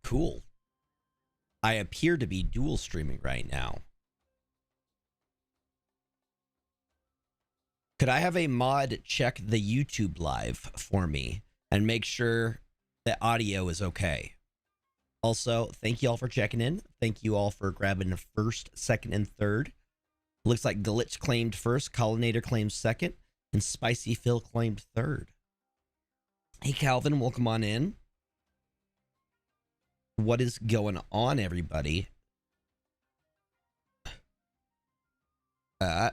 Cool. I appear to be dual streaming right now. Could I have a mod check the YouTube live for me and make sure that audio is okay? Also, thank you all for checking in. Thank you all for grabbing the first, second, and third. Looks like Glitch claimed first, Collinator claimed second, and Spicy Phil claimed third. Hey, Calvin, welcome on in. What is going on, everybody?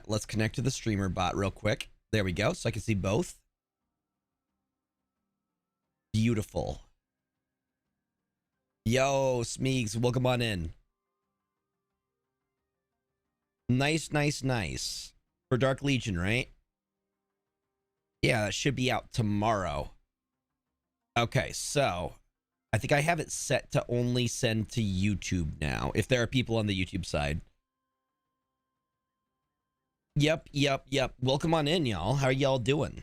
Let's connect to the streamer bot real quick. There we go, so I can see both. Beautiful. Yo, Smeegs, welcome on in. Nice, nice, nice. For Dark Legion, right? Yeah, that should be out tomorrow. Okay, so I think I have it set to only send to YouTube now, if there are people on the YouTube side. Yep. Welcome on in, y'all. How are y'all doing?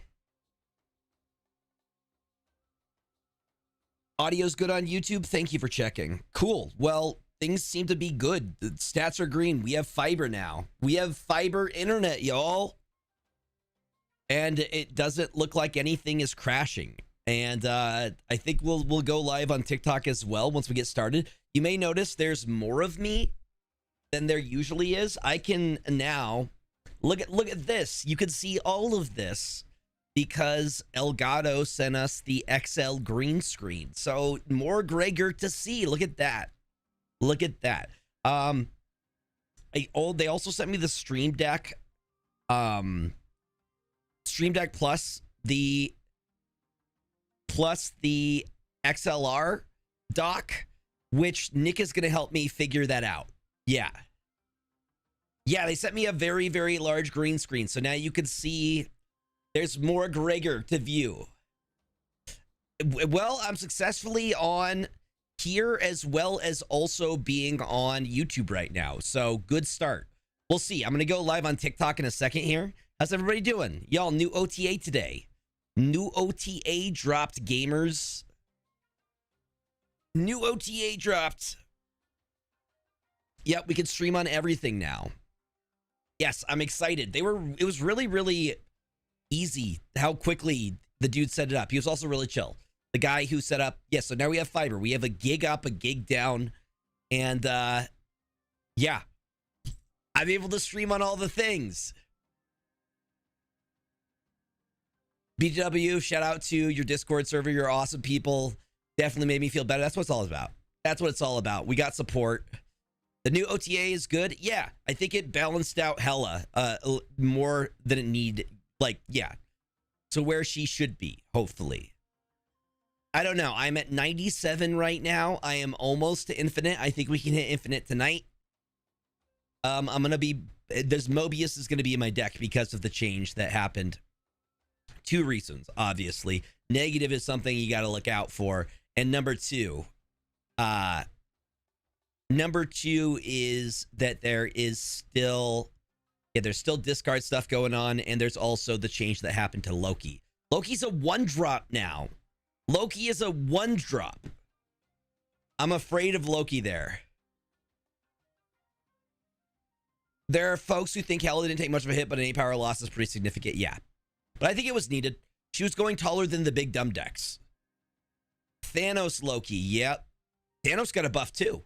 Audio's good on YouTube. Thank you for checking. Cool. Well, things seem to be good. The stats are green. We have fiber now. We have fiber internet, y'all. And it doesn't look like anything is crashing. And I think we'll go live on TikTok as well once we get started. You may notice there's more of me than there usually is. I can now look at this. You can see all of this because Elgato sent us the XL green screen. So more Gregor to see. Look at that. Look at that. They also sent me the Stream Deck. Stream Deck Plus the XLR dock, which Nick is going to help me figure that out. Yeah, they sent me a very, very large green screen. So now you can see there's more Gregor to view. Well, I'm successfully on here as well as also being on YouTube right now. So good start. We'll see. I'm going to go live on TikTok in a second here. How's everybody doing? Y'all, new OTA today. New OTA dropped, gamers. New OTA dropped. Yep, we can stream on everything now. Yes, I'm excited. It was really, really easy how quickly the dude set it up. He was also really chill. The guy who set up, yeah, so now we have fiber. We have a gig up, a gig down, and yeah. I'm able to stream on all the things. BW, shout out to your Discord server. You're awesome people. Definitely made me feel better. That's what it's all about. That's what it's all about. We got support. The new OTA is good. Yeah, I think it balanced out hella more than it need. Like, yeah. So where she should be, hopefully. I don't know. I'm at 97 right now. I am almost to infinite. I think we can hit infinite tonight. I'm going to be... There's Mobius is going to be in my deck because of the change that happened. Two reasons, obviously. Negative is something you got to look out for. And number two is that there is still... Yeah, there's still discard stuff going on, and there's also the change that happened to Loki. Loki's a 1-drop now. Loki is a 1-drop. I'm afraid of Loki there. There are folks who think Hela didn't take much of a hit, but an 8-power loss is pretty significant. Yeah. But I think it was needed. She was going taller than the big dumb decks. Thanos Loki, yep. Thanos got a buff too.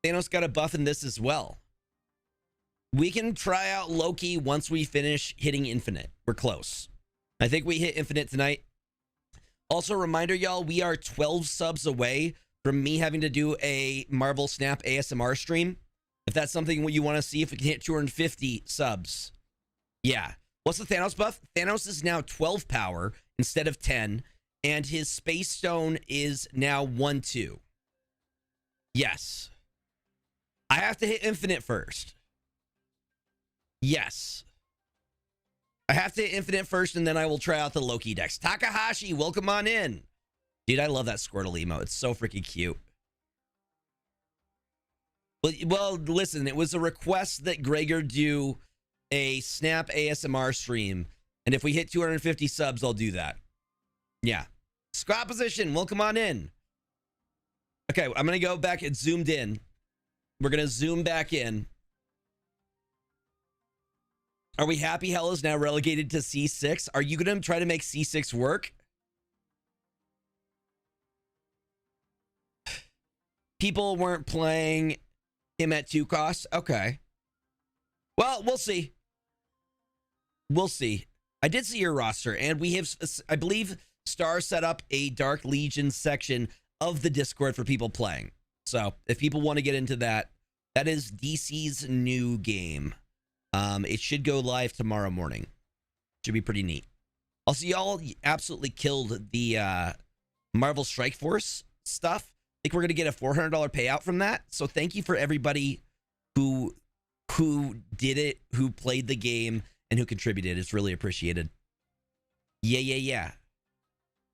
Thanos got a buff in this as well. We can try out Loki once we finish hitting infinite. We're close. I think we hit infinite tonight. Also, reminder, y'all, we are 12 subs away from me having to do a Marvel Snap ASMR stream. If that's something you want to see, if we can hit 250 subs. Yeah. What's the Thanos buff? Thanos is now 12 power instead of 10, and his Space Stone is now 1-2. Yes. I have to hit infinite first. Yes. I have to hit infinite first, and then I will try out the Loki decks. Takahashi, welcome on in. Dude, I love that Squirtle emo. It's so freaking cute. Well, listen, it was a request that Gregor do a Snap ASMR stream, and if we hit 250 subs, I'll do that. Yeah. Squat position, welcome on in. Okay, I'm going to go back and zoomed in. We're going to zoom back in. Are we happy Hell is now relegated to C6? Are you going to try to make C6 work? People weren't playing him at 2 costs? Okay. Well, we'll see. We'll see. I did see your roster, and we have, I believe, Star set up a Dark Legion section of the Discord for people playing. So if people want to get into that, that is DC's new game. It should go live tomorrow morning. Should be pretty neat. Also, y'all absolutely killed the Marvel Strike Force stuff. I think we're going to get a $400 payout from that. So thank you for everybody who did it, who played the game, and who contributed. It's really appreciated. Yeah.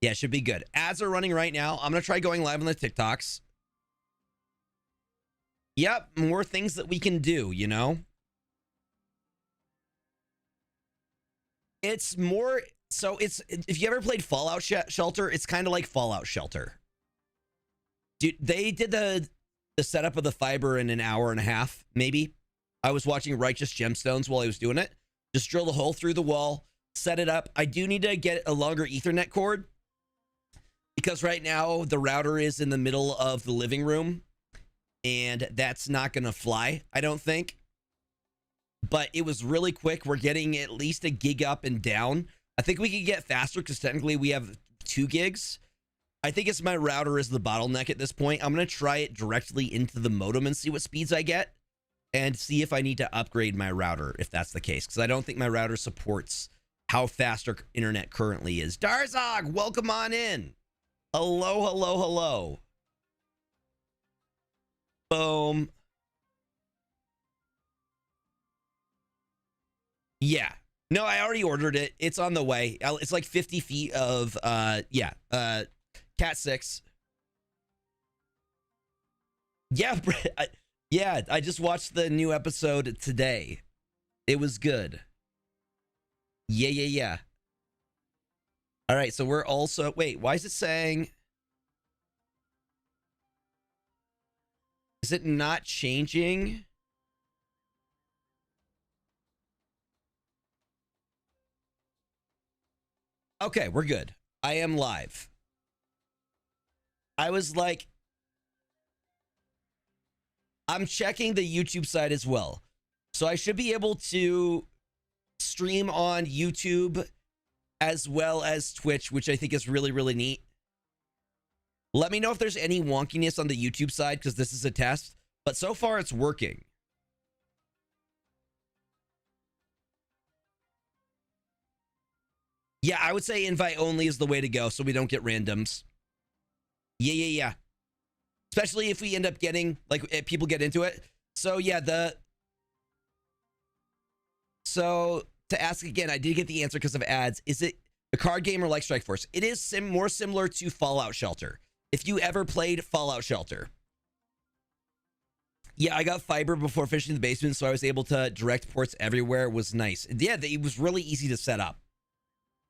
Yeah, it should be good. Ads are running right now. I'm going to try going live on the TikToks. Yep, more things that we can do, you know? It's more, so it's, if you ever played Fallout Shelter, it's kind of like Fallout Shelter. Dude, they did the setup of the fiber in an hour and a half, maybe. I was watching Righteous Gemstones while I was doing it. Just drill a hole through the wall, set it up. I do need to get a longer Ethernet cord because right now the router is in the middle of the living room and that's not going to fly, I don't think. But it was really quick. We're getting at least a gig up and down. I think we could get faster because technically we have 2 gigs. I think it's my router is the bottleneck at this point. I'm going to try it directly into the modem and see what speeds I get and see if I need to upgrade my router if that's the case, because I don't think my router supports how fast our internet currently is. Darzog, welcome on in. Hello. Boom. Yeah. No, I already ordered it. It's on the way. It's like 50 feet of, Cat 6. Yeah, I just watched the new episode today. It was good. Yeah. All right, so we're also, wait, why is it saying, is it not changing? Okay, we're good. I am live. I was like, I'm checking the YouTube side as well. So I should be able to stream on YouTube as well as Twitch, which I think is really, really neat. Let me know if there's any wonkiness on the YouTube side because this is a test. But so far it's working. Yeah, I would say invite only is the way to go so we don't get randoms. Yeah. Especially if we end up getting, like, if people get into it. So, yeah, so, to ask again, I did get the answer because of ads. Is it a card game or like Strike Force? It is more similar to Fallout Shelter. If you ever played Fallout Shelter. Yeah, I got fiber before finishing the basement, so I was able to direct ports everywhere. It was nice. Yeah, it was really easy to set up.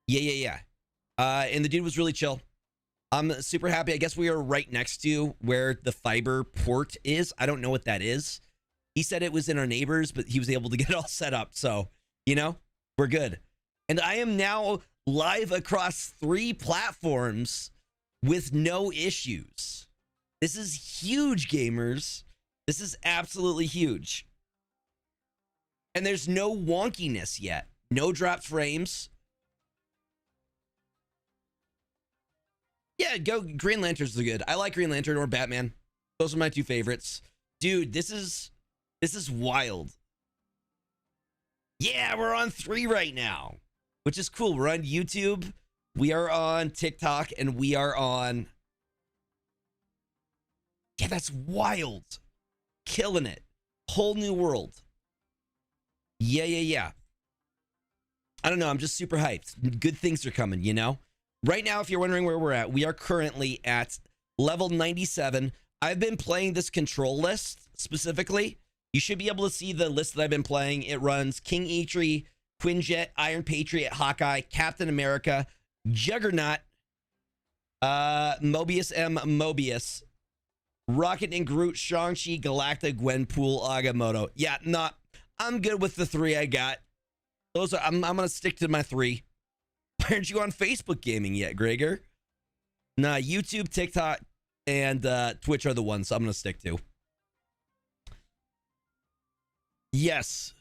Yeah. And the dude was really chill. I'm super happy. I guess we are right next to where the fiber port is. I don't know what that is. He said it was in our neighbors, but he was able to get it all set up. So, you know, we're good. And I am now live across 3 platforms with no issues. This is huge, gamers. This is absolutely huge. And there's no wonkiness yet. No dropped frames. Yeah, go Green Lanterns are good. I like Green Lantern or Batman. Those are my 2 favorites. Dude, this is wild. Yeah, we're on 3 right now, which is cool. We're on YouTube, we are on TikTok, and we are on... Yeah, that's wild. Killing it. Whole new world. Yeah. I don't know, I'm just super hyped. Good things are coming, you know? Right now, if you're wondering where we're at, we are currently at level 97. I've been playing this control list specifically. You should be able to see the list that I've been playing. It runs King Eitri, Quinjet, Iron Patriot, Hawkeye, Captain America, Juggernaut, Mobius M. Mobius, Rocket and Groot, Shang-Chi, Galacta, Gwenpool, Agamotto. Yeah, not. I'm good with the 3 I got. Those are. I'm gonna stick to my 3. Why aren't you on Facebook gaming yet, Gregor? Nah, YouTube, TikTok, and Twitch are the ones I'm gonna stick to. Yes.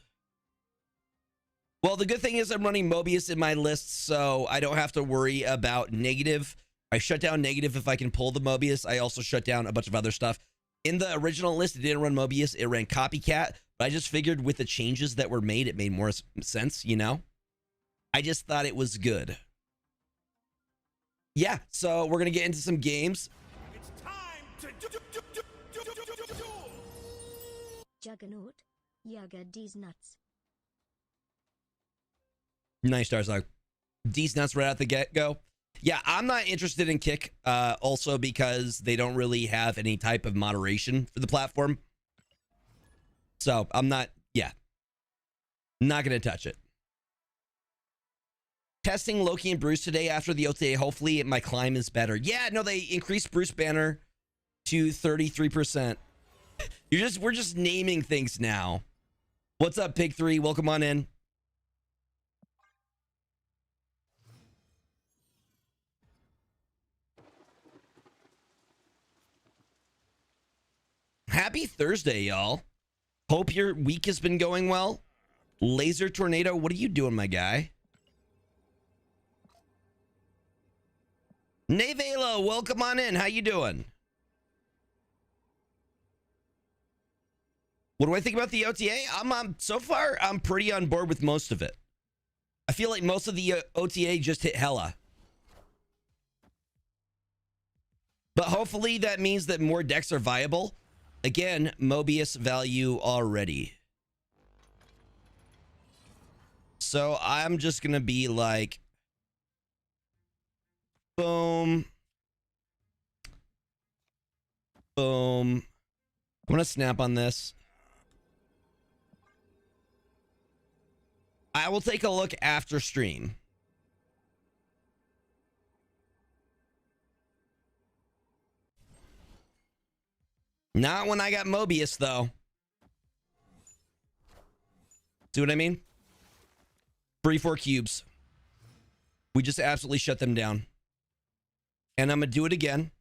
Well, the good thing is I'm running Mobius in my list, so I don't have to worry about negative. I shut down negative if I can pull the Mobius. I also shut down a bunch of other stuff. In the original list, it didn't run Mobius. It ran Copycat, but I just figured with the changes that were made, it made more sense, you know? I just thought it was good. Yeah, so we're going to get into some games. It's time to duel! Juggernaut, Yaga D's nuts. Nice, Darzog. D's nuts right out the get-go. Yeah, I'm not interested in Kick, also because they don't really have any type of moderation for the platform. So I'm not, not going to touch it. Testing Loki and Bruce today after the OTA. Hopefully my climb is better. Yeah, no, they increased Bruce Banner to 33%. We're just naming things now. What's up, Pig 3? Welcome on in. Happy Thursday, y'all. Hope your week has been going well. Laser Tornado, what are you doing, my guy? Nevelo, welcome on in. How you doing? What do I think about the OTA? So far, I'm pretty on board with most of it. I feel like most of the OTA just hit hella. But hopefully that means that more decks are viable. Again, Mobius value already. So I'm just going to be like, boom. Boom. I'm going to snap on this. I will take a look after stream. Not when I got Mobius, though. See what I mean? Free 4 cubes. We just absolutely shut them down. And I'm going to do it again.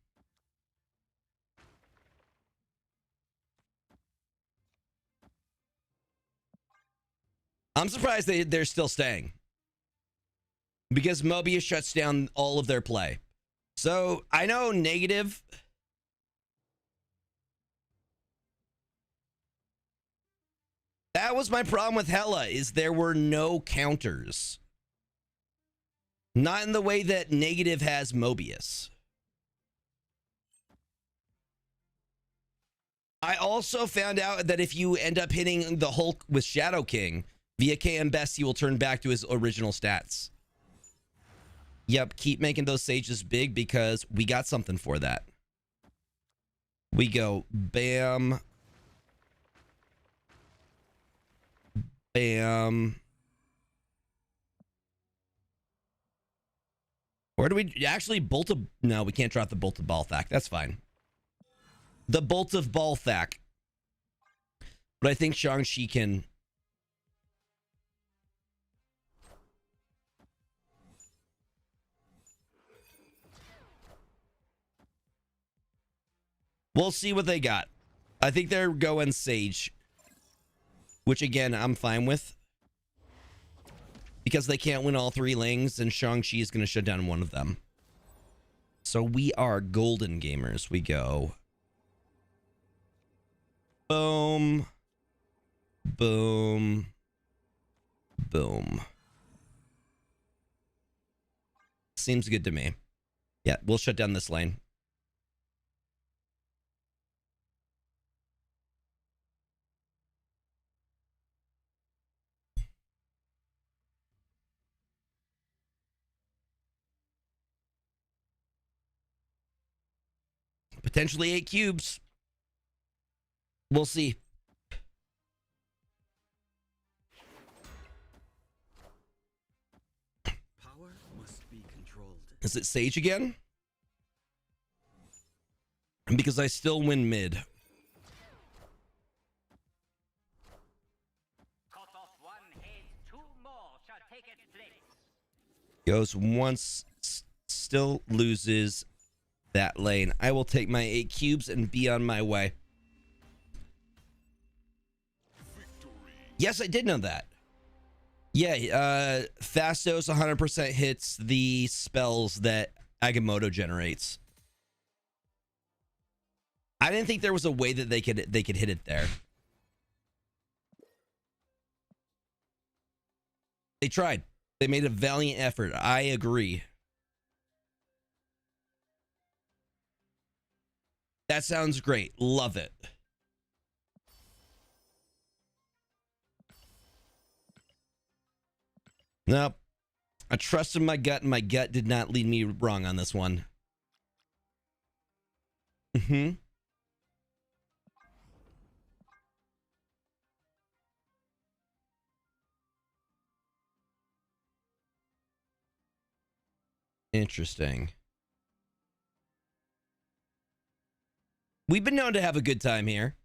I'm surprised they're still staying. Because Mobius shuts down all of their play. So, I know negative... That was my problem with Hela, is there were no counters. Not in the way that negative has Mobius. I also found out that if you end up hitting the Hulk with Shadow King, via KM Best, he will turn back to his original stats. Yep, keep making those sages big because we got something for that. We go bam. Bam. Where do we actually bolt of? No, we can't drop the bolt of Balthak. That's fine. The bolt of Balthak. But I think Shang-Chi can. We'll see what they got. I think they're going Sage. Which, again, I'm fine with. Because they can't win all 3 lanes, and Shang-Chi is going to shut down one of them. So we are golden gamers. We go. Boom. Boom. Boom. Seems good to me. Yeah, we'll shut down this lane. Potentially 8 cubes. We'll see. Power must be controlled. Is it Sage again? because I still win mid. Cut off one head, two more shall take its place. Goes once, still loses that lane. I will take my 8 cubes and be on my way. Yes, I did know that. Yeah, Fastos 100% hits the spells that Agamotto generates. I didn't think there was a way that they could hit it there. They tried. They made a valiant effort. I agree. That sounds great. Love it. Nope. I trusted my gut, and my gut did not lead me wrong on this one. Mm-hmm. Interesting. We've been known to have a good time here.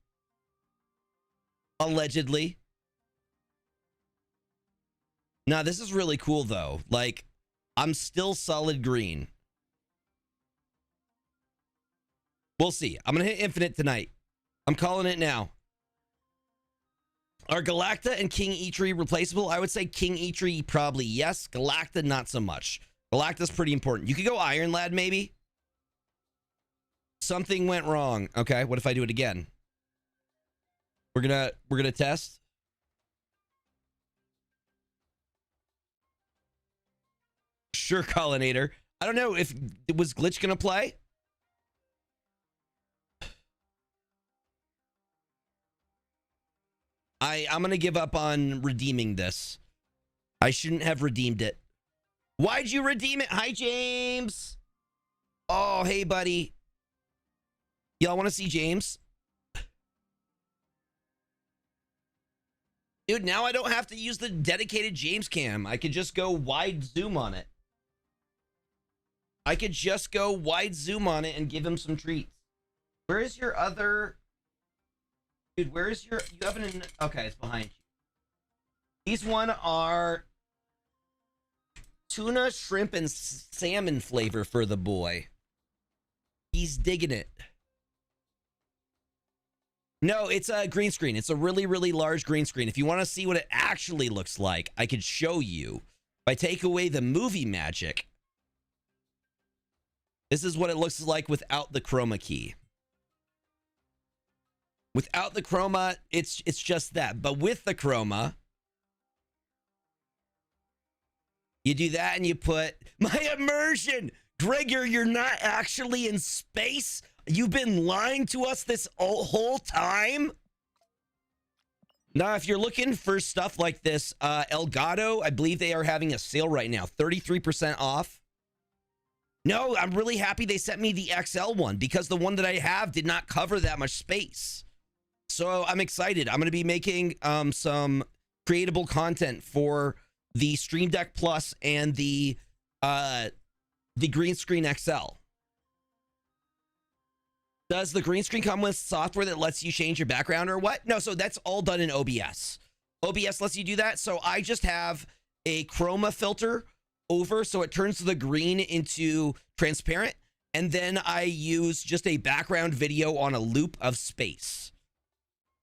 Allegedly. Now, this is really cool, though. Like, I'm still solid green. We'll see. I'm going to hit infinite tonight. I'm calling it now. Are Galacta and King Eitri replaceable? I would say King Eitri probably yes. Galacta, not so much. Galacta's pretty important. You could go Iron Lad, maybe. Something went wrong. Okay, what if I do it again? We're gonna test. Sure, Collinator. I don't know if was Glitch gonna play. I'm gonna give up on redeeming this. I shouldn't have redeemed it. Why'd you redeem it? Hi, James. Oh, hey, buddy. Y'all want to see James? Dude, now I don't have to use the dedicated James cam. I could just go wide zoom on it. I could just go wide zoom on it and give him some treats. Where is your other... Dude, where is your... You have an... Okay, it's behind you. These one are tuna, shrimp, and salmon flavor for the boy. He's digging it. No, it's a green screen. It's a really, really large green screen. If you want to see what it actually looks like, I could show you. If I take away the movie magic, this is what it looks like without the chroma key. Without the chroma, it's just that. But with the chroma, you do that and you put my immersion. Gregor, you're not actually in space. You've been lying to us this whole time. Now, if you're looking for stuff like this, Elgato, I believe they are having a sale right now, 33% off. No, I'm really happy they sent me the XL one because the one that I have did not cover that much space. So I'm excited. I'm going to be making some creatable content for the Stream Deck Plus and the Green Screen XL. Does the green screen come with software that lets you change your background or what? No, so that's all done in OBS. OBS lets you do that. So I just have a chroma filter over so it turns the green into transparent. And then I use just a background video on a loop of space.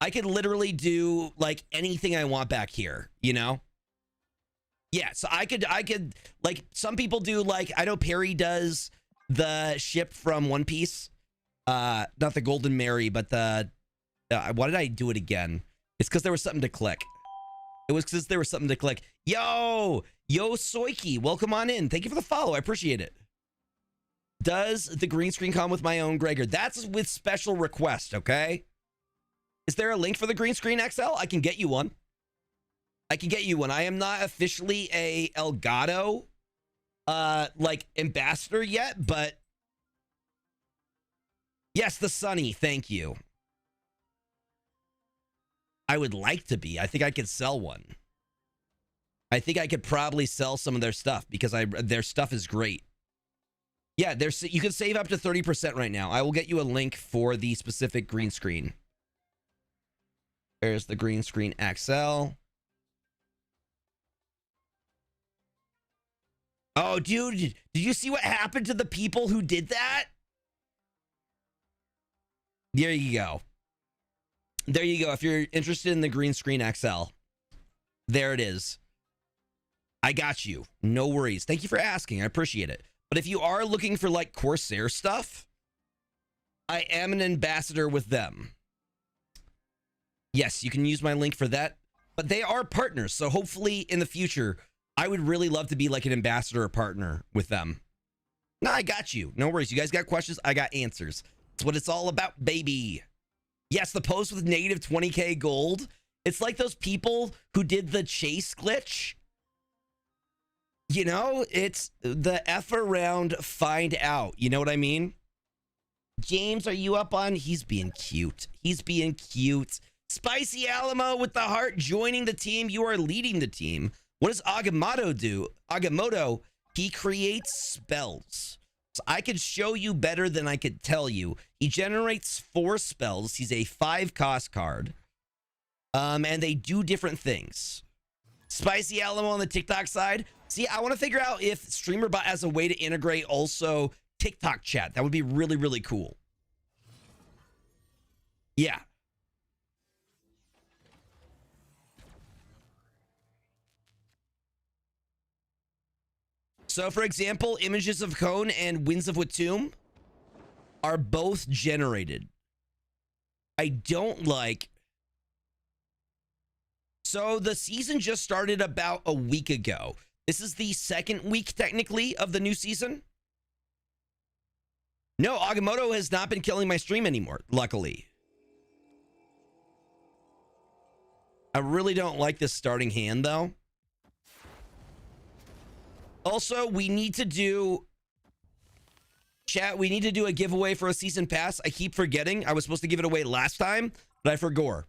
I could literally do like anything I want back here, you know? Yeah, so I could like some people do like, I know Perry does the ship from One Piece. Not the Golden Mary, but the why did I do it again? It's because there was something to click. It was because there was something to click. Yo Soiki, welcome on in. Thank you for the follow. I appreciate it. Does the green screen come with my own Gregor? That's with special request, okay? Is there a link for the green screen XL? I can get you one. I can get you one. I am not officially a Elgato like ambassador yet, but yes, the Sunny, thank you. I would like to be. I think I could sell one. I think I could probably sell some of their stuff because their stuff is great. Yeah, there's you can save up to 30% right now. I will get you a link for the specific green screen. There's the green screen XL. Oh, dude, did you see what happened to the people who did that? There you go. There you go. If you're interested in the green screen XL, there it is. I got you. No worries. Thank you for asking. I appreciate it. But if you are looking for like Corsair stuff, I am an ambassador with them. Yes, you can use my link for that. But they are partners. So hopefully in the future, I would really love to be like an ambassador or partner with them. No, I got you. No worries. You guys got questions? I got answers. That's what it's all about, baby. Yes, the post with negative 20k gold. It's like those people who did the chase glitch. You know, it's the F around, find out. You know what I mean? James, are you up on? He's being cute. He's being cute. Spicy Alamo with the heart joining the team. You are leading the team. What does Agamotto do? Agamotto, he creates spells. So I could show you better than I could tell you. He generates 4 spells. He's a 5-cost card. And they do different things. Spicy Alamo on the TikTok side. See, I want to figure out if StreamerBot has a way to integrate also TikTok chat. That would be really, really cool. Yeah. So, for example, Images of Khone and Winds of Watoomb are both generated. I don't like... So, the season just started about a week ago. This is the 2nd week, technically, of the new season. No, Agamotto has not been killing my stream anymore, luckily. I really don't like this starting hand, though. Also, we need to do... Chat, we need to do a giveaway for a season pass. I keep forgetting. I was supposed to give it away last time, but I forgot.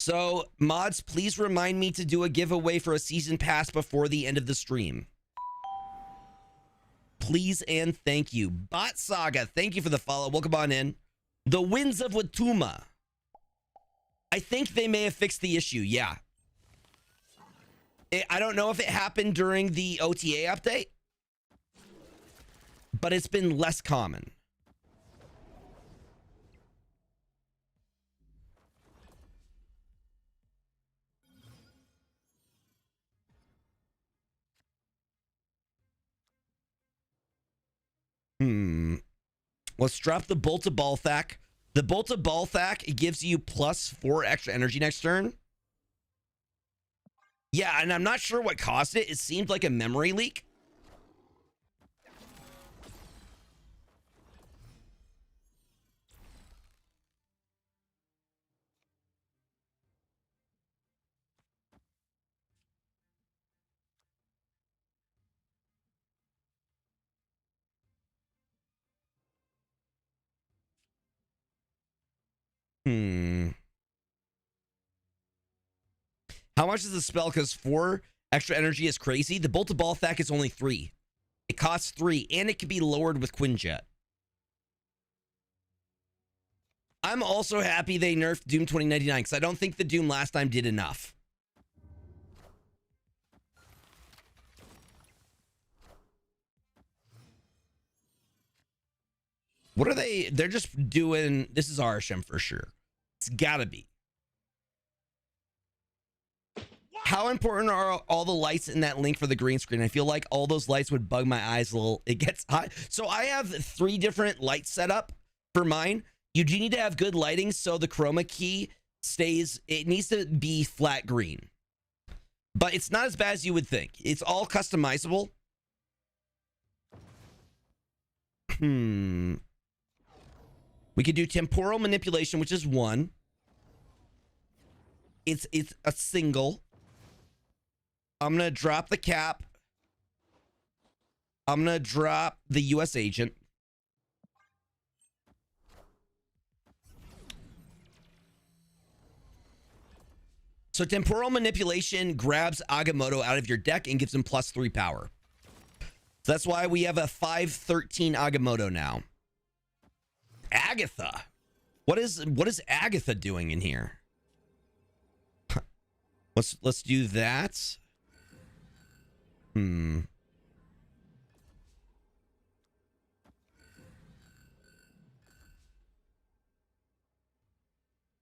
So, mods, please remind me to do a giveaway for a season pass before the end of the stream. Please and thank you. Bot Saga, thank you for the follow. Welcome on in. The Winds of Watoomb. I think they may have fixed the issue, yeah. I don't know if it happened during the OTA update, but it's been less common. Let's drop the Bolt of Balthak. The Bolt of Balthak gives you +4 extra energy next turn. Yeah, and I'm not sure what caused it. It seemed like a memory leak. How much is the spell? Because 4 extra energy is crazy. The Bolt of Balthak is only 3. It costs 3, and it can be lowered with Quinjet. I'm also happy they nerfed Doom 2099, because I don't think the Doom last time did enough. What are they? They're just doing... This is Arishem for sure. It's gotta be. How important are all the lights in that link for the green screen? I feel like all those lights would bug my eyes a little. It gets hot. So I have 3 different lights set up for mine. You do need to have good lighting so the chroma key stays... It needs to be flat green. But it's not as bad as you would think. It's all customizable. We could do temporal manipulation, which is 1. It's a single. I'm going to drop the cap. I'm going to drop the US agent. So temporal manipulation grabs Agamotto out of your deck and gives him +3 power. So that's why we have a 513 Agamotto now. Agatha. What is Agatha doing in here? Let's do that.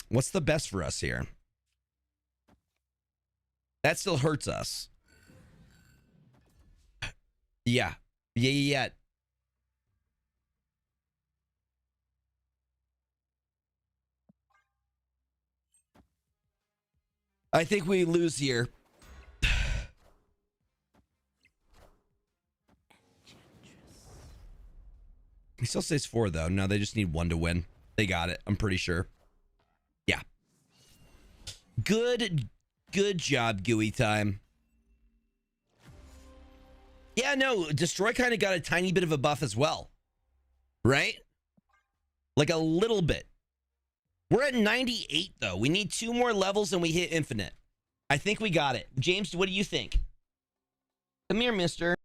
What's the best for us here? That still hurts us. Yeah. Yeah. I think we lose here. He still says 4 though. No, they just need 1 to win. They got it. I'm pretty sure. Yeah. Good job, Gooey Time. Yeah, no, Destroy kind of got a tiny bit of a buff as well. Right? Like a little bit. We're at 98 though. We need 2 more levels and we hit infinite. I think we got it. James, what do you think? Come here, mister.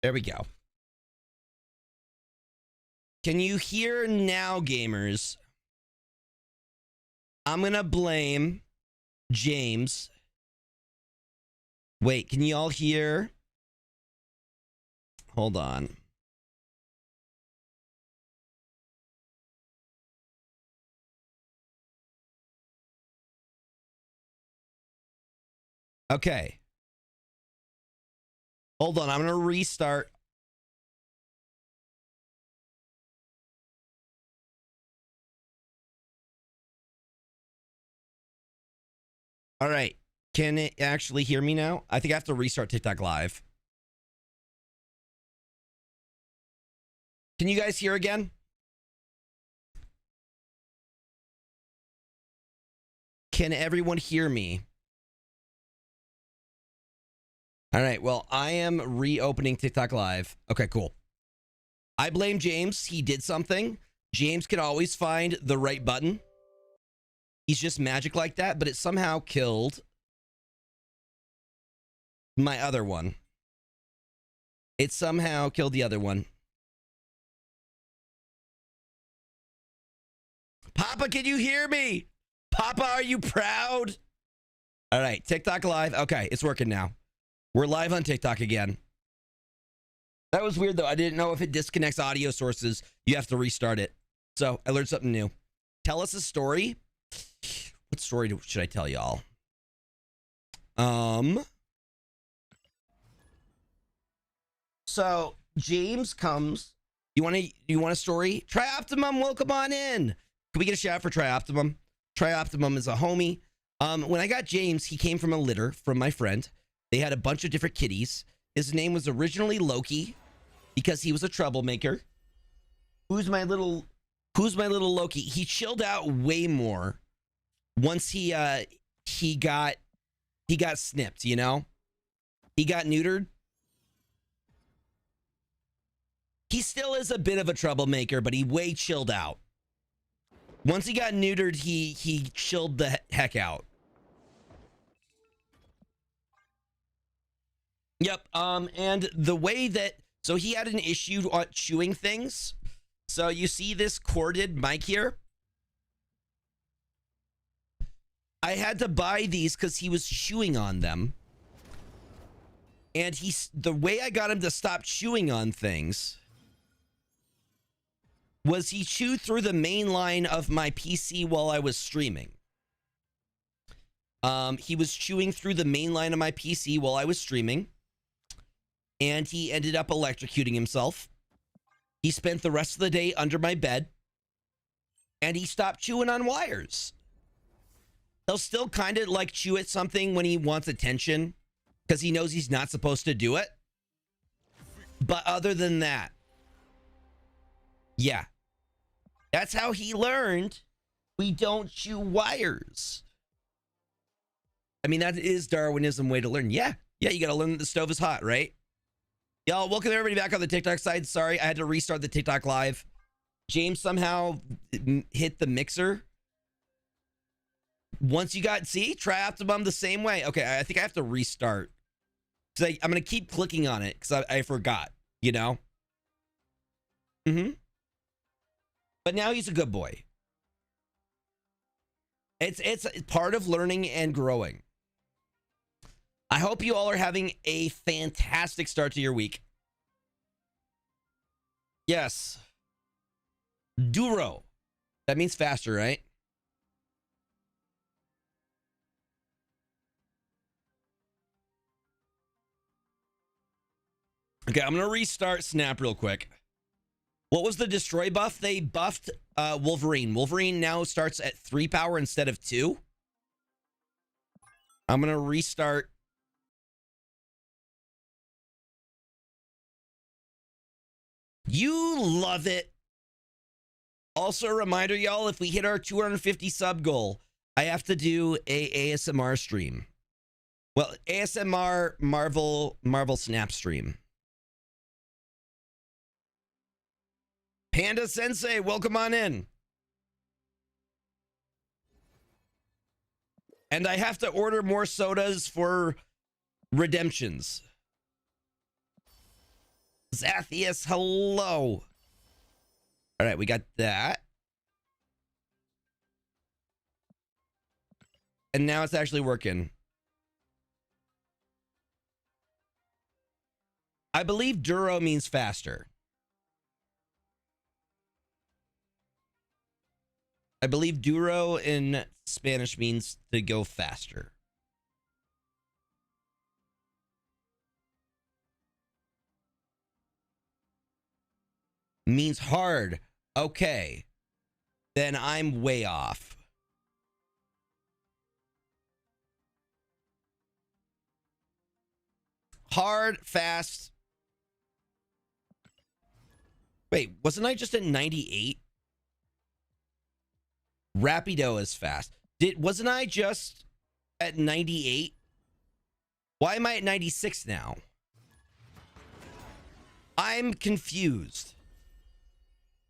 There we go. Can you hear now, gamers? I'm gonna blame James. Wait, can you all hear? Hold on. Okay. Hold on, I'm gonna restart. All right. Can it actually hear me now? I think I have to restart TikTok Live. Can you guys hear again? Can everyone hear me? All right, well, I am reopening TikTok Live. Okay, cool. I blame James. He did something. James can always find the right button. He's just magic like that, but it somehow killed my other one. It somehow killed the other one. Papa, can you hear me? Papa, are you proud? All right, TikTok Live. Okay, it's working now. We're live on TikTok again. That was weird, though. I didn't know if it disconnects audio sources, you have to restart it. So I learned something new. Tell us a story. What story should I tell y'all? So James comes. You want a story? Trioptimum, welcome on in. Can we get a shout out for Trioptimum? Trioptimum is a homie. When I got James, he came from a litter from my friend. They had a bunch of different kitties. His name was originally Loki because he was a troublemaker. Who's my little Loki? He chilled out way more once he got snipped, you know? He got neutered. He still is a bit of a troublemaker, but he way chilled out. Once he got neutered, he chilled the heck out. Yep. And the way that, so he had an issue on chewing things. So you see this corded mic here? I had to buy these because he was chewing on them. And the way I got him to stop chewing on things was he chewed through the main line of my PC while I was streaming. He was chewing through the main line of my PC while I was streaming. And he ended up electrocuting himself. He spent the rest of the day under my bed. And he stopped chewing on wires. He'll still kind of like chew at something when he wants attention, because he knows he's not supposed to do it. But other than that, yeah. That's how he learned we don't chew wires. I mean, that is Darwinism way to learn. Yeah, you gotta learn that the stove is hot, right? Y'all, welcome everybody back on the TikTok side. Sorry, I had to restart the TikTok live. James somehow hit the mixer. Once you got, see, try Optimum the same way. Okay, I think I have to restart. So I'm going to keep clicking on it because I forgot, you know? But now he's a good boy. It's part of learning and growing. I hope you all are having a fantastic start to your week. Yes. Duro. That means faster, right? Okay, I'm going to restart Snap real quick. What was the destroy buff? They buffed Wolverine. Wolverine now starts at 3 power instead of 2. I'm going to restart. You love it. Also, a reminder, y'all, if we hit our 250 sub goal, I have to do a ASMR stream. Well, ASMR Marvel Snap stream. Panda Sensei, welcome on in. And I have to order more sodas for redemptions. Zathius, hello. All right, we got that. And now it's actually working. I believe Duro means faster. I believe duro in Spanish means to go faster. Means hard. Okay. Then I'm way off. Hard, fast. Wait, wasn't I just at 98? Rapido is fast. Wasn't I just at 98? Why am I at 96 now? I'm confused.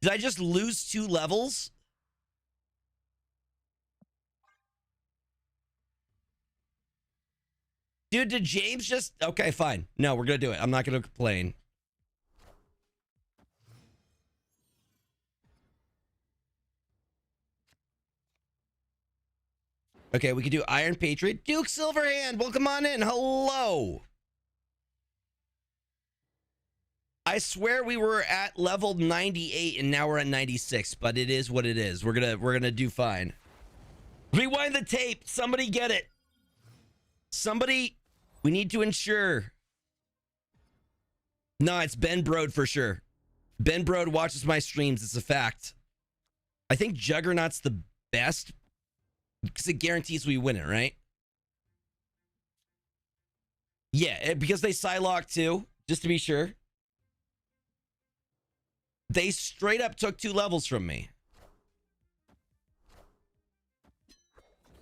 Did I just lose 2 levels? Dude, did James just... Okay, fine. No, we're going to do it. I'm not going to complain. Okay, we can do Iron Patriot. Duke Silverhand, welcome on in. Hello. I swear we were at level 98 and now we're at 96, but it is what it is. We're gonna do fine. Rewind the tape. Somebody get it. Somebody, we need to ensure. No, it's Ben Brode for sure. Ben Brode watches my streams. It's a fact. I think Juggernaut's the best because it guarantees we win it, right? Yeah, because they Psylocke too, just to be sure. They straight up took 2 levels from me.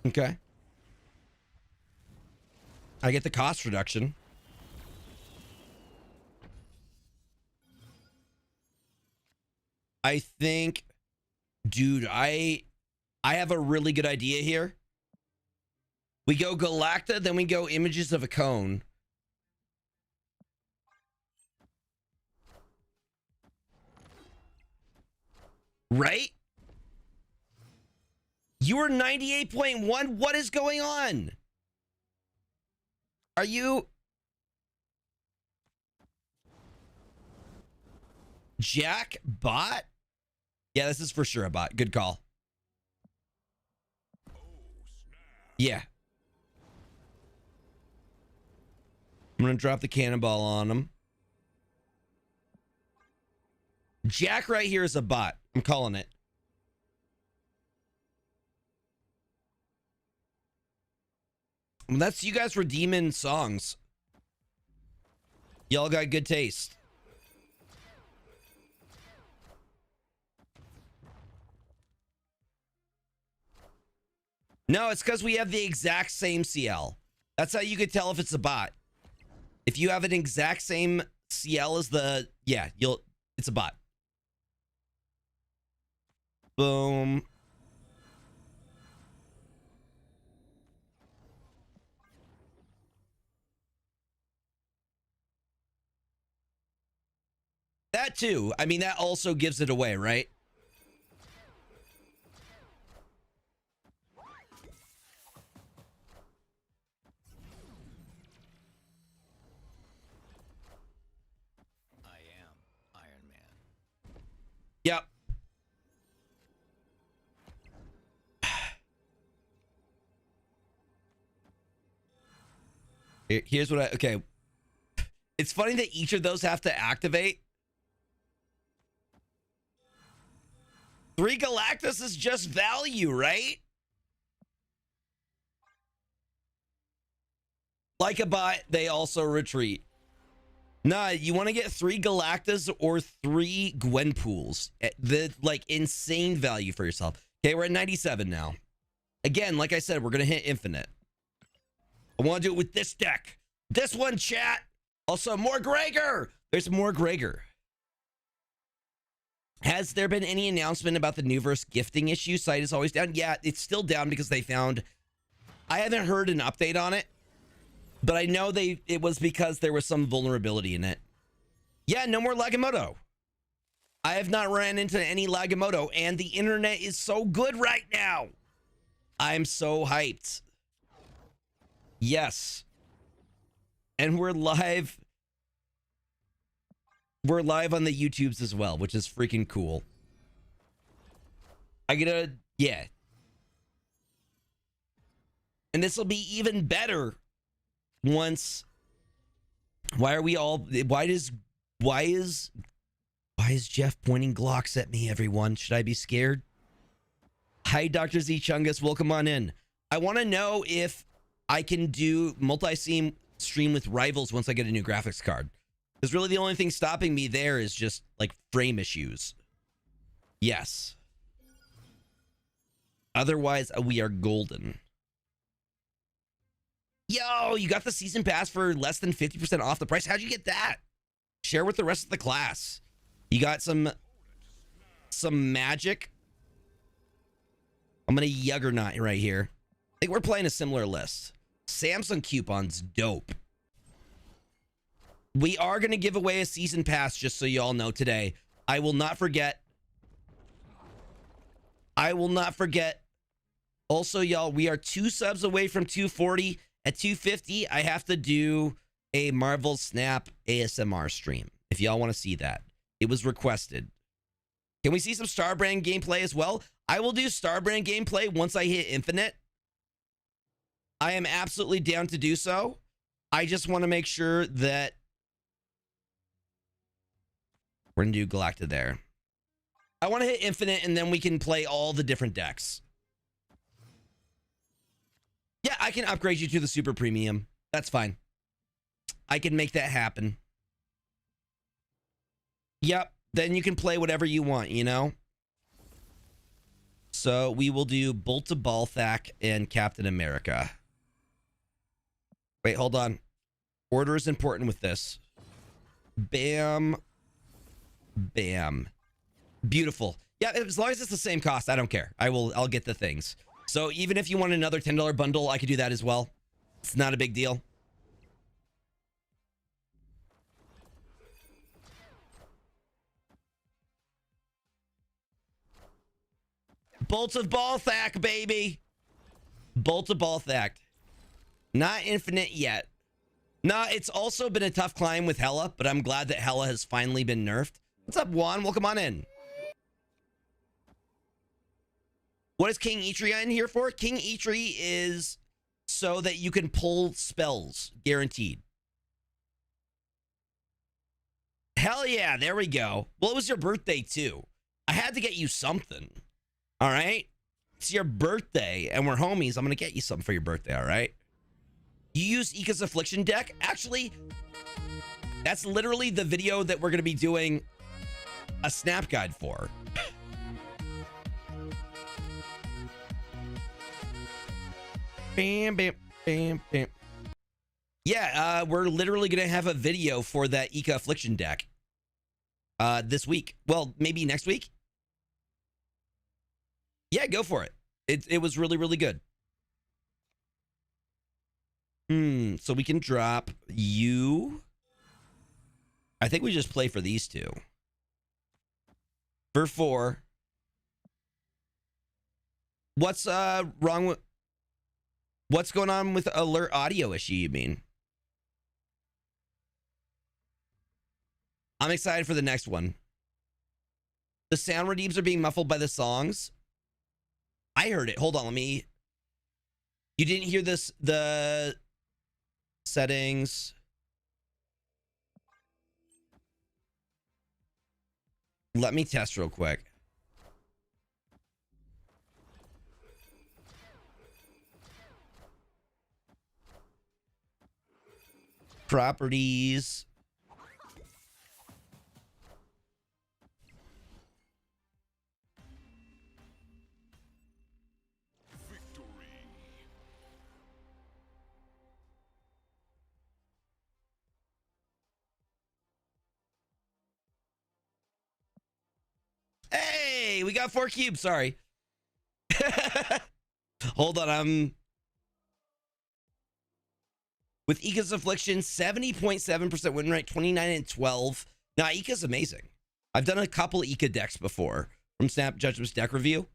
Okay. I get the cost reduction. I think, dude, I have a really good idea here. We go Galacta, then we go Images of a Cone. Right? You were 98.1? What is going on? Are you... Jack bot? Yeah, this is for sure a bot. Good call. Yeah. I'm going to drop the cannonball on him. Jack right here is a bot. I'm calling it. Well, that's you guys redeeming songs. Y'all got good taste. No, it's because we have the exact same CL. That's how you could tell if it's a bot. If you have an exact same CL as the... Yeah, it's a bot. Boom. That too. I mean, that also gives it away, right? I am Iron Man. Yep. Here's what okay. It's funny that each of those have to activate. 3 Galactus is just value, right? Like a bot, they also retreat. Nah, you want to get 3 Galactus or 3 Gwenpools. The like insane value for yourself. Okay, we're at 97 now. Again, like I said, we're gonna hit infinite. I want to do it with this deck. This one, chat. Also, more Gregor. There's more Gregor. Has there been any announcement about the Newverse gifting issue? Site is always down. Yeah, it's still down because they found... I haven't heard an update on it, but I know it was because there was some vulnerability in it. Yeah, no more Lagamoto. I have not ran into any Lagamoto, and the internet is so good right now. I'm so hyped. Yes. And we're live. We're live on the YouTubes as well, which is freaking cool. Yeah. And this will be even better once. Why is Jeff pointing Glocks at me, everyone? Should I be scared? Hi, Dr. Z Chungus. Welcome on in. I want to know if I can do multi-stream with Rivals once I get a new graphics card. Because really the only thing stopping me there is just like frame issues. Yes. Otherwise, we are golden. Yo, you got the season pass for less than 50% off the price. How'd you get that? Share with the rest of the class. You got some magic. I'm going to Juggernaut right here. I think we're playing a similar list. Samsung coupons, dope. We are going to give away a season pass, just so you all know today. I will not forget. I will not forget. Also, y'all, we are 2 subs away from 240. At 250, I have to do a Marvel Snap ASMR stream. If y'all want to see that. It was requested. Can we see some Starbrand gameplay as well? I will do Starbrand gameplay once I hit Infinite. I am absolutely down to do so. I just want to make sure that we're going to do Galacta there. I want to hit Infinite and then we can play all the different decks. Yeah, I can upgrade you to the Super Premium. That's fine. I can make that happen. Yep. Then you can play whatever you want, you know? So we will do Bolta Balthak and Captain America. Wait, hold on. Order is important with this. Bam. Bam. Beautiful. Yeah, as long as it's the same cost, I don't care. I'll get the things. So even if you want another $10 bundle, I could do that as well. It's not a big deal. Bolt of Balthak, baby. Bolt of Balthak. Not infinite yet. Nah, it's also been a tough climb with Hela, but I'm glad that Hela has finally been nerfed. What's up, Juan? Welcome on in. What is King Eitri in here for? King Eitri is so that you can pull spells, guaranteed. Hell yeah, there we go. Well, it was your birthday too. I had to get you something. All right? It's your birthday and we're homies. I'm going to get you something for your birthday, all right? You use Ika's Affliction deck? Actually, that's literally the video that we're going to be doing a snap guide for. Bam, bam, bam, bam. Yeah, we're literally going to have a video for that Ika Affliction deck this week. Well, maybe next week. Yeah, go for it. It was really, really good. So we can drop you. I think we just play for these two. For 4. What's wrong with... What's going on with alert audio issue, you mean? I'm excited for the next one. The sound redeems are being muffled by the songs. I heard it. Hold on, let me... You didn't hear this, the settings. Let me test real quick. Properties. Hey, we got 4 cubes. Sorry. Hold on. With Ika's Affliction, 70.7% win rate, 29 and 12. Now, Ika's amazing. I've done a couple Ika decks before from Snap Judgment's deck review.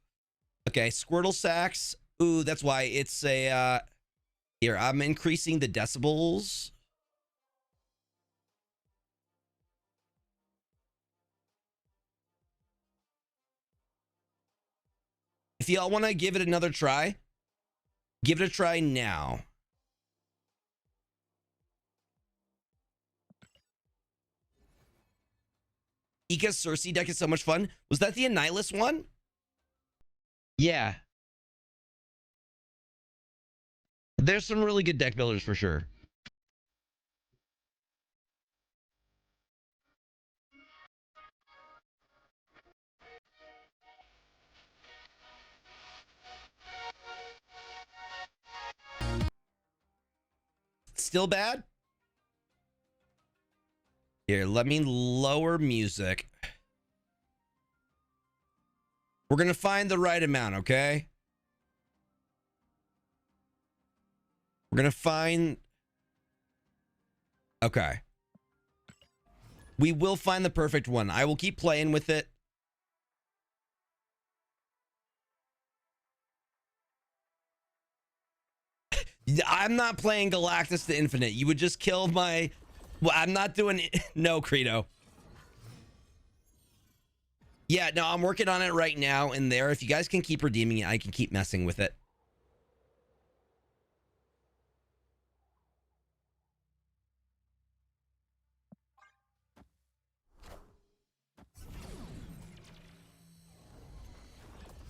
Okay, Squirtle Sax. Ooh, that's why it's a... Here, I'm increasing the decibels. If y'all want to give it another try, give it a try now. Ika's Cersei deck is so much fun. Was that the Annihilus one? Yeah. There's some really good deck builders for sure. Still bad? Here, let me lower music. We're going to find the right amount, okay? We're going to find... Okay. We will find the perfect one. I will keep playing with it. I'm not playing Galactus to Infinite. You would just kill my... Well, I'm not doing it. No, Credo. Yeah, no, I'm working on it right now in there. If you guys can keep redeeming it, I can keep messing with it.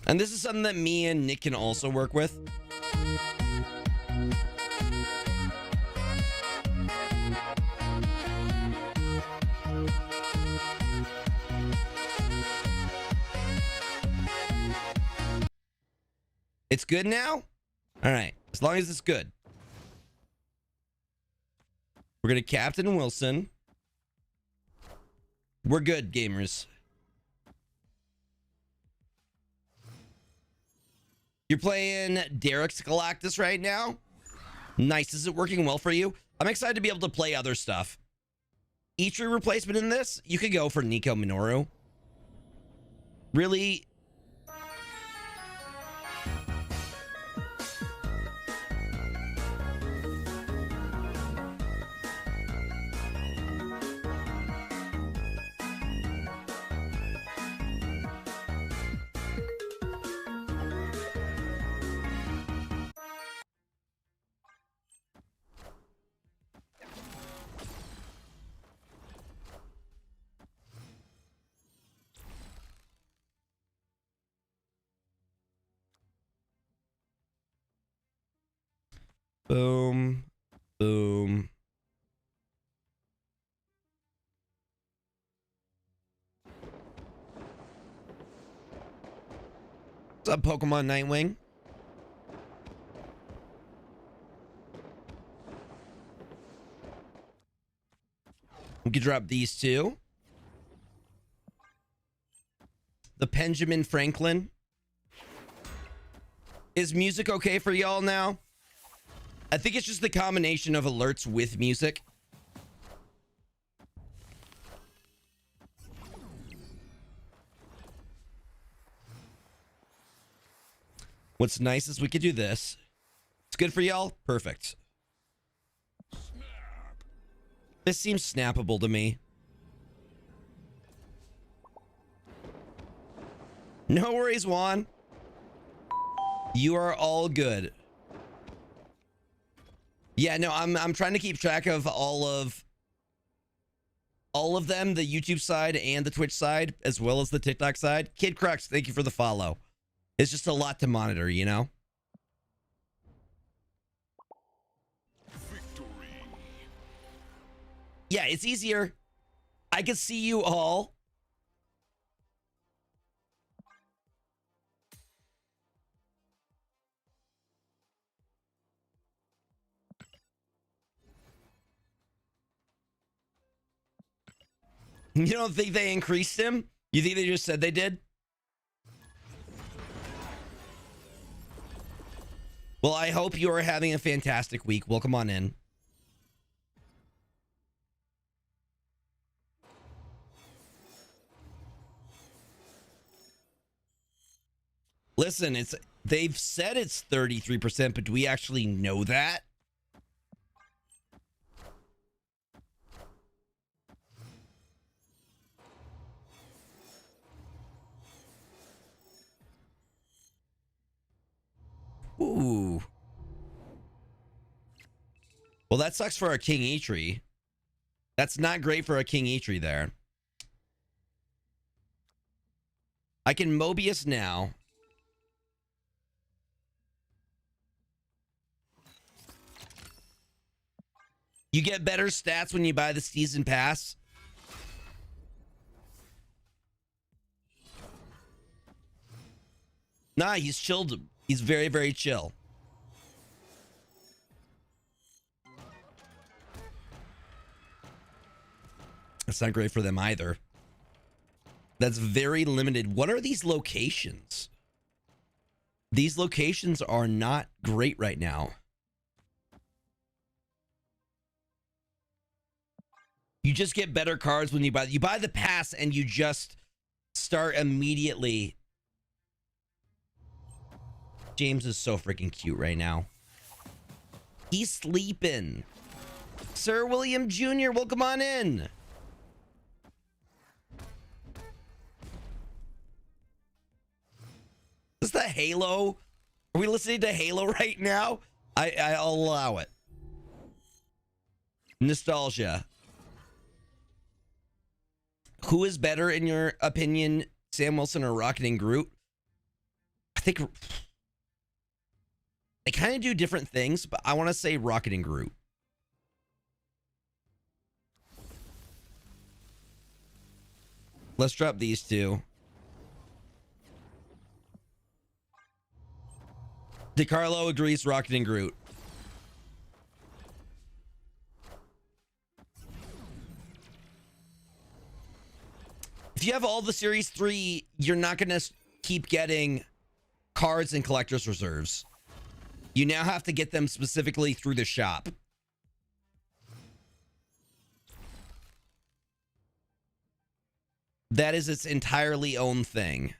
And this is something that me and Nick can also work with. It's good now? All right. As long as it's good. We're going to Captain Wilson. We're good, gamers. You're playing Derek's Galactus right now? Nice. Is it working well for you? I'm excited to be able to play other stuff. Eitri replacement in this? You could go for Nico Minoru. Really... Boom. Boom. What's up, Pokemon Nightwing? We could drop these two. The Benjamin Franklin. Is music okay for y'all now? I think it's just the combination of alerts with music. What's nice is we could do this. It's good for y'all? Perfect. This seems snappable to me. No worries, Juan. You are all good. Yeah, no, I'm trying to keep track of all of them, the YouTube side and the Twitch side, as well as the TikTok side. Kid Crux, thank you for the follow. It's just a lot to monitor, you know? Victory. Yeah, it's easier. I can see you all. You don't think they increased him? You think they just said they did? Well, I hope you are having a fantastic week. Welcome on in. Listen, they've said it's 33%, but do we actually know that? Ooh. Well, that sucks for our King Eitri. That's not great for a King Eitri there. I can Mobius now. You get better stats when you buy the season pass. Nah, he's chilled. He's very, very chill. That's not great for them either. That's very limited. What are these locations? These locations are not great right now. You just get better cards when you buy the pass and you just start immediately. James is so freaking cute right now. He's sleeping. Sir William Jr., welcome on in. Is that Halo? Are we listening to Halo right now? I'll allow it. Nostalgia. Who is better in your opinion, Sam Wilson or Rocket and Groot? I think they kind of do different things, but I want to say Rocket and Groot. Let's drop these two. DeCarlo agrees Rocket and Groot. If you have all the Series 3, you're not going to keep getting cards and collector's reserves. You now have to get them specifically through the shop. That is its entirely own thing.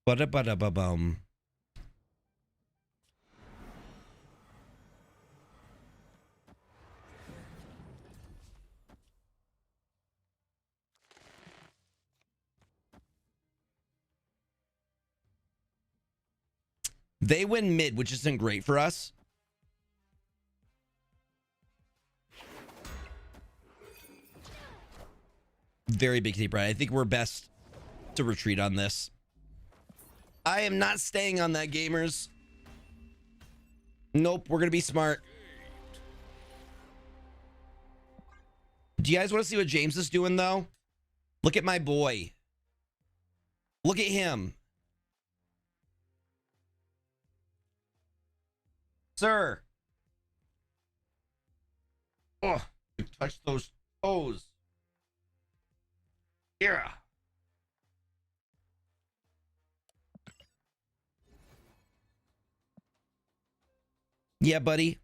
Ba-da-ba-da-ba-bum. They win mid, which isn't great for us. Very big tape, right? I think we're best to retreat on this. I am not staying on that, gamers. Nope, we're gonna be smart. Do you guys want to see what James is doing, though? Look at my boy. Look at him. Sir. Oh, you touch those toes. Yeah. Yeah, buddy.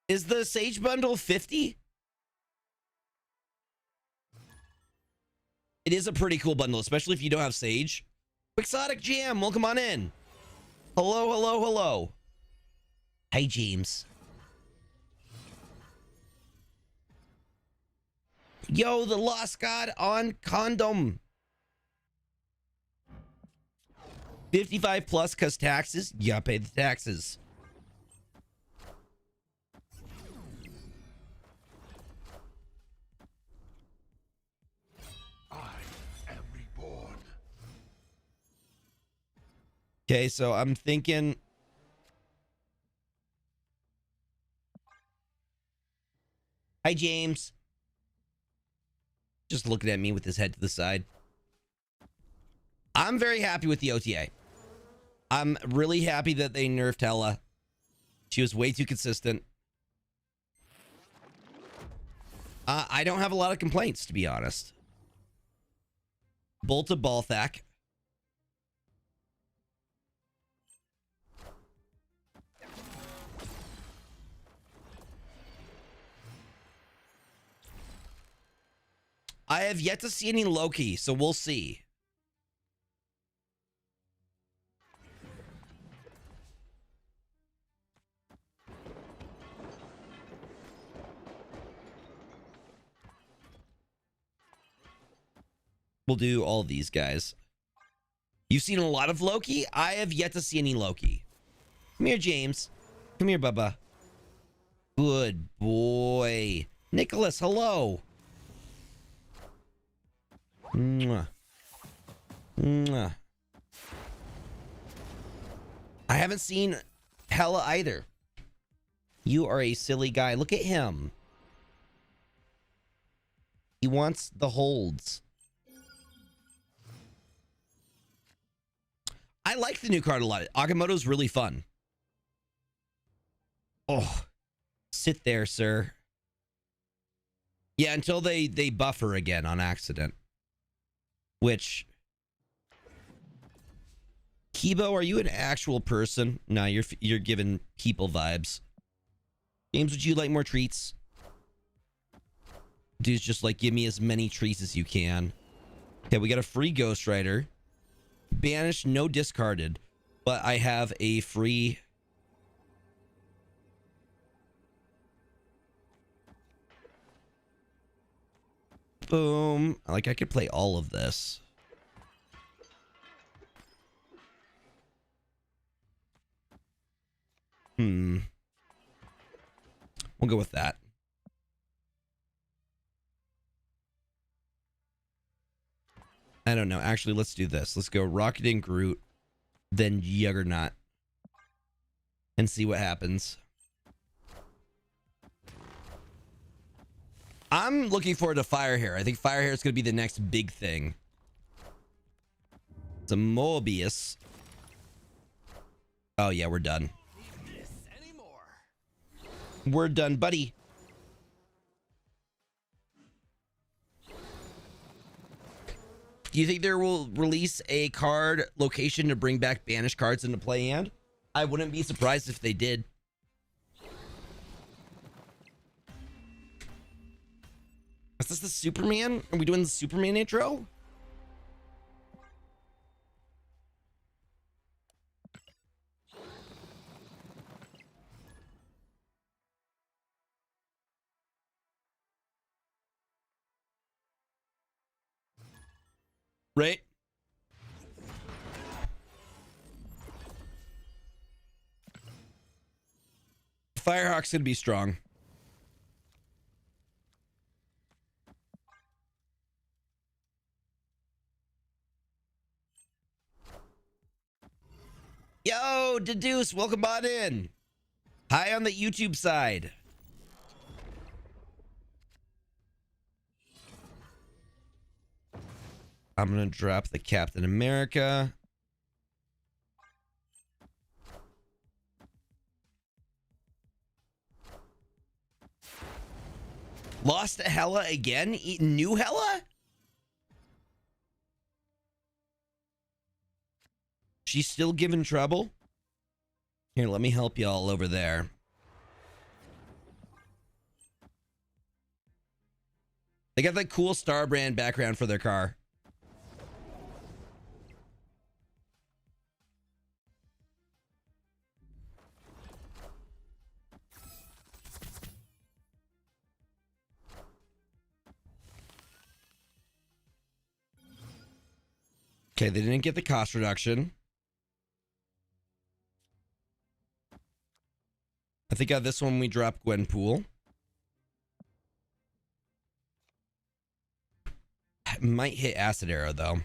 Is the Sage bundle 50? It is a pretty cool bundle, especially if you don't have Sage. Quixotic Jam, welcome on in. Hello, hello, hello. Hi, James. Yo, the Lost God on condom. 55 plus cause taxes. You gotta pay the taxes. Okay, so I'm thinking. Hi, James. Just looking at me with his head to the side. I'm very happy with the OTA. I'm really happy that they nerfed Hela. She was way too consistent. I don't have a lot of complaints, to be honest. Bolt of Balthak. I have yet to see any Loki, so we'll see. We'll do all these guys. You've seen a lot of Loki? I have yet to see any Loki. Come here, James. Come here, Bubba. Good boy. Nicholas, hello. Mwah. Mwah. I haven't seen Hela either. You are a silly guy. Look at him. He wants the holds. I like the new card a lot. Agamotto's really fun. Oh, sit there, sir. Yeah, until they buffer again on accident. Which, Kibo, are you an actual person? No, you're giving people vibes. James, would you like more treats? Dude's just like, give me as many treats as you can. Okay, we got a free Ghost Rider. Banished, no discarded. But I have a free... Boom. Like, I could play all of this. We'll go with that. I don't know. Actually, let's do this. Let's go Rocket and Groot, then Juggernaut, and see what happens. I'm looking forward to Fire Hair. I think Fire Hair is going to be the next big thing. It's a Mobius. Oh, yeah, we're done. We're done, buddy. Do you think there will release a card location to bring back banished cards into play hand? I wouldn't be surprised if they did. Is this the Superman? Are we doing the Superman intro? Right? Firehawk's gonna be strong. Yo, Deduce, welcome on in. Hi on the YouTube side. I'm going to drop the Captain America. Lost to Hela again? New Hela? She's still giving trouble? Here, let me help y'all over there. They got that cool Star Brand background for their car. Okay, they didn't get the cost reduction. I think on this one we dropped Gwenpool. Might hit Acid Arrow though.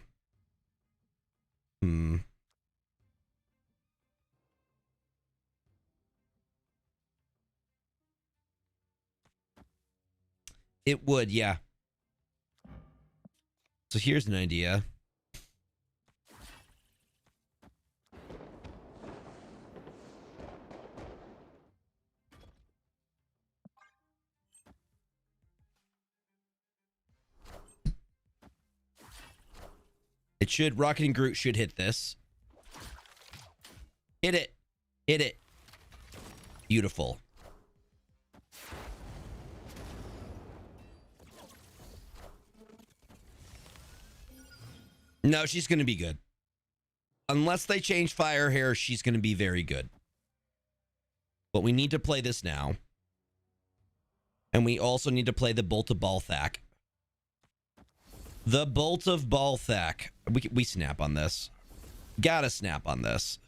It would, yeah. So here's an idea. It should, Rocket and Groot should hit this. Hit it. Hit it. Beautiful. No, she's going to be good. Unless they change Fire Hair, she's going to be very good. But we need to play this now. And we also need to play the Bolt of Balthak. The Bolt of Balthak. We snap on this. Gotta snap on this.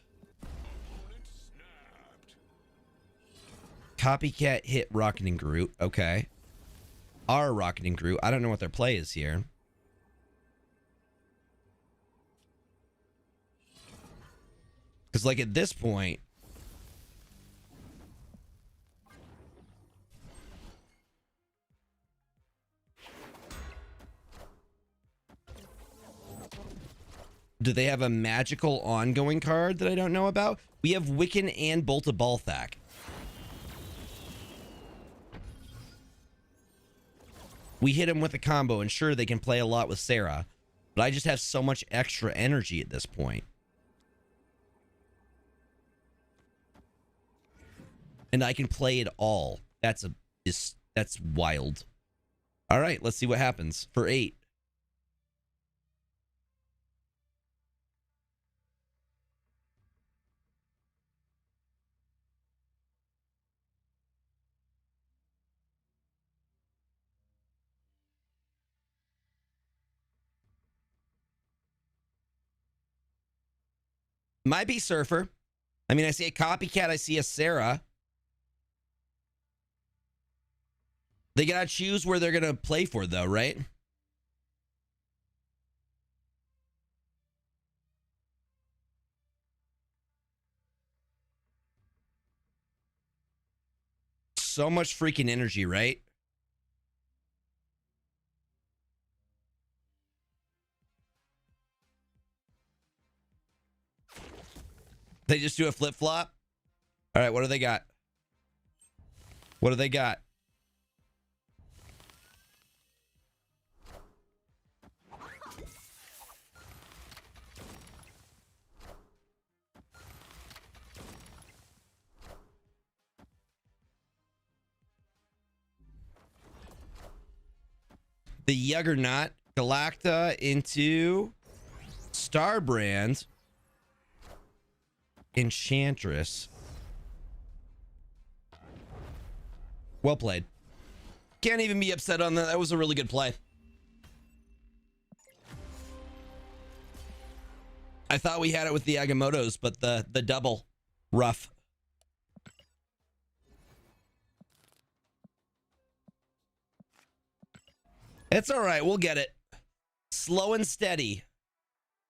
Copycat hit Rocket and Groot. Okay. Our Rocket and Groot. I don't know what their play is here. Because, like, at this point... Do they have a magical ongoing card that I don't know about? We have Wiccan and Bolt of Balthak. We hit him with a combo, and sure, they can play a lot with Sarah. But I just have so much extra energy at this point. And I can play it all. That's wild. All right, let's see what happens for 8. Might be Surfer. I mean, I see a Copycat. I see a Sarah. They gotta choose where they're gonna play for, though, right? So much freaking energy, right? They just do a flip-flop? All right, what do they got? What do they got? The Juggernaut, Galacta into Starbrand, Enchantress. Well played. Can't even be upset on that. That was a really good play. I thought we had it with the Agamottos, but the double, rough. It's all right. We'll get it. Slow and steady.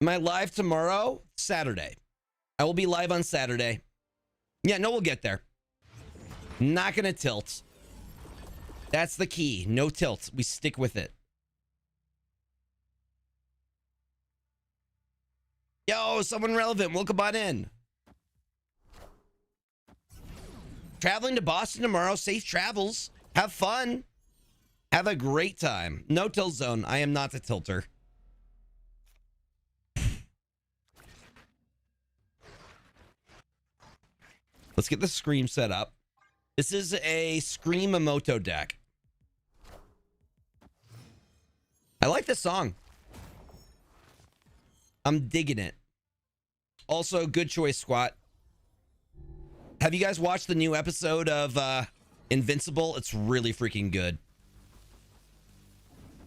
Am I live tomorrow? Saturday. I will be live on Saturday. Yeah, no, we'll get there. Not gonna tilt. That's the key. No tilt. We stick with it. Yo, someone relevant. Welcome on in. Traveling to Boston tomorrow. Safe travels. Have fun. Have a great time. No tilt zone. I am not the tilter. Let's get the Scream set up. This is a Screamamoto deck. I like this song. I'm digging it. Also, good choice, Squat. Have you guys watched the new episode of Invincible? It's really freaking good.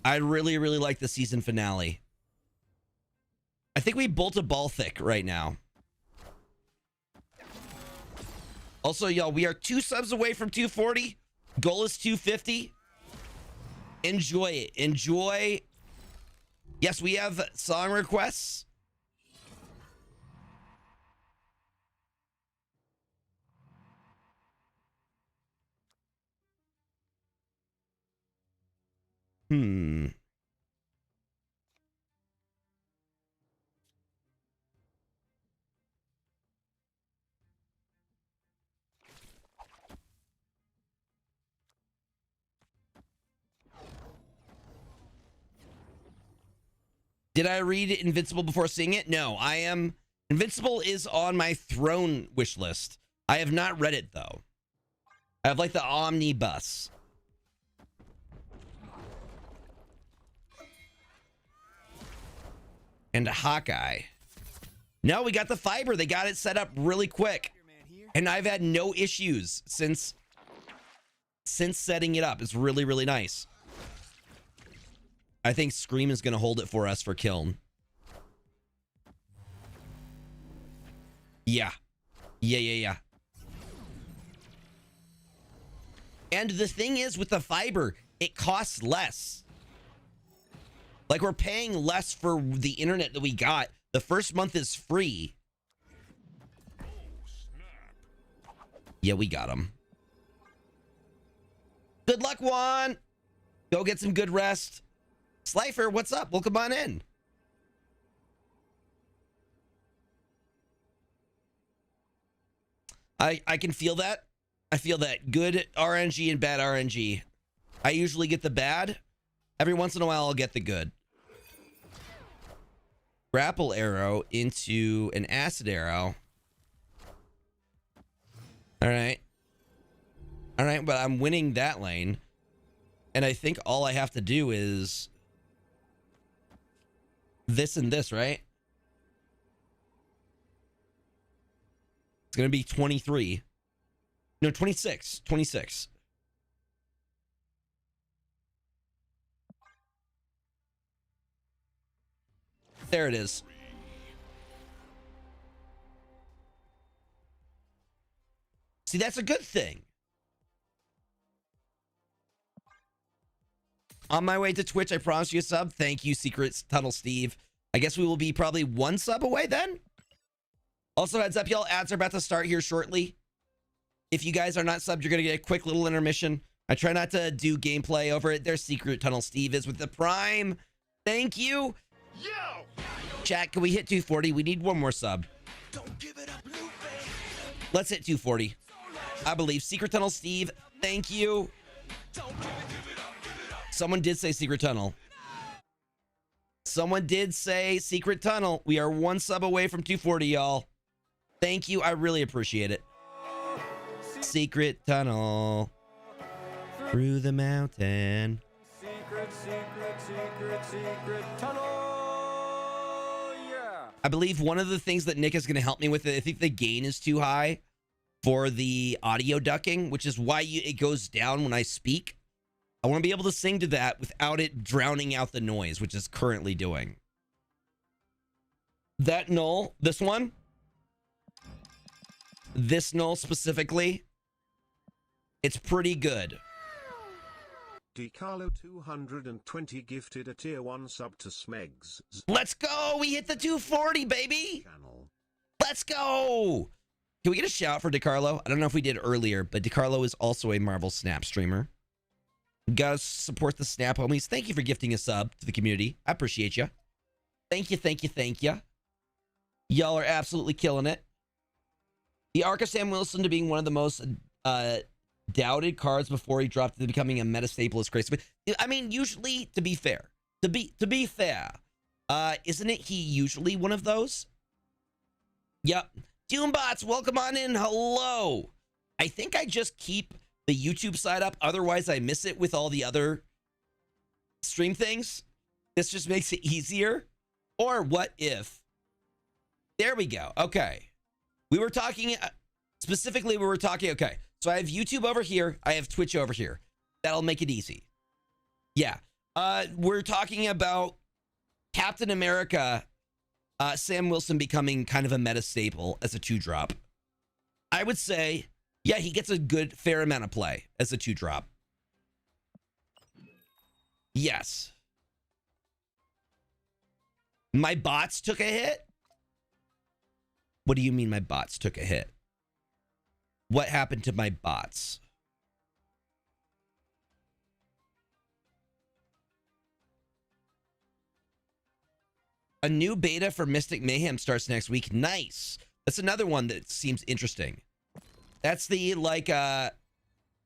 I really, really like the season finale. I think we bolt a ball thick right now. Also, y'all, we are 2 subs away from 240. Goal is 250. Enjoy it. Enjoy. Yes, we have song requests. Did I read Invincible before seeing it? No, I am. Invincible is on my throne wish list. I have not read it though. I have like the omnibus. And Hawkeye. No, we got the fiber. They got it set up really quick. And I've had no issues since setting it up. It's really, really nice. I think Scream is going to hold it for us for Kiln. Yeah. Yeah. And the thing is with the fiber, it costs less. Like we're paying less for the internet that we got. The first month is free. Yeah, we got him. Good luck, Juan. Go get some good rest. Slifer, what's up? Welcome on in. I can feel that. I feel that. Good RNG and bad RNG. I usually get the bad. Every once in a while, I'll get the good. Grapple arrow into an acid arrow. All right. All right, but I'm winning that lane. And I think all I have to do is this and this, right? It's going to be 23. No, 26. 26. There it is. See, that's a good thing. On my way to Twitch, I promise you a sub. Thank you, Secret Tunnel Steve. I guess we will be probably 1 sub away then. Also, heads up, y'all. Ads are about to start here shortly. If you guys are not subbed, you're going to get a quick little intermission. I try not to do gameplay over it. There's Secret Tunnel Steve is with the Prime. Thank you. Yo! Chat, can we hit 240? We need 1 more sub. Don't give it up, Lupe. Let's hit 240. I believe. Secret Tunnel Steve, thank you. Someone did say Secret Tunnel. Someone did say Secret Tunnel. We are 1 sub away from 240, y'all. Thank you. I really appreciate it. Secret Tunnel. Through the mountain. Secret tunnel. Yeah. I believe one of the things that Nick is going to help me with, I think the gain is too high for the audio ducking, which is why it goes down when I speak. I want to be able to sing to that without it drowning out the noise, which is currently doing. That null, this one, this null specifically, it's pretty good. DiCarlo 220 gifted a tier 1 sub to Smegs. Let's go! We hit the 240, baby! Channel. Let's go. Can we get a shout for DeCarlo? I don't know if we did earlier, but DeCarlo is also a Marvel Snap streamer. Gotta support the Snap homies. Thank you for gifting a sub to the community. I appreciate you. Thank you, thank you, thank you. Y'all are absolutely killing it. The arc of Sam Wilson to being one of the most doubted cards before he dropped to becoming a meta staple is crazy. I mean, usually, to be fair, isn't it he usually one of those? Yep. Doombots, welcome on in. Hello. I think I just keep the YouTube side up. Otherwise, I miss it with all the other stream things. This just makes it easier. Or what if? There we go. Okay. We were talking, specifically, okay. So I have YouTube over here. I have Twitch over here. That'll make it easy. Yeah. We're talking about Captain America, Sam Wilson becoming kind of a meta staple as a 2-drop. I would say, yeah, he gets a good, fair amount of play as a 2-drop. Yes. My bots took a hit? What do you mean my bots took a hit? What happened to my bots? A new beta for Mystic Mayhem starts next week. Nice. That's another one that seems interesting. That's the, like, I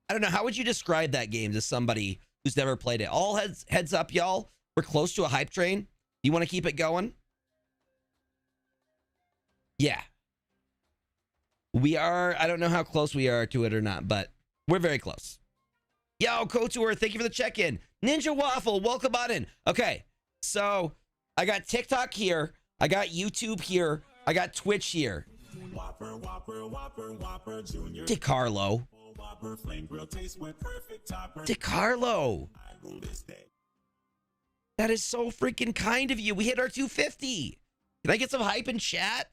don't know. How would you describe that game to somebody who's never played it? All heads up, y'all. We're close to a hype train. You want to keep it going? Yeah. We are, I don't know how close we are to it or not, but we're very close. Yo, KOTOR, thank you for the check-in. Ninja Waffle, welcome on in. Okay, so I got TikTok here. I got YouTube here. I got Twitch here. DeCarlo. DeCarlo. That is so freaking kind of you. We hit our 250. Can I get some hype in chat?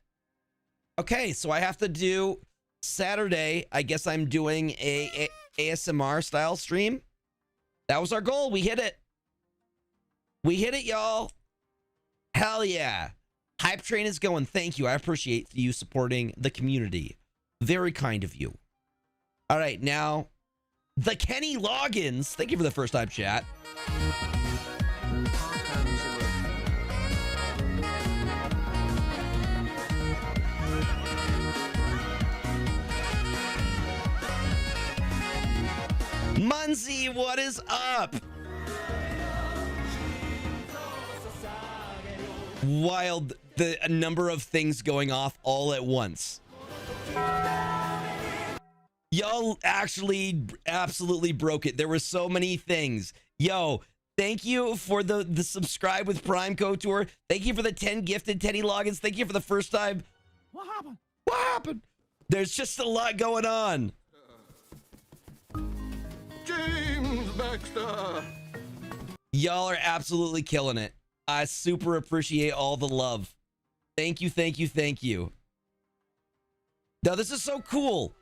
Okay, so I have to do Saturday. I guess I'm doing a ASMR style stream. That was our goal. We hit it. We hit it, y'all. Hell yeah. Hype train is going. Thank you. I appreciate you supporting the community. Very kind of you. All right, now, the Kenny Loggins. Thank you for the first time chat. Munzie, what is up? Wild, the number of things going off all at once. Y'all actually absolutely broke it. There were so many things. Yo, thank you for the subscribe with Prime KOTOR. Thank you for the 10 gifted Teddy Loggins. Thank you for the first time. What happened? What happened? There's just a lot going on. James Baxter. Y'all are absolutely killing it. I super appreciate all the love. Thank you, thank you, thank you. Now, this is so cool.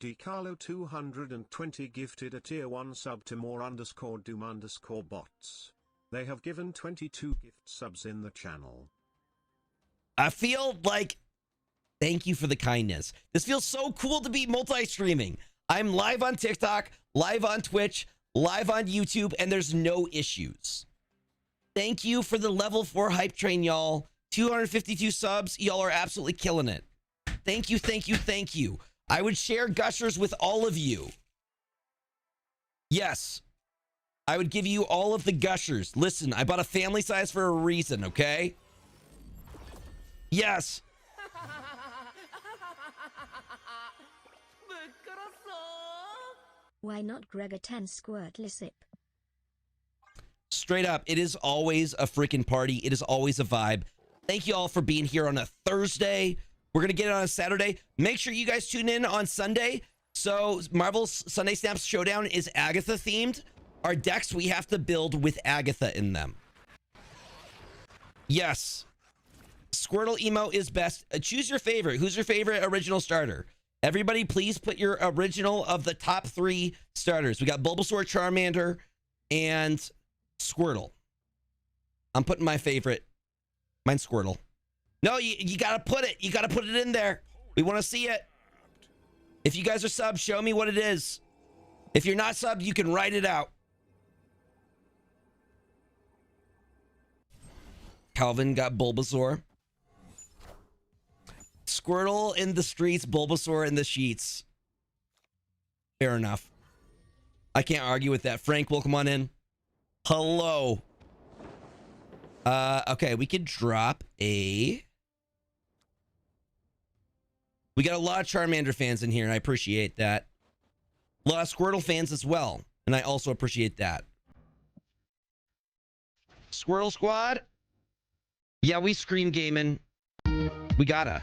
DeCarlo 220 gifted a tier 1 sub to more_doom_bots. They have given 22 gift subs in the channel. I feel like, thank you for the kindness. This feels so cool to be multi-streaming. I'm live on TikTok, live on Twitch, live on YouTube, and there's no issues. Thank you for the level 4 hype train, y'all. 252 subs. Y'all are absolutely killing it. Thank you, thank you, thank you. I would share gushers with all of you. Yes. I would give you all of the gushers. Listen, I bought a family size for a reason, okay? Yes. Why not Gregor 10 squirt lissip? Straight up, it is always a freaking party. It is always a vibe. Thank you all for being here on a Thursday. We're going to get it on a Saturday. Make sure you guys tune in on Sunday. So Marvel's Sunday Snaps Showdown is Agatha themed. Our decks, we have to build with Agatha in them. Yes. Squirtle Emo is best. Choose your favorite. Who's your favorite original starter? Everybody, please put your original of the top 3 starters. We got Bulbasaur, Charmander, and Squirtle. I'm putting my favorite. Mine's Squirtle. No, you gotta put it. You gotta put it in there. We want to see it. If you guys are subbed, show me what it is. If you're not subbed, you can write it out. Calvin got Bulbasaur. Squirtle in the streets, Bulbasaur in the sheets. Fair enough. I can't argue with that. Frank, welcome on in. Hello. Okay, we could drop a... We got a lot of Charmander fans in here, and I appreciate that. A lot of Squirtle fans as well, and I also appreciate that. Squirtle Squad? Yeah, we scream gaming. We gotta.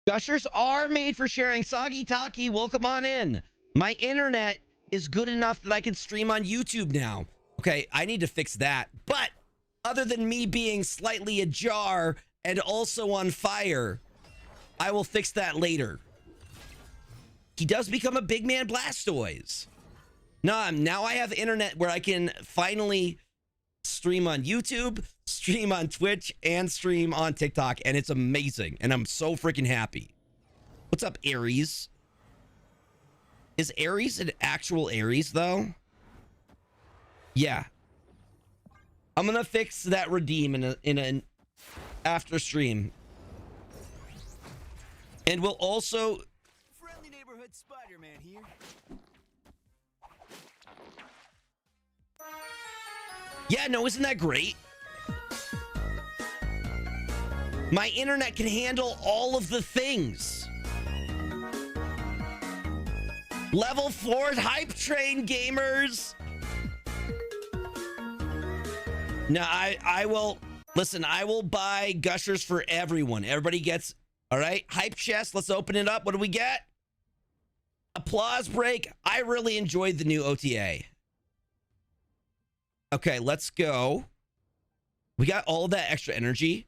Gushers are made for sharing. Soggy Taki, welcome on in. My internet is good enough that I can stream on YouTube now. Okay, I need to fix that. But other than me being slightly ajar and also on fire, I will fix that later. He does become a big man Blastoise. Now I have internet where I can finally stream on YouTube, stream on Twitch, and stream on TikTok, and it's amazing, and I'm so freaking happy. What's up, Aries? Is Aries an actual Aries, though? Yeah. I'm gonna fix that redeem in an after stream. And we'll also... Friendly neighborhood Spider-Man here. Yeah, no, isn't that great? My internet can handle all of the things. Level 4 hype train, gamers. No, I will... Listen, I will buy Gushers for everyone. Everybody gets... All right, hype chest. Let's open it up. What do we get? Applause break. I really enjoyed the new OTA. Okay, let's go. We got all that extra energy.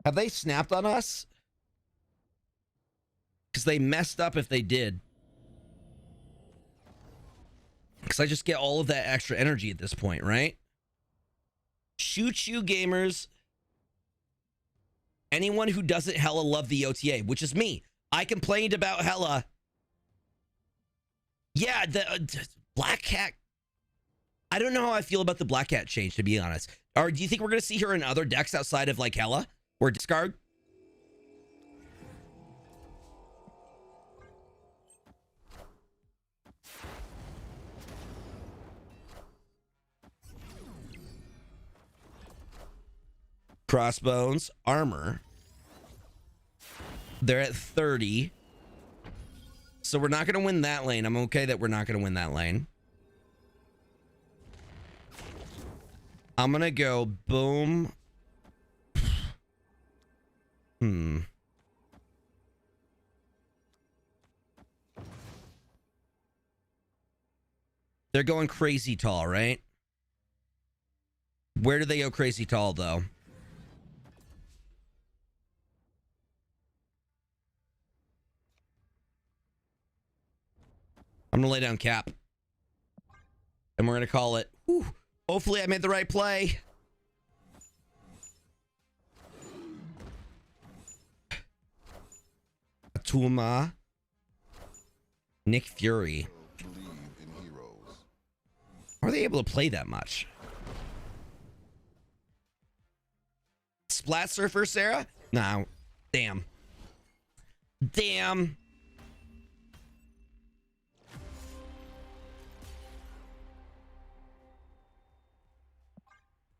Have they snapped on us? Because they messed up if they did. Because I just get all of that extra energy at this point, right? Shoot you gamers. Anyone who doesn't hella love the OTA, which is me. I complained about hella. Yeah, the Black Cat. I don't know how I feel about the Black Cat change, to be honest. Or do you think we're going to see her in other decks outside of like hella or discard? Crossbones, armor. They're at 30. So we're not going to win that lane. I'm okay that we're not going to win that lane. I'm going to go boom. They're going crazy tall, right? Where do they go crazy tall, though? I'm going to lay down cap. And we're going to call it. Whew. Hopefully I made the right play. Atuma. Nick Fury. How are they able to play that much? Splat Surfer, Sarah? No. Damn. Damn.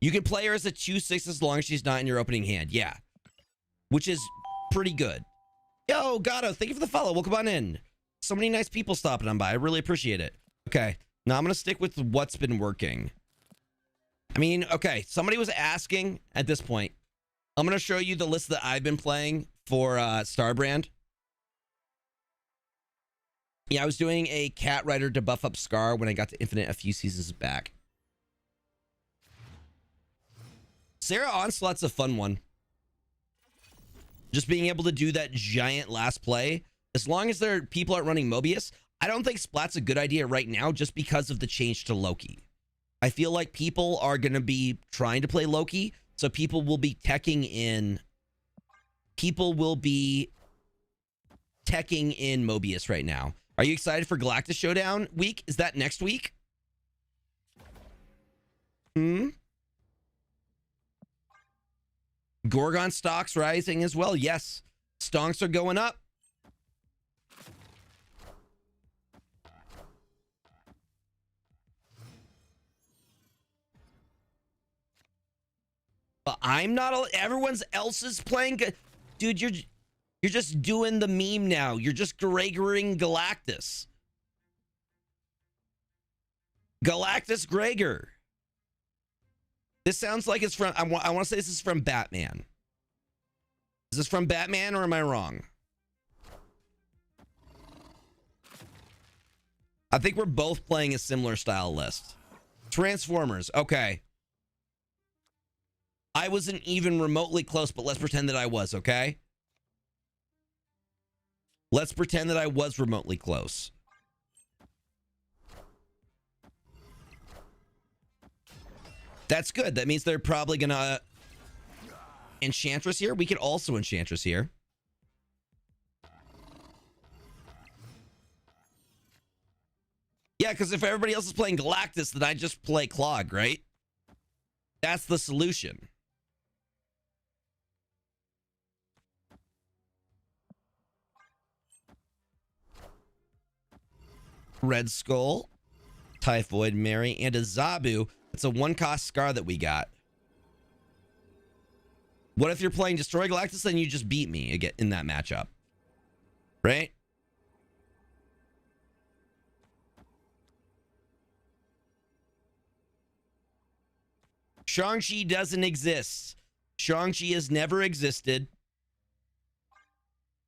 You can play her as a 2/6 as long as she's not in your opening hand. Yeah. Which is pretty good. Yo, Gato, thank you for the follow. Welcome on in. So many nice people stopping on by. I really appreciate it. Okay. Now I'm going to stick with what's been working. I mean, okay. Somebody was asking at this point. I'm going to show you the list that I've been playing for Starbrand. Yeah, I was doing a Cat Rider to buff up Scar when I got to Infinite a few seasons back. Sarah Onslaught's a fun one. Just being able to do that giant last play, as long as people aren't running Mobius, I don't think Splat's a good idea right now just because of the change to Loki. I feel like people are going to be trying to play Loki, so people will be teching in. People will be teching in Mobius right now. Are you excited for Galactus Showdown week? Is that next week? Gorgon stocks rising as well. Yes. Stonks are going up. But I'm not. Everyone's else is playing. Dude, you're just doing the meme now. You're just Gregoring Galactus. Galactus Gregor. This sounds like it's from. I want to say this is from Batman. Is this from Batman or am I wrong? I think we're both playing a similar style list. Transformers. Okay. I wasn't even remotely close, but let's pretend that I was, okay? Let's pretend that I was remotely close. That's good. That means they're probably gonna Enchantress here. We could also Enchantress here. Yeah, because if everybody else is playing Galactus, then I just play Clog, right? That's the solution. Red Skull, Typhoid Mary, and a Zabu. It's a 1-cost Scar that we got. What if you're playing Destroy Galactus and you just beat me again in that matchup? Right? Shang-Chi doesn't exist. Shang-Chi has never existed.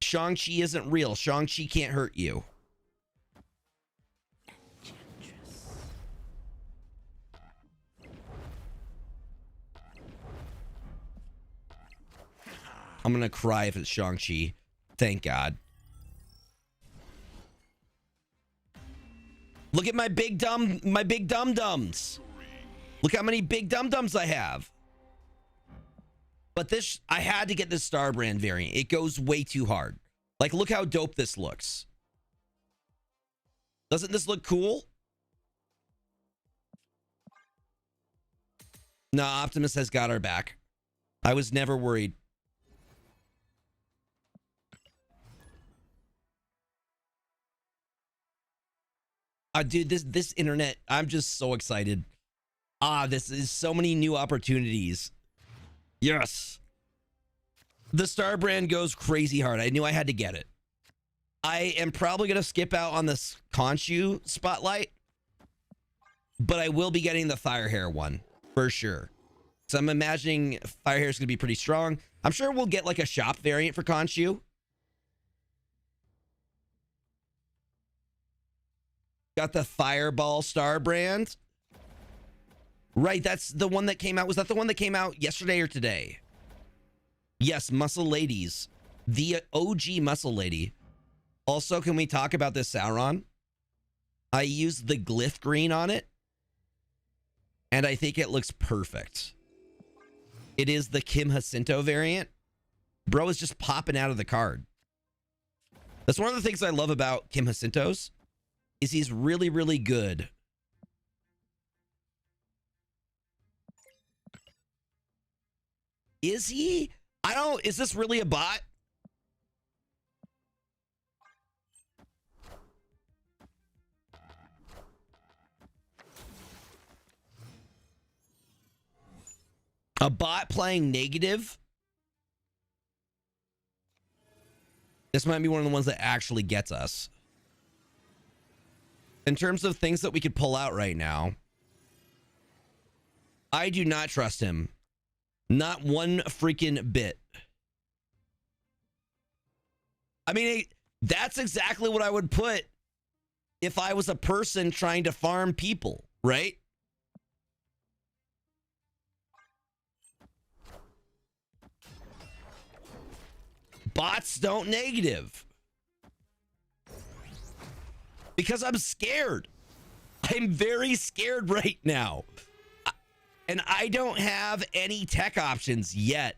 Shang-Chi isn't real. Shang-Chi can't hurt you. I'm gonna cry if it's Shang-Chi. Thank God. Look at my big dum-dums. Look how many big dum-dums I have. But this, I had to get this Starbrand variant. It goes way too hard. Like, look how dope this looks. Doesn't this look cool? No, Optimus has got our back. I was never worried. Dude, this internet, I'm just so excited. This is so many new opportunities. Yes. The Starbrand goes crazy hard. I knew I had to get it. I am probably going to skip out on this Khonshu spotlight, but I will be getting the Firehair one for sure. So I'm imagining Firehair is going to be pretty strong. I'm sure we'll get like a shop variant for Khonshu. Got the Fireball Starbrand. Right, that's the one that came out. Was that the one that came out yesterday or today? Yes, Muscle Ladies. The OG Muscle Lady. Also, can we talk about this Sauron? I used the glyph green on it, and I think it looks perfect. It is the Kim Jacinto variant. Bro is just popping out of the card. That's one of the things I love about Kim Jacinto's, is he's really, really good. Is he? Is this really a bot? A bot playing negative? This might be one of the ones that actually gets us. In terms of things that we could pull out right now, I do not trust him. Not one freaking bit. I mean, that's exactly what I would put if I was a person trying to farm people, right? bots don't negative. Because I'm scared. I'm very scared right now. And I don't have any tech options yet.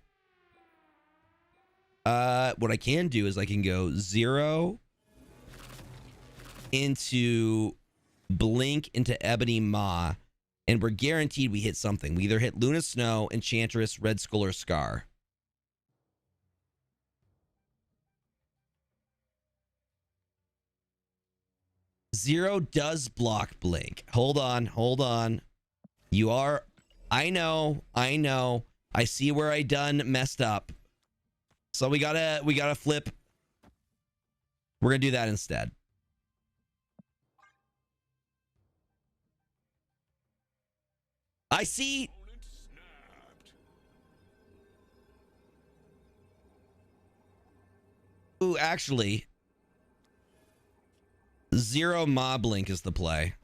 What I can do is I can go 0 into Blink into Ebony Maw, and we're guaranteed we hit something. We either hit Luna Snow, Enchantress, Red Skull, or Scar. Zero does block Blink. Hold on. You are... I know. I see where I done messed up. So we gotta flip. We're gonna do that instead. I see. Ooh, actually, 0 Mob Link is the play.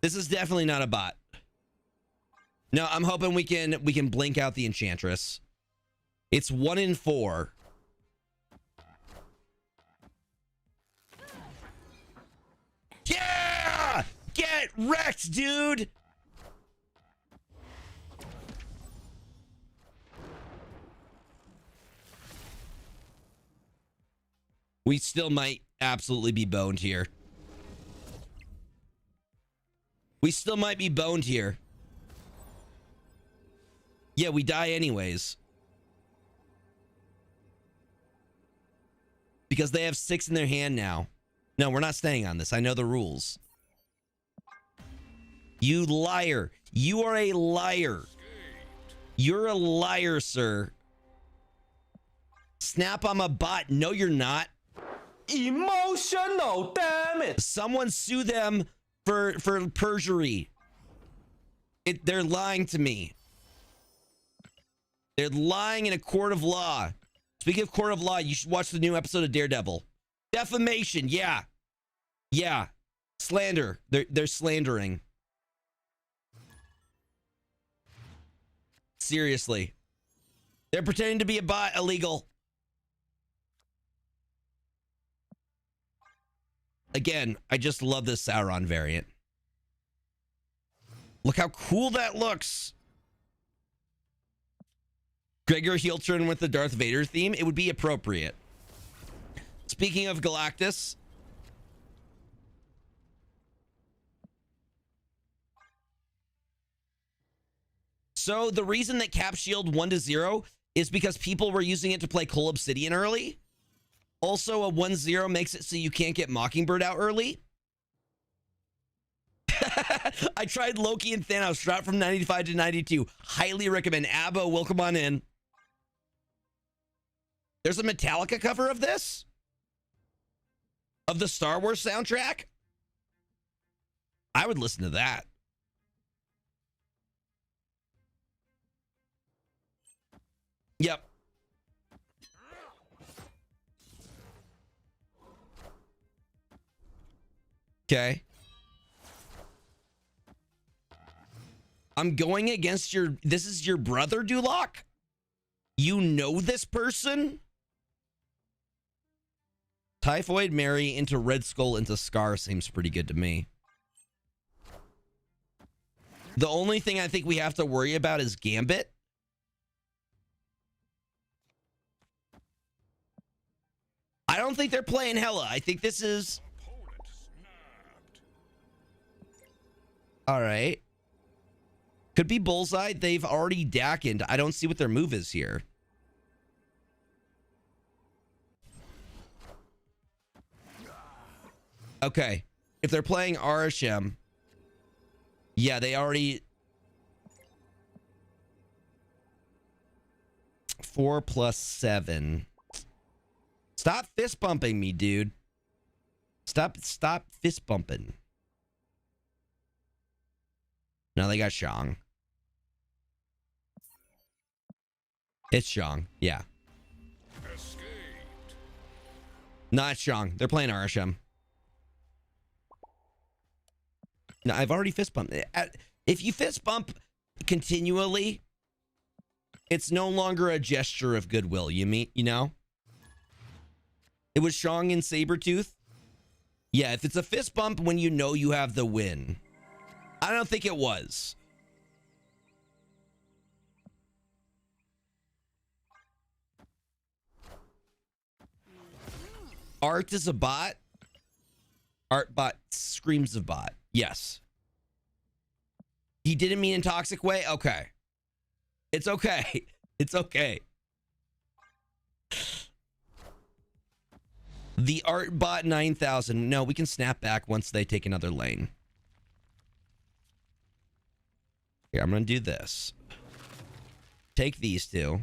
This is definitely not a bot. No, I'm hoping we can blink out the Enchantress. It's 1 in 4. Yeah! Get wrecked, dude! We still might absolutely be boned here. We still might be boned here. Yeah, we die anyways. Because they have 6 in their hand now. No, we're not staying on this. I know the rules. You liar. You are a liar. You're a liar, sir. Snap, I'm a bot. No, you're not. Emotional, damn it. Someone sue them for perjury. They're lying to me. They're lying in a court of law. Speaking of court of law, you should watch the new episode of Daredevil. Defamation, yeah. Yeah. Slander. They're slandering. Seriously. They're pretending to be a bot. Illegal. Again, I just love this Sauron variant. Look how cool that looks. Gregor heel turn with the Darth Vader theme. It would be appropriate. Speaking of Galactus. So the reason that Cap Shield 1-0 is because people were using it to play Cole Obsidian early. Also, a 1-0 makes it so you can't get Mockingbird out early. I tried Loki and Thanos, dropped from 95 to 92. Highly recommend. Abbo, welcome on in. There's a Metallica cover of this? Of the Star Wars soundtrack? I would listen to that. Yep. Okay. I'm going against your... This is your brother, Duloc? You know this person? Typhoid Mary into Red Skull into Scar seems pretty good to me. The only thing I think we have to worry about is Gambit. I don't think they're playing Hela. I think this is... All right. Could be Bullseye. They've already Dakened. I don't see what their move is here. Okay. If they're playing Arishem, yeah, they already... 4 + 7. Stop fist bumping me, dude. Stop fist bumping. No, they got Shang. It's Shang, yeah. Not Shang. They're playing Arishem. No, I've already fist bumped. If you fist bump continually, it's no longer a gesture of goodwill. You know? It was Shang and Sabretooth. Yeah, if it's a fist bump when you know you have the win. I don't think it was. Art is a bot. Art bot screams of bot. Yes. He didn't mean in toxic way? Okay. It's okay. It's okay. The art bot 9,000. No, we can snap back once they take another lane. Here, I'm going to do this. Take these two.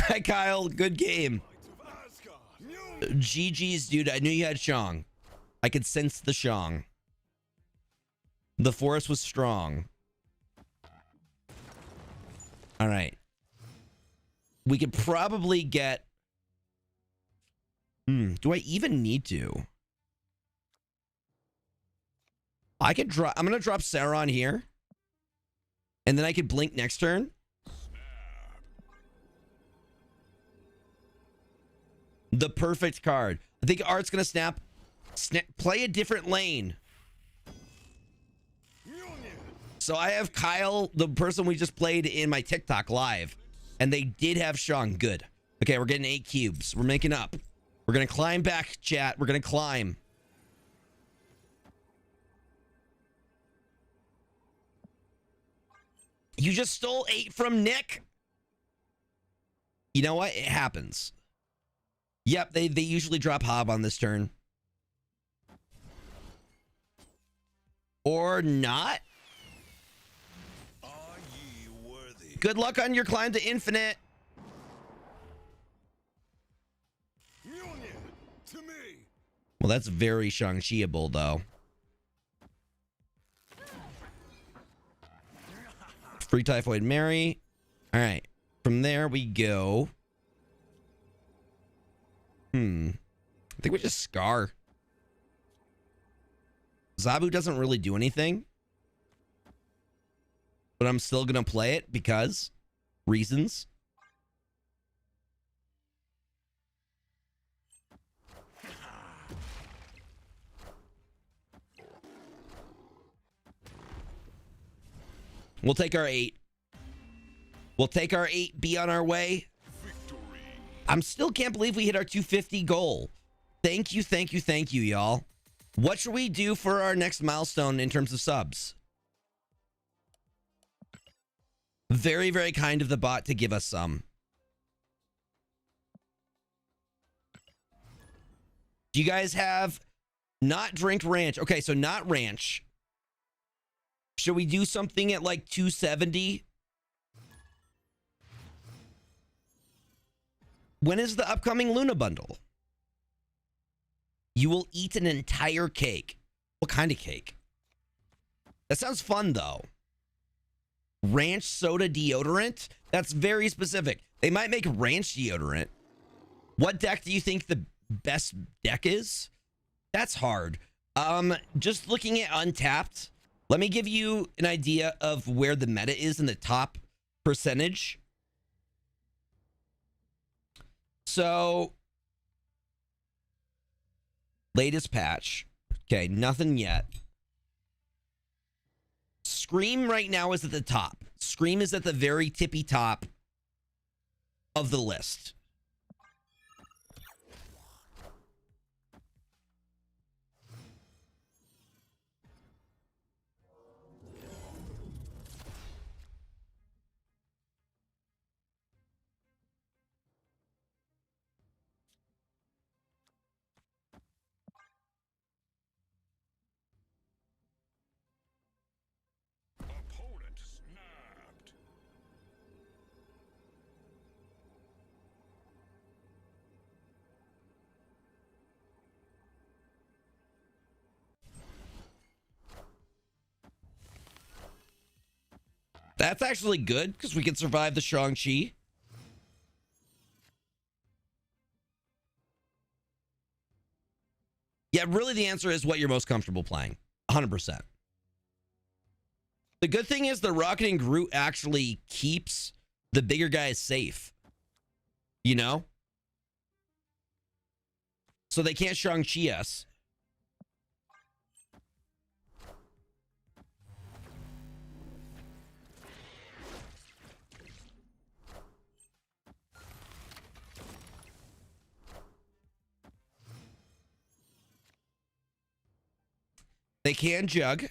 Hi, Kyle. Good game. GG's, dude. I knew you had Shang. I could sense the Shang. The forest was strong. All right. We could probably get... do I even need to? I could drop... I'm going to drop Sauron here. And then I could blink next turn. The perfect card. I think Art's going to snap. Play a different lane. So I have Kyle, the person we just played in my TikTok live, and they did have Shang. Good. Okay, we're getting 8 cubes. We're making up. We're going to climb back, chat. We're going to climb. You just stole 8 from Nick? You know what? It happens. Yep, they usually drop Hob on this turn. Or not. Good luck on your climb to infinite. Well, that's very Shang-Chi-able, though. Free Typhoid Mary. All right. From there, we go. I think we just Scar. Zabu doesn't really do anything. But I'm still going to play it because reasons. We'll take our 8. We'll take our 8, be on our way. I'm still can't believe we hit our 250 goal. Thank you, thank you, thank you, y'all. What should we do for our next milestone in terms of subs? Very, very kind of the bot to give us some. Do you guys have not drink ranch? Okay, so not ranch. Should we do something at like 270? When is the upcoming Luna bundle? You will eat an entire cake. What kind of cake? That sounds fun, though. Ranch soda deodorant? That's very specific. They might make ranch deodorant. What deck do you think the best deck is? That's hard. Just looking at Untapped, let me give you an idea of where the meta is in the top percentage. So, latest patch. Okay, nothing yet. Scream right now is at the top. Scream is at the very tippy top of the list. That's actually good because we can survive the Shang-Chi. Yeah, really the answer is what you're most comfortable playing. 100%. The good thing is the Rocketing Groot actually keeps the bigger guys safe. You know? So they can't Shang-Chi us. They can jug.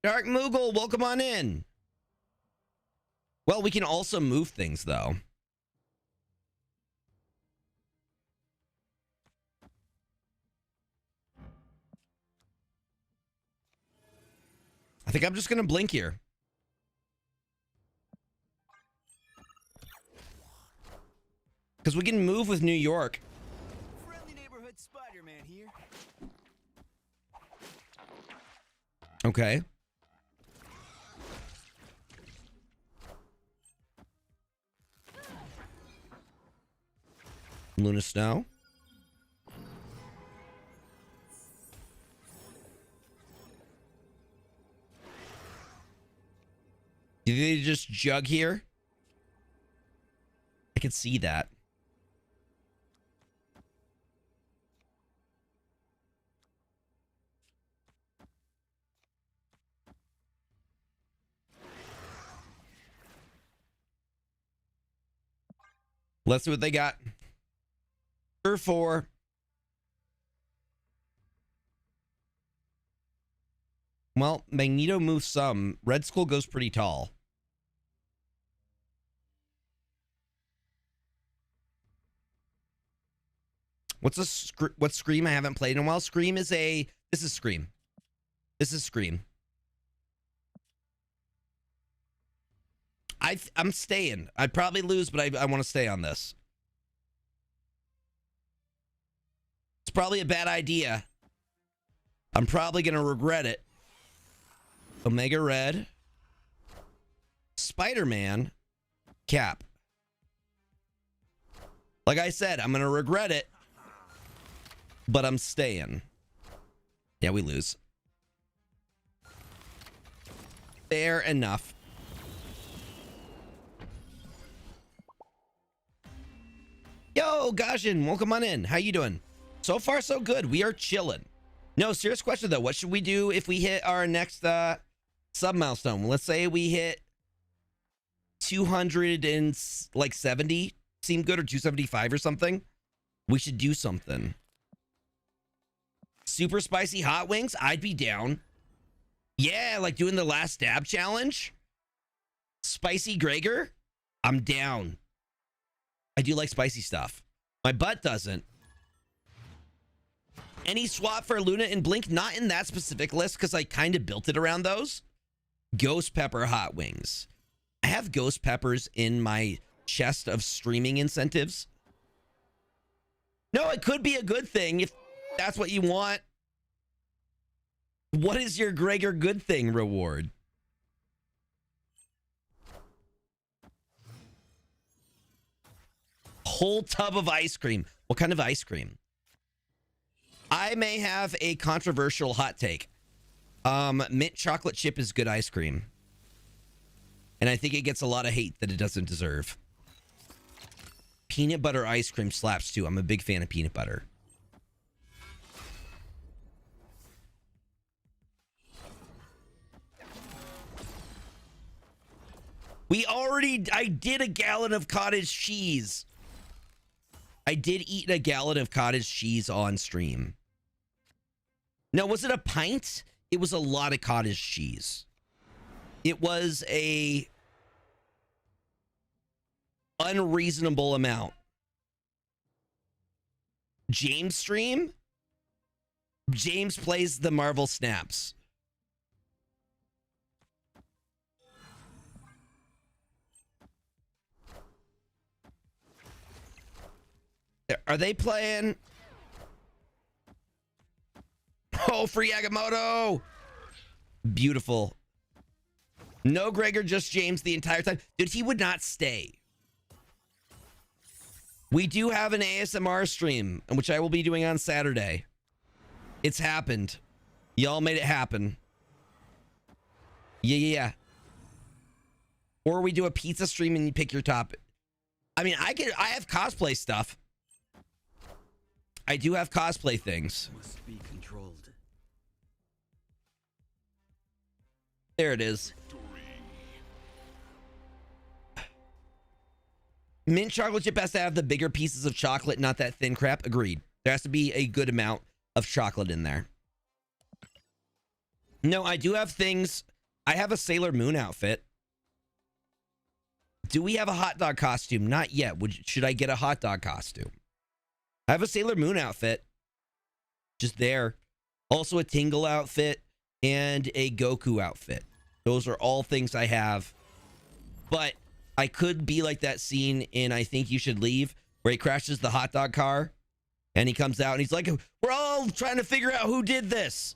Dark Moogle, welcome on in. Well, we can also move things, though. I think I'm just going to blink here. Because we can move with New York. Friendly neighborhood Spider-Man here. Okay. Luna Snow. Did they just jug here? I can see that. Let's see what they got. Or 4. Well, Magneto moves some. Red Skull goes pretty tall. What's Scream? I haven't played in a while. Scream is a... This is Scream. This is Scream. I'm staying. I'd probably lose, but I want to stay on this. It's probably a bad idea. I'm probably going to regret it. Omega Red. Spider-Man. Cap. Like I said, I'm going to regret it. But I'm staying. Yeah, we lose. Fair enough. Yo, Gajin, welcome on in. How you doing? So far, so good. We are chilling. No, serious question, though. What should we do if we hit our next sub-milestone? Let's say we hit 270. Seem good? Or 275 or something? We should do something. Super spicy hot wings? I'd be down. Yeah, like doing the last dab challenge. Spicy Gregor? I'm down. I do like spicy stuff. My butt doesn't. Any swap for Luna and Blink? Not in that specific list because I kind of built it around those. Ghost Pepper hot wings. I have Ghost Peppers in my chest of streaming incentives. No, it could be a good thing if that's what you want. What is your Gregor good thing reward? Whole tub of ice cream. What kind of ice cream? I may have a controversial hot take. Mint chocolate chip is good ice cream. And I think it gets a lot of hate that it doesn't deserve. Peanut butter ice cream slaps too. I'm a big fan of peanut butter. I did a gallon of cottage cheese. I did eat a gallon of cottage cheese on stream. No, was it a pint? It was a lot of cottage cheese. It was a unreasonable amount. James stream? James plays the Marvel Snaps. Are they playing? Oh, free Agamotto. Beautiful. No Gregor, just James the entire time. Dude, he would not stay. We do have an ASMR stream, which I will be doing on Saturday. It's happened. Y'all made it happen. Yeah. Or we do a pizza stream and you pick your topic. I mean, I have cosplay stuff. I do have cosplay things. Must be controlled. There it is. Mint chocolate chip has to have the bigger pieces of chocolate, not that thin crap. Agreed. There has to be a good amount of chocolate in there. No, I do have things. I have a Sailor Moon outfit. Do we have a hot dog costume? Not yet. Should I get a hot dog costume? I have a Sailor Moon outfit. Just there. Also a Tingle outfit and a Goku outfit. Those are all things I have. But I could be like that scene in I Think You Should Leave, where he crashes the hot dog car and he comes out and he's like, we're all trying to figure out who did this.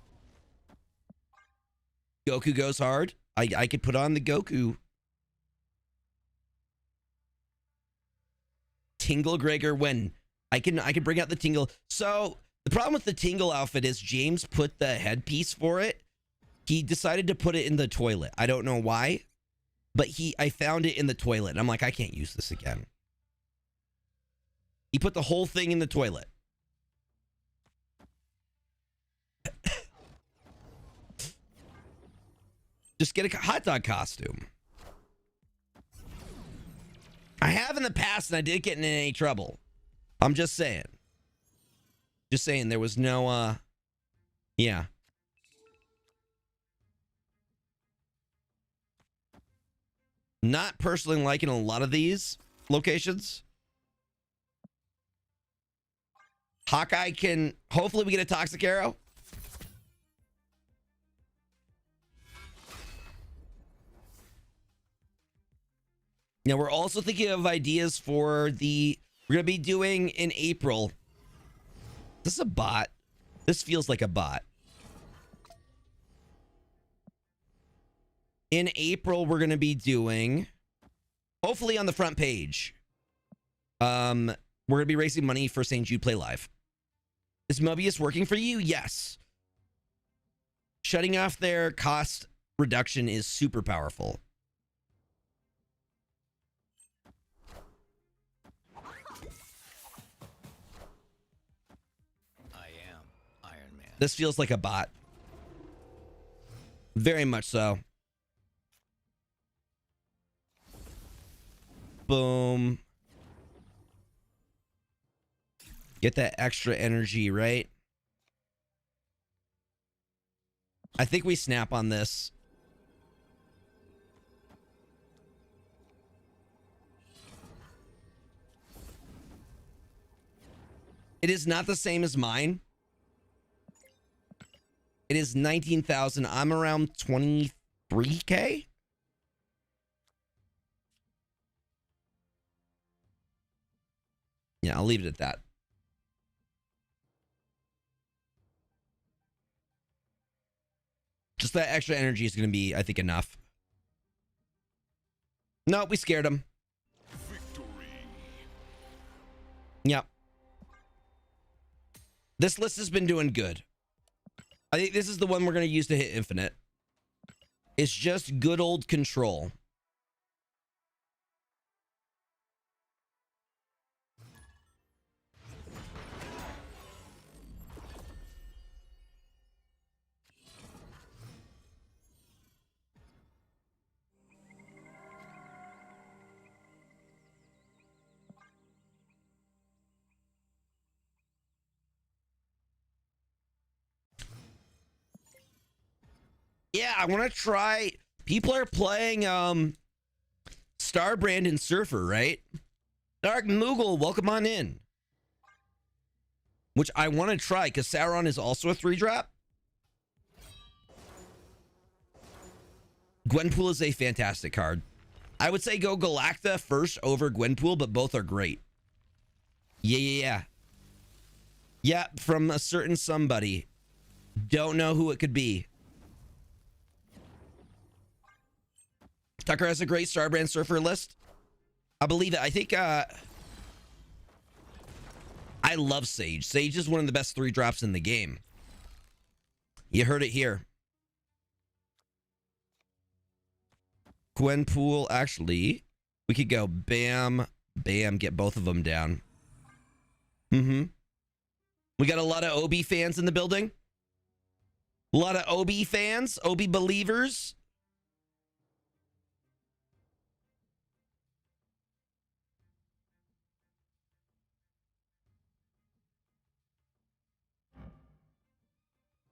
Goku goes hard. I could put on the Goku. Tingle Gregor when I can bring out the Tingle. So the problem with the Tingle outfit is James put the headpiece for it. He decided to put it in the toilet. I don't know why, but I found it in the toilet. And I'm like, I can't use this again. He put the whole thing in the toilet. Just get a hot dog costume. I have in the past and I did get in any trouble. I'm just saying. Just saying there was no, yeah. Not personally liking a lot of these locations. Hawkeye can, hopefully we get a Toxic Arrow. Now we're also thinking of ideas for we're going to be doing in April. This is a bot. This feels like a bot. In April, we're going to be doing, hopefully on the front page, we're going to be raising money for St. Jude Play Live. Is Mobius working for you? Yes. Shutting off their cost reduction is super powerful. I am Iron Man. This feels like a bot. Very much so. Boom. Get that extra energy, right? I think we snap on this. It is not the same as mine. It is 19,000. I'm around 23K. Yeah, I'll leave it at that. Just that extra energy is going to be, I think, enough. No, we scared him. Victory. Yep. This list has been doing good. I think this is the one we're going to use to hit infinite. It's just good old control. Yeah, I want to try. People are playing Starbrand and Surfer, right? Dark Moogle, welcome on in. Which I want to try because Sauron is also a 3-drop. Gwenpool is a fantastic card. I would say go Galacta first over Gwenpool, but both are great. Yeah. Yeah, from a certain somebody. Don't know who it could be. Tucker has a great Starbrand Surfer list. I believe it. I think I love Sage. Sage is one of the best 3-drops in the game. You heard it here. Gwenpool, actually, we could go bam, bam, get both of them down. We got a lot of OB fans in the building. A lot of OB fans, OB believers.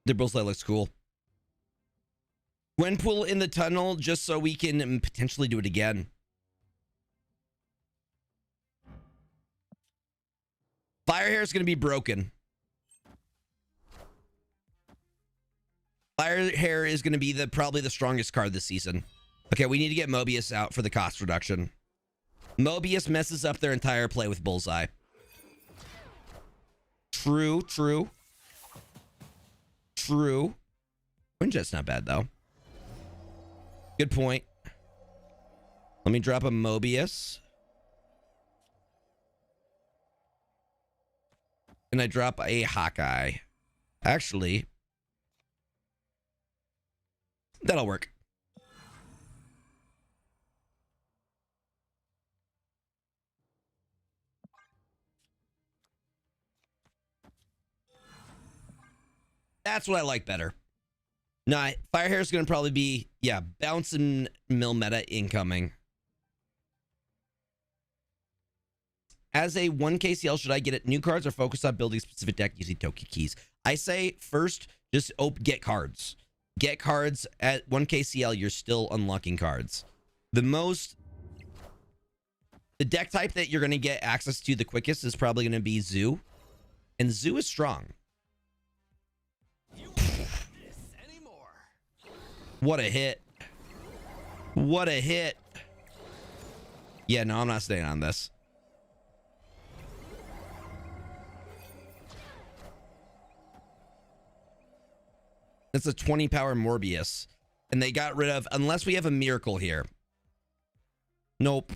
Their bullseye looks cool. Gwenpool in the tunnel just so we can potentially do it again. Firehair is going to be broken. Firehair is going to be probably the strongest card this season. Okay, we need to get Mobius out for the cost reduction. Mobius messes up their entire play with Bullseye. True. Quinjet's not bad, though. Good point. Let me drop a Mobius. And I drop a Hawkeye. Actually, that'll work. That's what I like better. Nah, Firehair is going to probably be, yeah, bounce and mill meta incoming. As a 1 KCL, should I get it new cards or focus on building specific deck using Toki keys? I say first, just get cards. Get cards at 1 KCL, you're still unlocking cards. The deck type that you're going to get access to the quickest is probably going to be Zoo. And Zoo is strong. What a hit. What a hit. Yeah, no, I'm not staying on this. It's a 20 power Morbius. And they got rid of, unless we have a miracle here. Nope.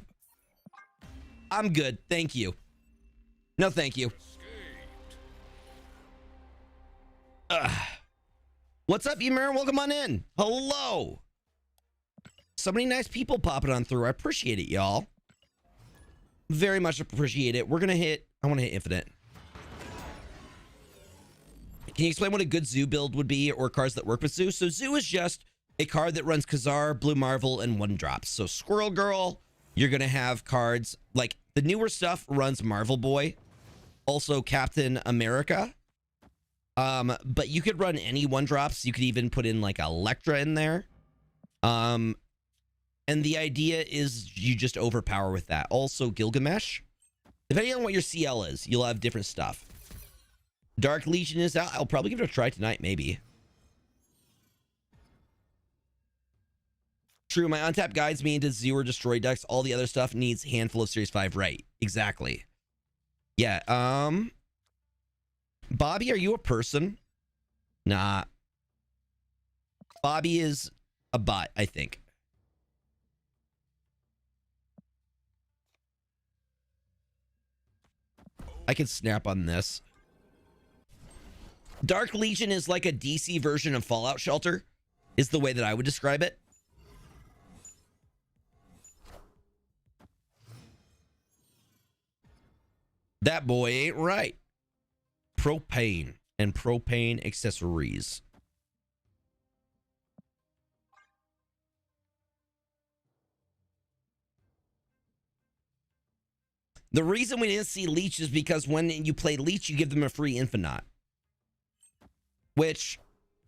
I'm good. Thank you. No, thank you. What's up, Emer? Welcome on in. Hello. So many nice people popping on through. I appreciate it, y'all. Very much appreciate it. We're going to hit, I want to hit infinite. Can you explain what a good Zoo build would be or cards that work with Zoo? So Zoo is just a card that runs Khazar, Blue Marvel, and 1-drops. So Squirrel Girl, you're going to have cards like the newer stuff runs Marvel Boy. Also Captain America. But you could run any 1-drops. You could even put in like Elektra in there. And the idea is you just overpower with that. Also Gilgamesh. Depending on what your CL is, you'll have different stuff. Dark Legion is out. I'll probably give it a try tonight, maybe. True, my untap guides me into Zoo or Destroy decks. All the other stuff needs handful of Series 5. Right, exactly. Yeah, Bobby, are you a person? Nah. Bobby is a bot, I think. I can snap on this. Dark Legion is like a DC version of Fallout Shelter, is the way that I would describe it. That boy ain't right. Propane and propane accessories. The reason we didn't see Leech is because when you play Leech, you give them a free Infinite. Which,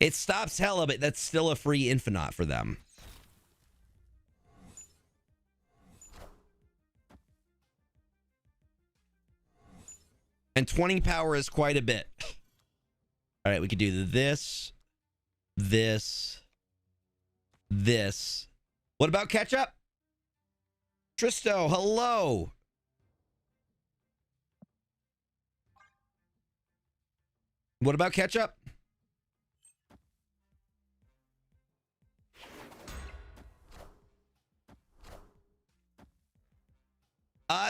it stops Hella, but that's still a free Infinite for them. And 20 power is quite a bit. All right, we could do this, this, this. What about Ketchup? Tristo, hello. What about Ketchup?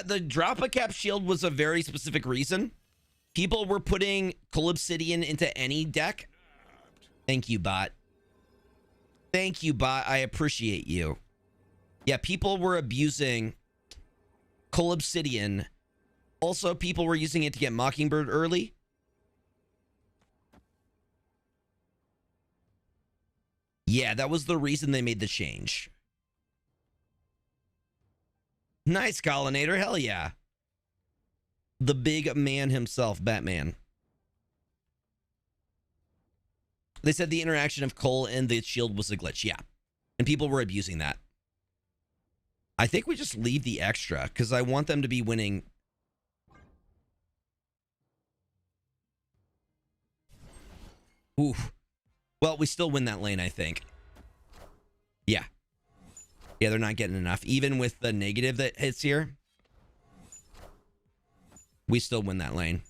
The drop a cap shield was a very specific reason. People were putting Collobsidian into any deck. Thank you, bot. Thank you, bot. I appreciate you. Yeah, people were abusing Collobsidian. Also, people were using it to get Mockingbird early. Yeah, that was the reason they made the change. Nice, Collinator. Hell yeah. The big man himself, Batman. They said the interaction of Cole and the shield was a glitch. Yeah. And people were abusing that. I think we just leave the extra because I want them to be winning. Oof. Well, we still win that lane, I think. Yeah. Yeah, they're not getting enough. Even with the negative that hits here, we still win that lane.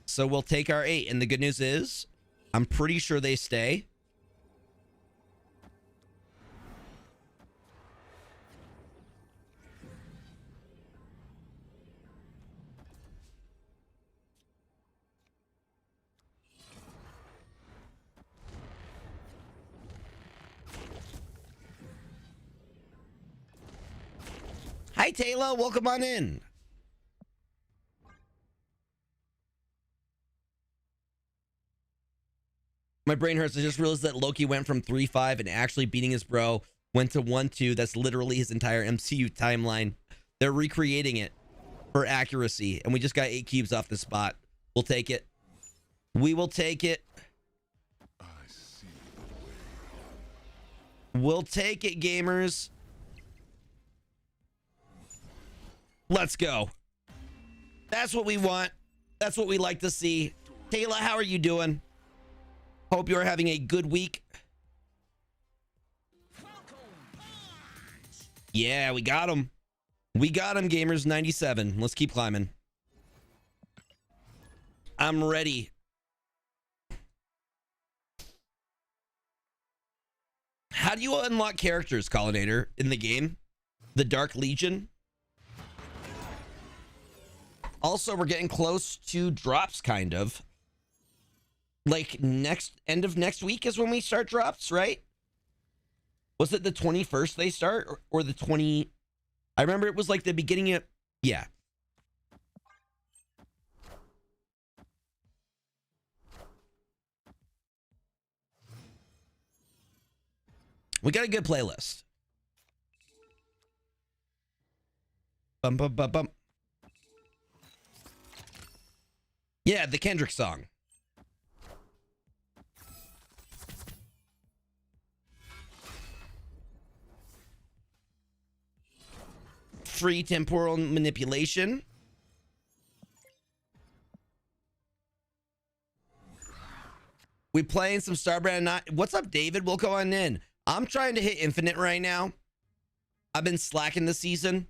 So we'll take our 8. And the good news is, I'm pretty sure they stay. Hi, Taylor. Welcome on in. My brain hurts. I just realized that Loki went from 3-5 and actually beating his bro went to 1-2. That's literally his entire MCU timeline. They're recreating it for accuracy. And we just got 8 cubes off the spot. We'll take it. We will take it. We'll take it, gamers. Let's go. That's what we want. That's what we like to see. Taylor, how are you doing? Hope you're having a good week. Yeah, we got him. We got him, gamers. 97. Let's keep climbing. I'm ready. How do you unlock characters, Collinator, in the game? The Dark Legion? Also, we're getting close to drops, kind of. Like end of next week is when we start drops, right? Was it the 21st they start or the 20? I remember it was like the beginning of, yeah. We got a good playlist. Bum, bum, bum, bum. Yeah, the Kendrick song. Free temporal manipulation. We playing some Starbrand. What's up, David? We'll go on in. I'm trying to hit infinite right now. I've been slacking this season.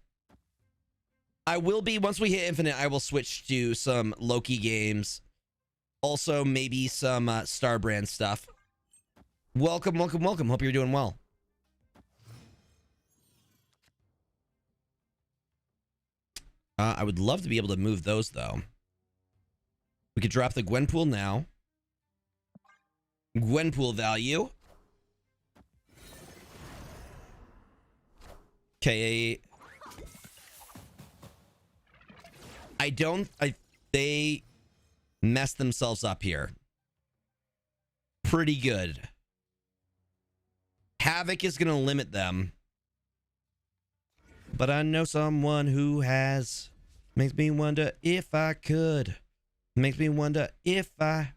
I will be, once we hit infinite, I will switch to some Loki games. Also, maybe some Starbrand stuff. Welcome, welcome, welcome. Hope you're doing well. I would love to be able to move those, though. We could drop the Gwenpool now. Gwenpool value. Okay. They messed themselves up here. Pretty good. Havoc is going to limit them. But I know someone who has. Makes me wonder if I could. Makes me wonder if I.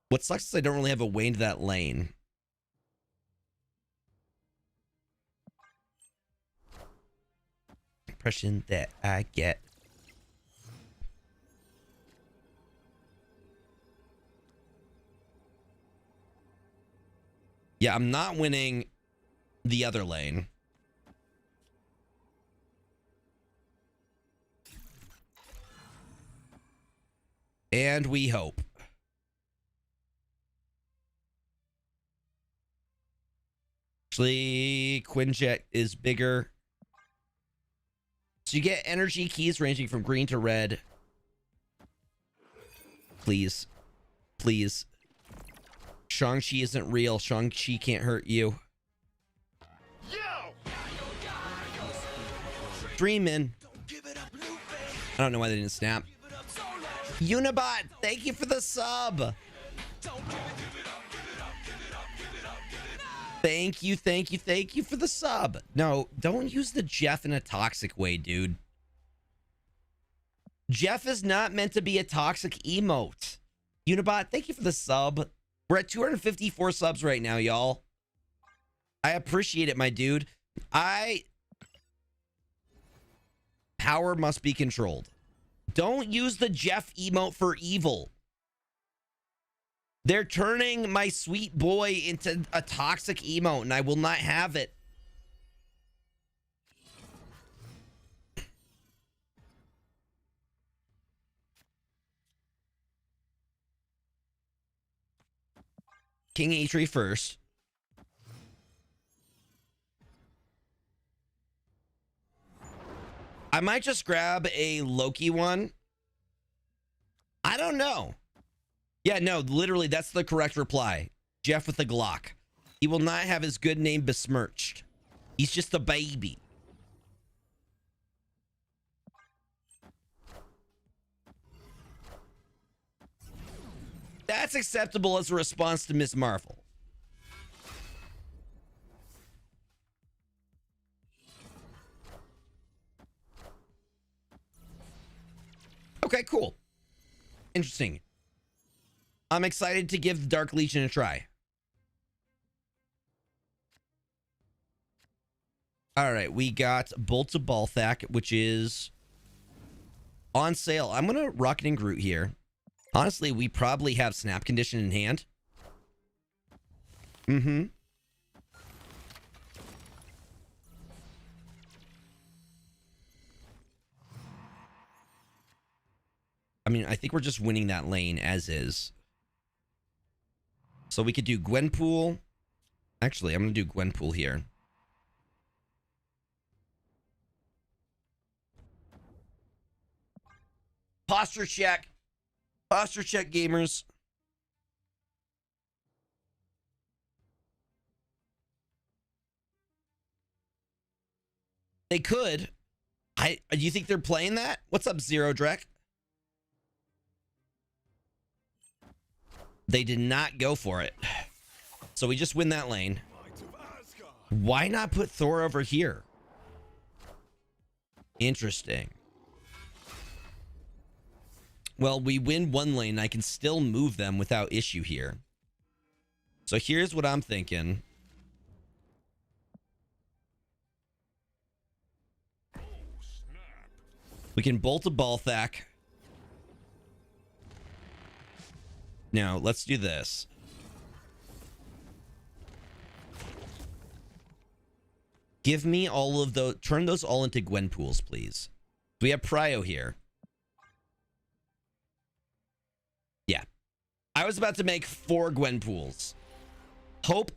What sucks is I don't really have a way into that lane. Impression that I get. Yeah, I'm not winning the other lane. And we hope. Actually, Quinjet is bigger. So you get energy keys ranging from green to red. Please. Please. Shang-Chi isn't real. Shang-Chi can't hurt you. Dreamin'. I don't know why they didn't snap. Unibot, thank you for the sub. Thank you for the sub. No, don't use the Jeff in a toxic way, dude. Jeff is not meant to be a toxic emote. Unibot, thank you for the sub. We're at 254 subs right now, y'all. I appreciate it, my dude. Power must be controlled. Don't use the Jeff emote for evil. They're turning my sweet boy into a toxic emote, and I will not have it. King Atri first. I might just grab a Loki one. I don't know. Yeah, no, literally, that's the correct reply. Jeff with the Glock. He will not have his good name besmirched. He's just a baby. That's acceptable as a response to Miss Marvel. Okay, cool. Interesting. I'm excited to give Dark Legion a try. All right, we got Bolts of Balthak, which is on sale. I'm going to Rocket and Groot here. Honestly, we probably have Snap Condition in hand. Mm-hmm. I mean, I think we're just winning that lane as is. So we could do Gwenpool. Actually, I'm going to do Gwenpool here. Posture check. Posture check, gamers. They could. Do you think they're playing that? What's up, Zero Drek? They did not go for it. So we just win that lane. Why not put Thor over here? Interesting. Well, we win one lane. I can still move them without issue here. So here's what I'm thinking. We can bolt a Balthak. Now, let's do this. Give me all of those. Turn those all into Gwenpools, please. We have Prio here. Yeah. I was about to make 4 Gwenpools. Hope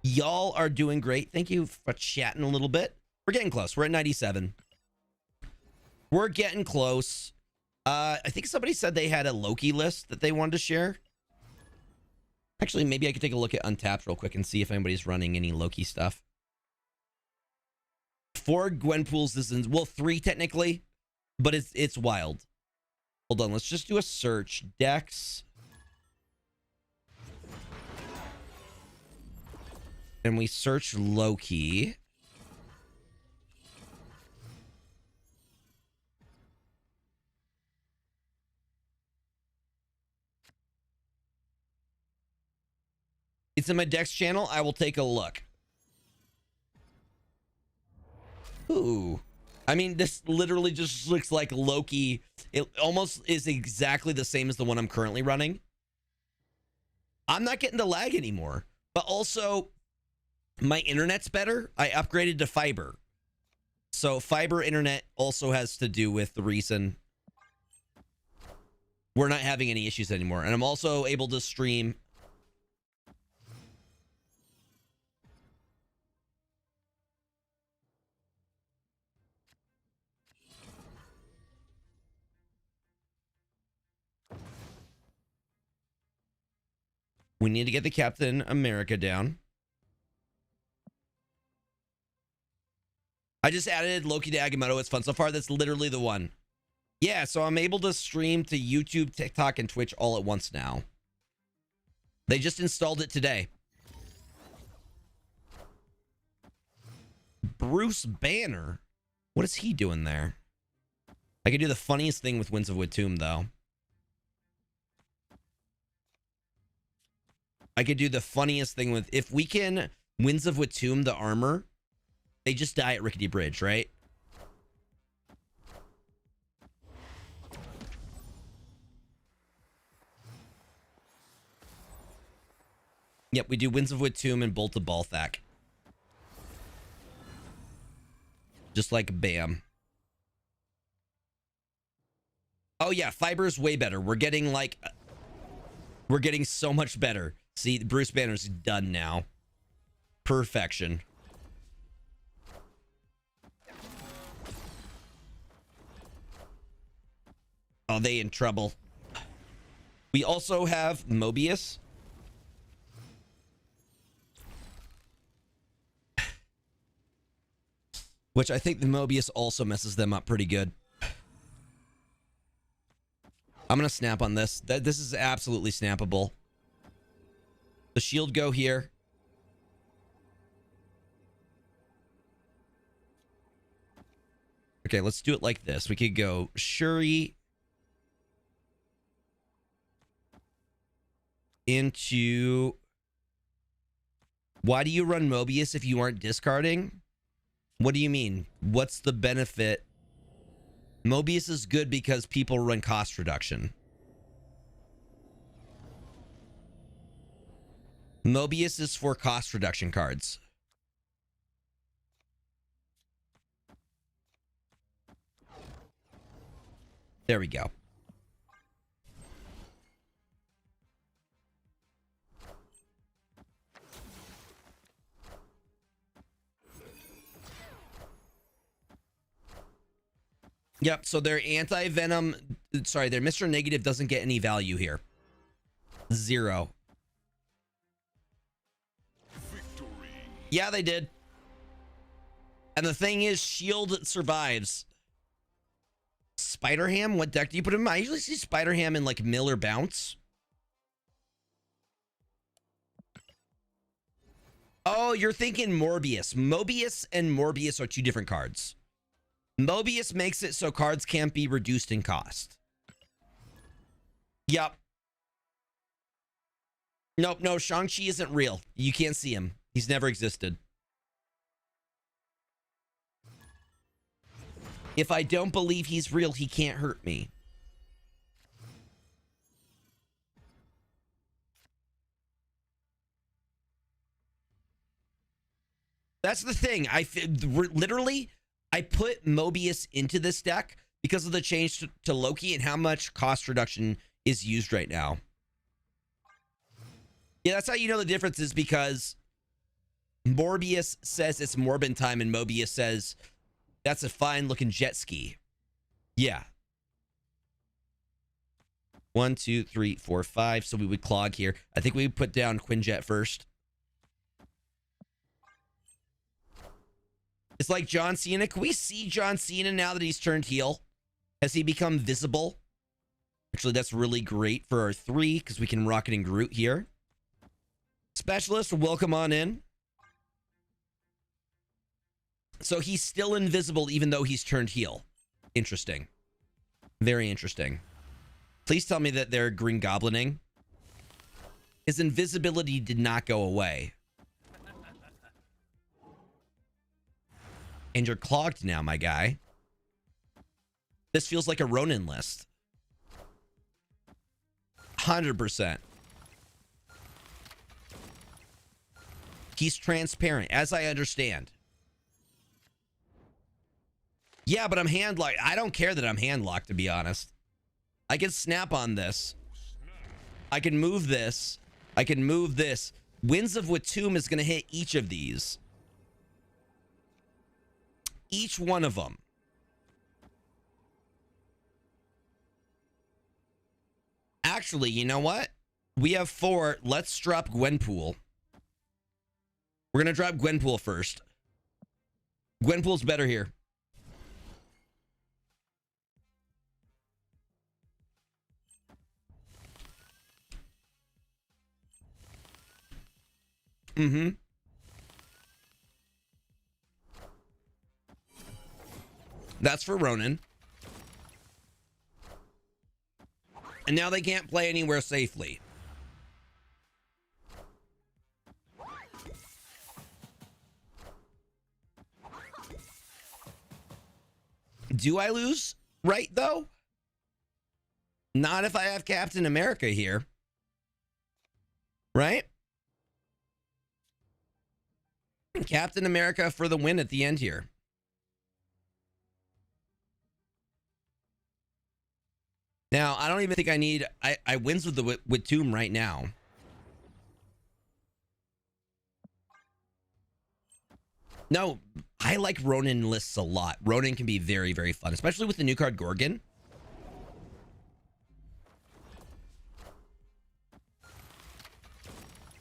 y'all are doing great. Thank you for chatting a little bit. We're getting close. We're at 97. We're getting close. I think somebody said they had a Loki list that they wanted to share. Actually, maybe I could take a look at Untapped real quick and see if anybody's running any Loki stuff. 4 Gwenpools. This is, well, 3 technically, but it's wild. Hold on, let's just do a search. Dex. And we search Loki. It's in my Dex channel. I will take a look. Ooh. I mean, this literally just looks like Loki. It almost is exactly the same as the one I'm currently running. I'm not getting the lag anymore. But also, my internet's better. I upgraded to fiber. So fiber internet also has to do with the reason we're not having any issues anymore. And I'm also able to stream. We need to get the Captain America down. I just added Loki to Agamotto. It's fun so far. That's literally the one. Yeah, so I'm able to stream to YouTube, TikTok, and Twitch all at once now. They just installed it today. Bruce Banner? What is he doing there? I could do the funniest thing with Winds of Watoomb, though. I could do the funniest thing with... If we can Winds of Watoomb the armor, they just die at Rickety Bridge, right? Yep, we do Winds of Watoomb and Bolt of Balthak. Just like bam. Oh yeah, fiber is way better. We're getting so much better. See, Bruce Banner's done now. Perfection. Oh, they in trouble. We also have Mobius. Which I think the Mobius also messes them up pretty good. I'm going to snap on this. This is absolutely snappable. The shield go here. Okay, let's do it like this. We could go Shuri into... Why do you run Mobius if you aren't discarding? What do you mean? What's the benefit? Mobius is good because people run cost reduction. Mobius is for cost reduction cards. There we go. Yep, so their anti-venom, sorry, their Mr. Negative doesn't get any value here. 0. Victory. Yeah, they did. And the thing is, Shield survives. Spider-Ham? What deck do you put him in? I usually see Spider-Ham in like Mill or Bounce. Oh, you're thinking Morbius. Mobius and Morbius are 2 different cards. Mobius makes it so cards can't be reduced in cost. Yup. Nope, no, Shang-Chi isn't real. You can't see him. He's never existed. If I don't believe he's real, he can't hurt me. That's the thing. Literally... I put Mobius into this deck because of the change to Loki and how much cost reduction is used right now. Yeah, that's how you know the difference is because Morbius says it's Morbin time and Mobius says that's a fine looking jet ski. Yeah. 1, 2, 3, 4, 5. So we would clog here. I think we would put down Quinjet first. It's like John Cena. Can we see John Cena now that he's turned heel? Has he become visible? Actually, that's really great for our 3 because we can Rocket and Groot here. Specialist, welcome on in. So he's still invisible even though he's turned heel. Interesting. Very interesting. Please tell me that they're Green Goblining. His invisibility did not go away. And you're clogged now, my guy. This feels like a Ronin list. 100%. He's transparent, as I understand. Yeah, but I'm hand-locked. I don't care that I'm hand-locked, to be honest. I can snap on this. I can move this. I can move this. Winds of Watoomb is going to hit each of these. Each one of them. Actually, you know what? We have 4. Let's drop Gwenpool. We're going to drop Gwenpool first. Gwenpool's better here. Mm-hmm. That's for Ronan. And now they can't play anywhere safely. Do I lose right, though? Not if I have Captain America here. Right? Captain America for the win at the end here. Now, I don't even think I need... I wins with the with Tomb right now. No, I like Ronin lists a lot. Ronin can be very, very fun, especially with the new card Gorgon.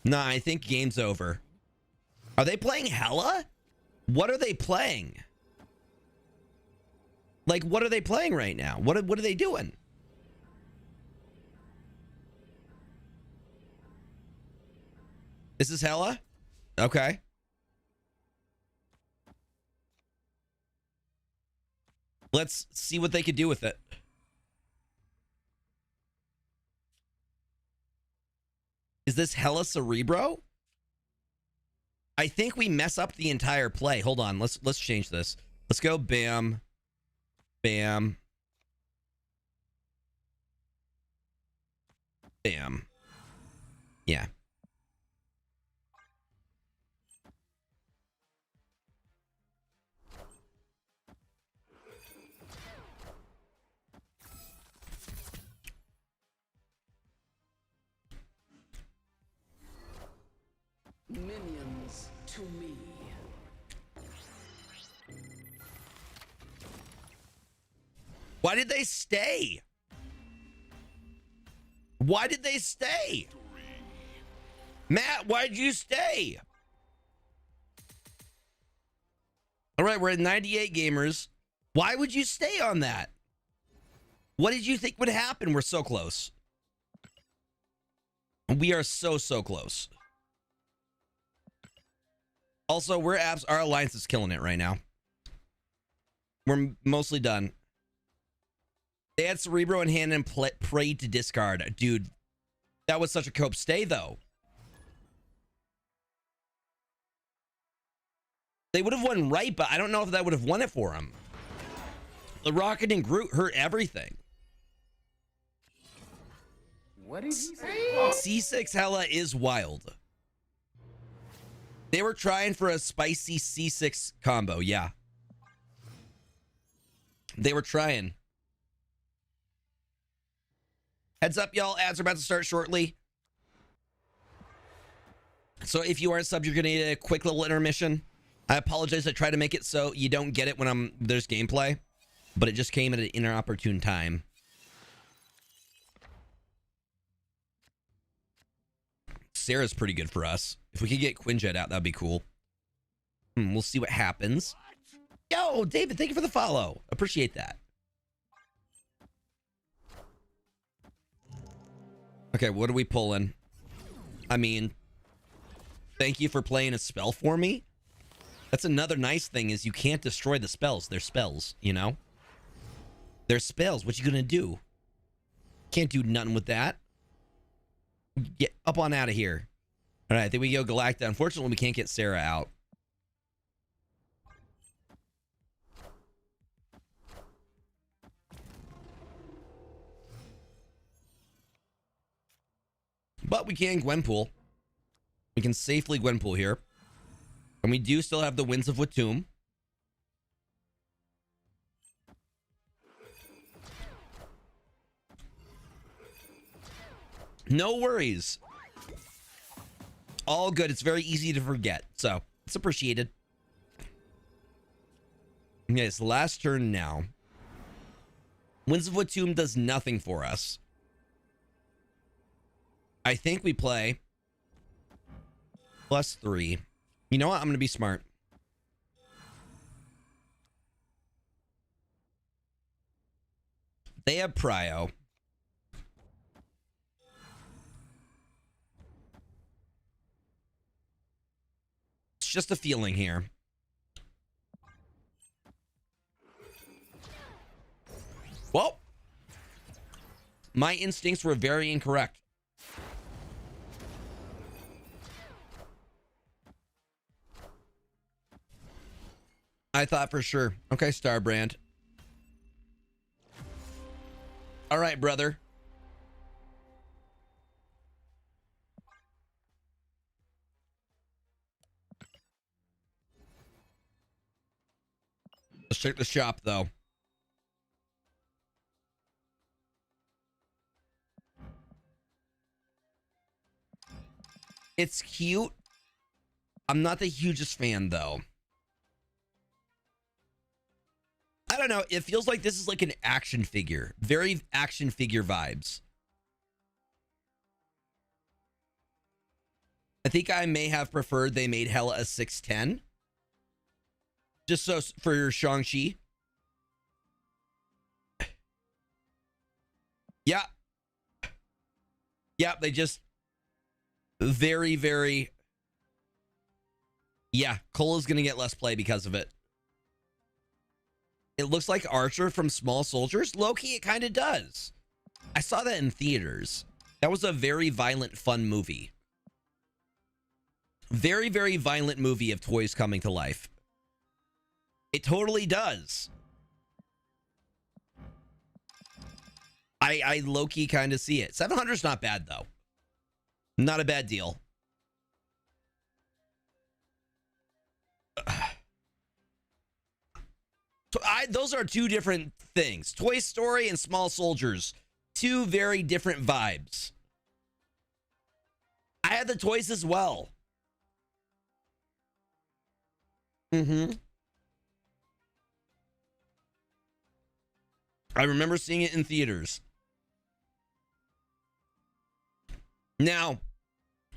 Nah, I think game's over. Are they playing Hela? What are they playing? Like, what are they playing right now? What are they doing? This is Hela? Okay. Let's see what they could do with it. Is this Hela Cerebro? I think we mess up the entire play. Hold on. Let's change this. Let's go bam. Bam. Bam. Yeah. Minions to me. Why did they stay? Why did they stay? Matt, why'd you stay? All right, we're at 98 gamers. Why would you stay on that? What did you think would happen? We're so close. We are so close. Also, our alliance is killing it right now. We're mostly done. They had Cerebro in hand and prayed to discard. Dude, that was such a cope stay, though. They would have won right, but I don't know if that would have won it for him. The Rocket and Groot hurt everything. What did he say? C6 Hela is wild. They were trying for a spicy C6 combo, yeah. They were trying. Heads up, y'all. Ads are about to start shortly. So if you aren't subbed, you're going to need a quick little intermission. I apologize. I try to make it so you don't get it when there's gameplay. But it just came at an inopportune time. Sarah's pretty good for us. If we could get Quinjet out, that'd be cool. We'll see what happens. Yo, David, thank you for the follow. Appreciate that. Okay, what are we pulling? I mean, thank you for playing a spell for me. That's another nice thing is you can't destroy the spells. They're spells, you know? They're spells. What you gonna do? Can't do nothing with that. Get up on out of here. All right, there we go, Galacta. Unfortunately, we can't get Sarah out. But we can Gwenpool. We can safely Gwenpool here. And we do still have the Winds of Watoomb. No worries. All good. It's very easy to forget. So, it's appreciated. Okay, it's the last turn now. Winds of Watoomb does nothing for us. I think we play +3. You know what? I'm going to be smart. They have prio. It's just a feeling here. Well, my instincts were very incorrect. I thought for sure. Okay, Starbrand. All right, brother. Let's check the shop, though. It's cute. I'm not the hugest fan, though. I don't know. It feels like this is like an action figure. Very action figure vibes. I think I may have preferred they made Hela a 6'10". Just so for Shang-Chi. Yeah. Yeah, they just very, very... Yeah, Cola's going to get less play because of it. It looks like Archer from Small Soldiers. Low-key, it kind of does. I saw that in theaters. That was a very violent, fun movie. Very, very violent movie of toys coming to life. It totally does. I low-key kind of see it. 700's not bad, though. Not a bad deal. Those are two different things. Toy Story and Small Soldiers. Two very different vibes. I had the toys as well. Mm-hmm. I remember seeing it in theaters. Now,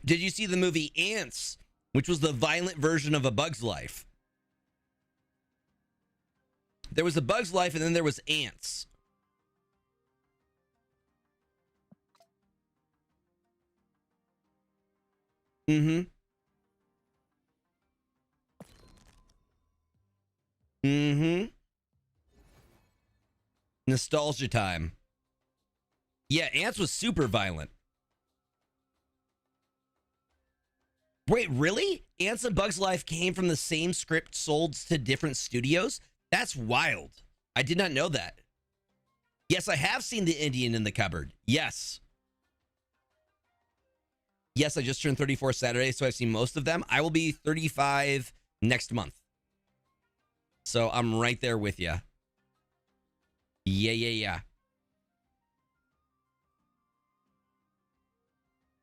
did you see the movie Ants, which was the violent version of A Bug's Life? There was A Bug's Life, and then there was Ants. Mm-hmm. Mm-hmm. Nostalgia time. Yeah, Ants was super violent. Wait, really? Ants and Bug's Life came from the same script sold to different studios? That's wild. I did not know that. Yes, I have seen The Indian in the Cupboard. Yes. Yes, I just turned 34 Saturday, so I've seen most of them. I will be 35 next month. So I'm right there with you. Yeah.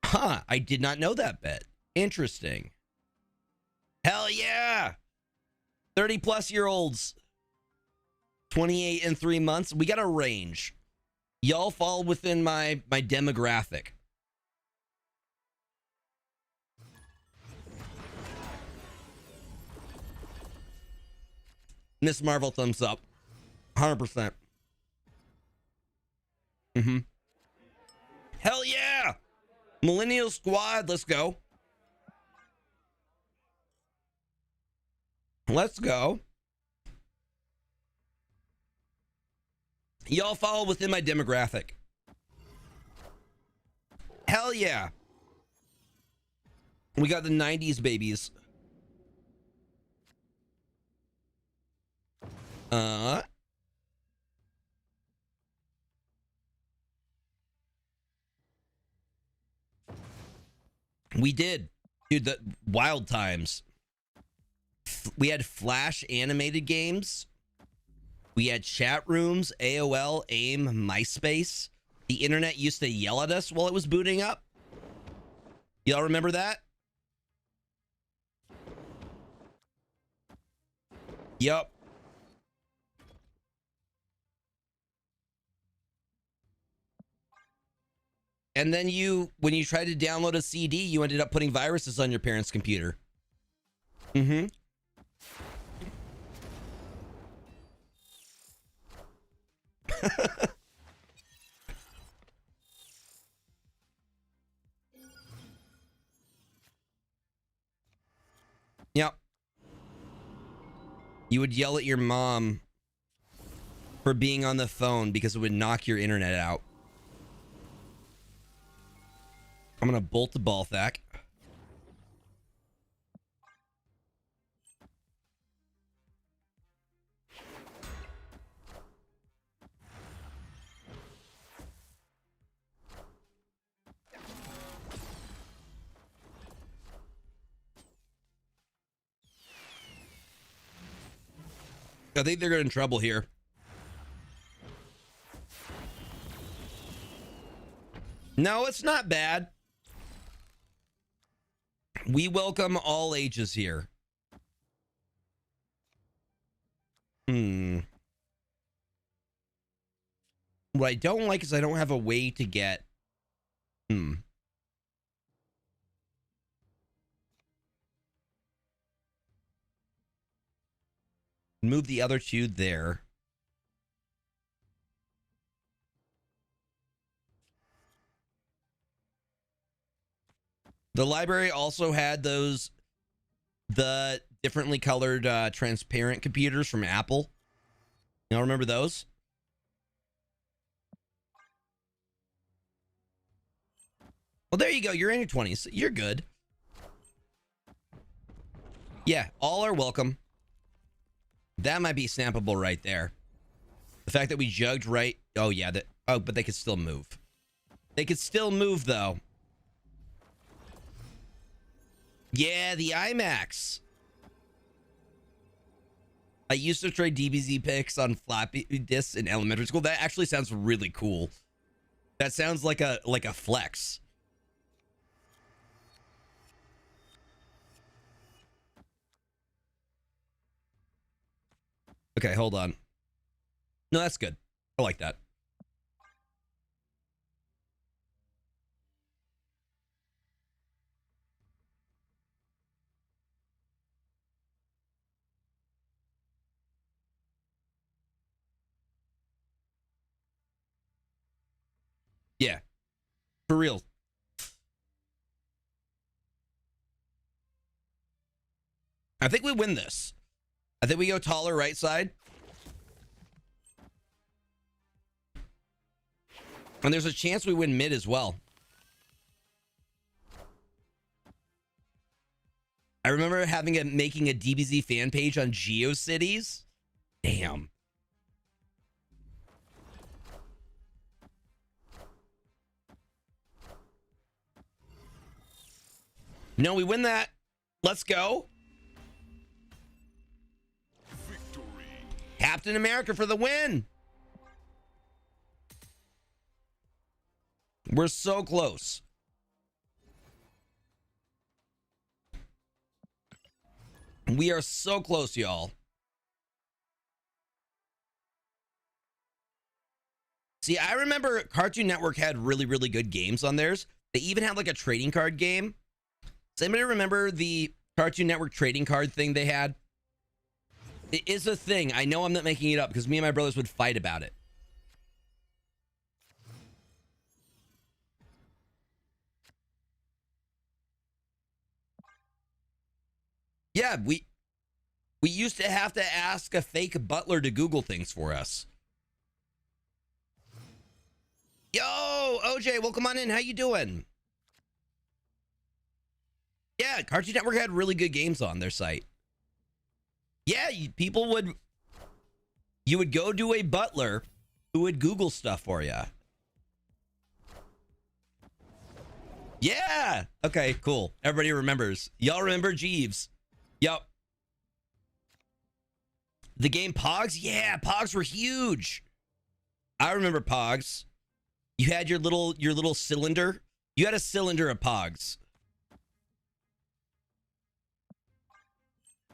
Huh, I did not know that bit. Interesting. Hell yeah. 30 plus year olds. 28 and 3 months. We got a range. Y'all fall within my demographic. Miss Marvel, thumbs up. 100%. Mm-hmm. Hell yeah! Millennial Squad, let's go. Let's go. Y'all fall within my demographic. Hell yeah. We got the 90s babies. We did. Dude, the wild times. We had Flash animated games. We had chat rooms, AOL, AIM, MySpace. The internet used to yell at us while it was booting up. Y'all remember that? Yup. And then when you tried to download a CD, you ended up putting viruses on your parents' computer. Mm-hmm. Yep. You would yell at your mom for being on the phone because it would knock your internet out. I'm gonna bolt the Balthak. I think they're in trouble here. No, it's not bad. We welcome all ages here. What I don't like is I don't have a way to get... Move the other two there. The library also had the differently colored transparent computers from Apple. Y'all remember those? Well, there you go. You're in your 20s. You're good. Yeah, all are welcome. That might be snappable right there. The fact that we jugged right. Oh, yeah. But they could still move. They could still move, though. Yeah, the IMAX. I used to trade DBZ pics on floppy disks in elementary school. That actually sounds really cool. That sounds like a flex. Okay, hold on. No, that's good. I like that. Yeah. For real. I think we win this. I think we go taller right side. And there's a chance we win mid as well. I remember making a DBZ fan page on GeoCities. Damn. No, we win that. Let's go. Victory. Captain America for the win. We're so close. We are so close, y'all. See, I remember Cartoon Network had really, really good games on theirs. They even had like a trading card game. Does anybody remember the Cartoon Network trading card thing they had? It is a thing. I know I'm not making it up because me and my brothers would fight about it. Yeah, we used to have to ask a fake butler to Google things for us. Yo, OJ, welcome on in. How you doing? Yeah, Cartoon Network had really good games on their site. Yeah, you would go to a butler who would Google stuff for you. Yeah. Okay, cool. Everybody remembers. Y'all remember Jeeves? Yep. The game Pogs? Yeah, Pogs were huge. I remember Pogs. You had your little cylinder. You had a cylinder of Pogs.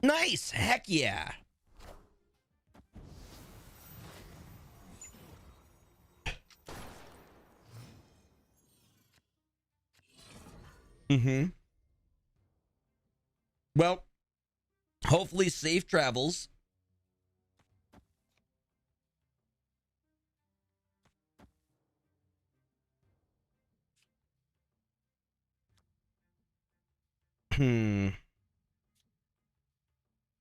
Nice. Heck yeah. Mm-hmm. Well, hopefully safe travels. I'm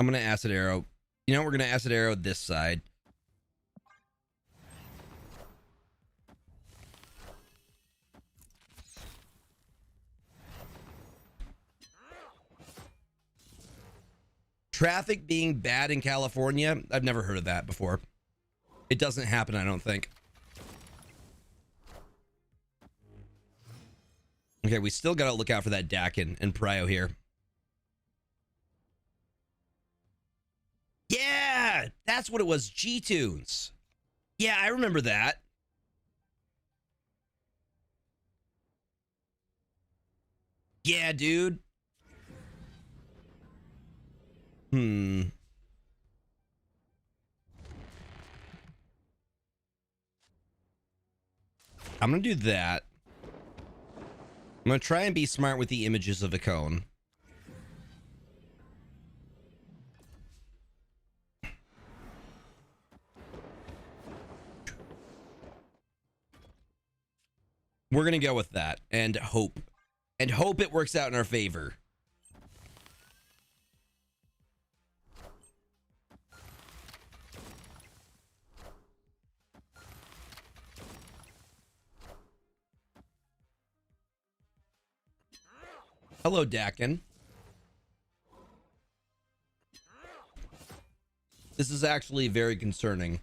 gonna acid arrow. You know, we're gonna acid arrow this side. Traffic being bad in California? I've never heard of that before. It doesn't happen, I don't think. Okay, we still gotta look out for that Dakin and Prio here. Yeah, that's what it was. G-Tunes. Yeah, I remember that. Yeah, dude. I'm gonna do that. I'm gonna try and be smart with the images of a cone. We're gonna go with that and hope. And hope it works out in our favor. Hello, Dakin. This is actually very concerning.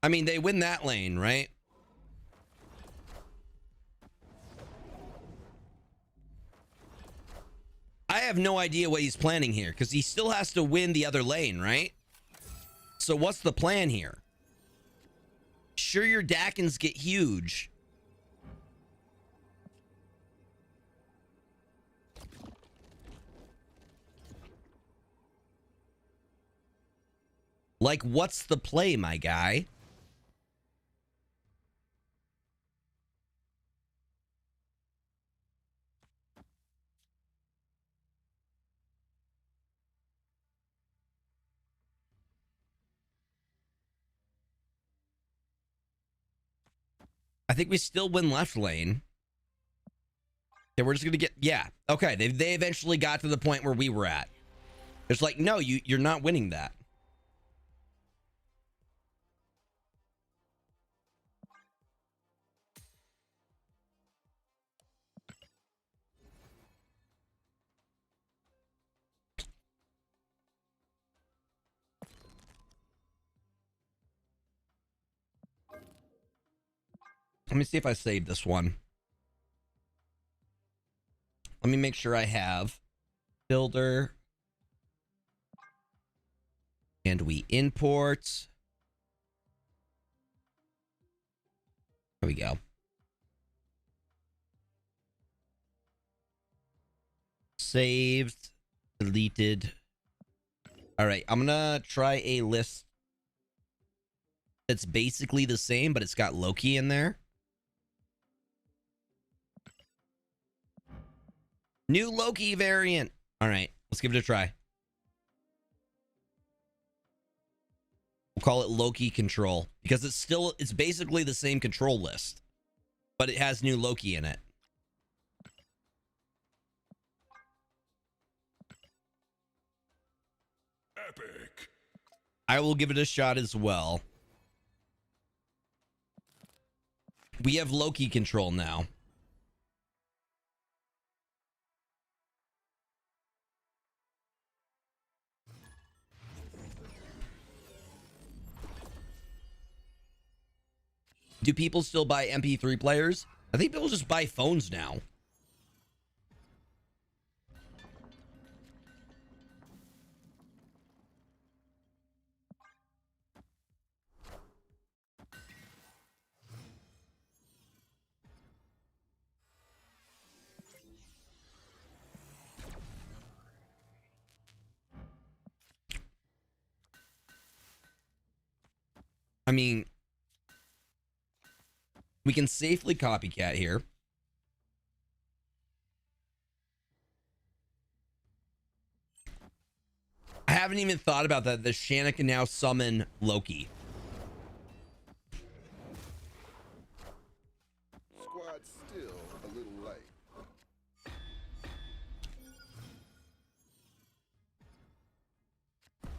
I mean, they win that lane, right? I have no idea what he's planning here because he still has to win the other lane, right? So what's the plan here? Sure, your Dakins get huge. Like, what's the play, my guy? I think we still win left lane. Okay, we're just gonna get, yeah. Okay, they eventually got to the point where we were at. It's like, no, you're not winning that. Let me see if I saved this one. Let me make sure I have builder. And we import. There we go. Saved. Deleted. All right, I'm gonna try a list that's basically the same, but it's got Loki in there. New Loki variant. All right, let's give it a try. We'll call it Loki Control because it's basically the same control list, but it has new Loki in it. Epic. I will give it a shot as well. We have Loki Control now. Do people still buy MP3 players? I think people just buy phones now. I mean, We can safely copycat here. I haven't even thought about that. The Shanna can now summon Loki. Squad's still a little late.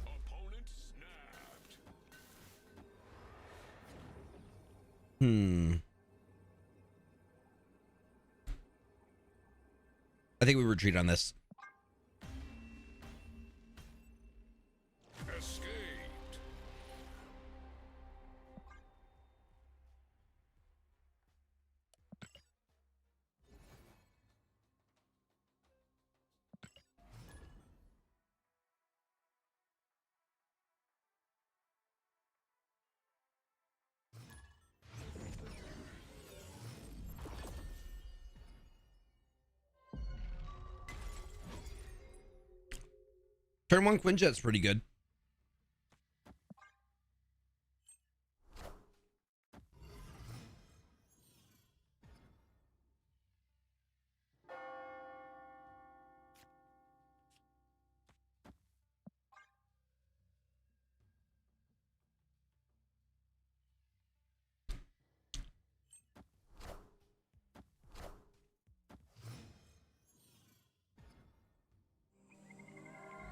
Opponent snapped. I think we retreat on this. Escaped. Turn 1 Quinjet's pretty good.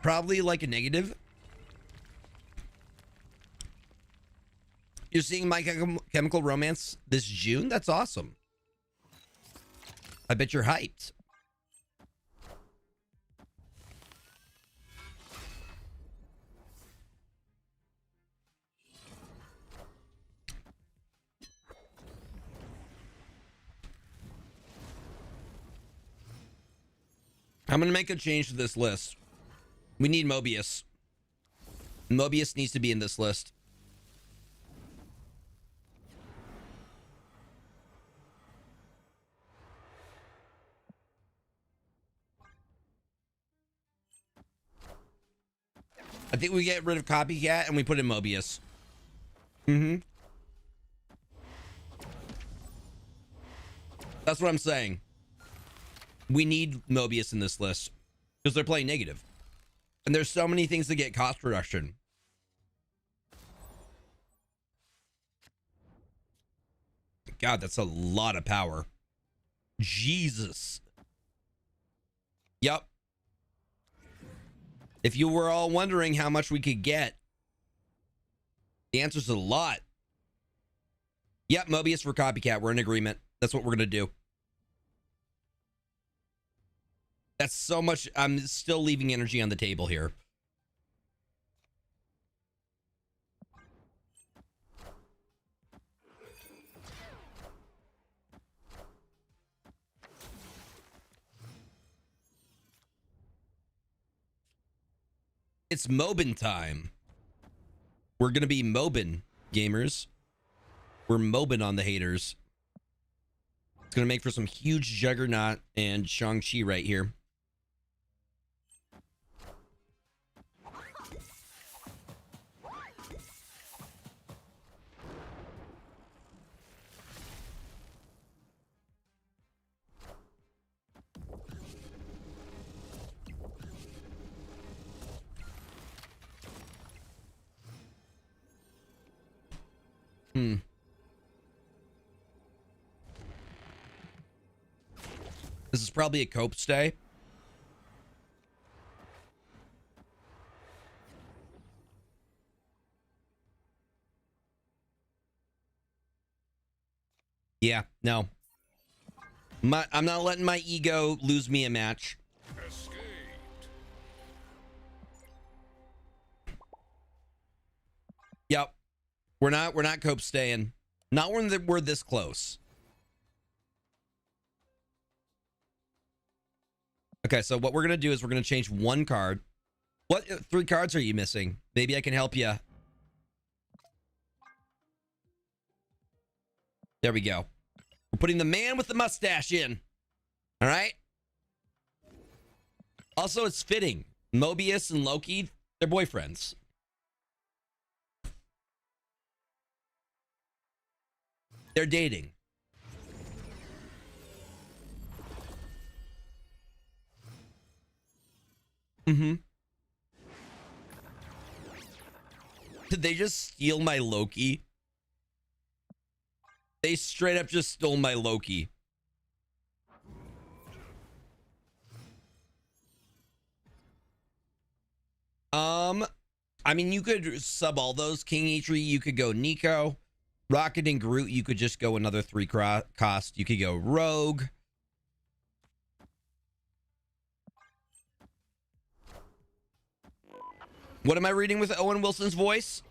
Probably like a negative. You're seeing My Chemical Romance this June? That's awesome. I bet you're hyped. I'm going to make a change to this list. We need Mobius. Mobius needs to be in this list. I think we get rid of Copycat and we put in Mobius. That's what I'm saying. We need Mobius in this list because they're playing negative. And there's so many things to get cost reduction. God, that's a lot of power. Jesus. Yep. If you were all wondering how much we could get, the answer's a lot. Yep, Mobius for Copycat. We're in agreement. That's what we're going to do. That's so much. I'm still leaving energy on the table here. It's Mobin time. We're going to be Mobin, gamers. We're Mobin on the haters. It's going to make for some huge Juggernaut and Shang-Chi right here. This is probably a cope stay. Yeah, no. I'm not letting my ego lose me a match. Escaped. Yep. We're not cope staying. Not when we're this close. Okay, so what we're going to do is we're going to change one card. What 3 cards are you missing? Maybe I can help you. There we go. We're putting the man with the mustache in. All right? Also, it's fitting. Mobius and Loki, they're boyfriends. They're dating. Mm-hmm. Did they just steal my Loki? They straight up just stole my Loki. I mean, you could sub all those. King Eitri, you could go Nico. Rocket and Groot, you could just go another 3 cost. You could go Rogue. What am I reading with Owen Wilson's voice?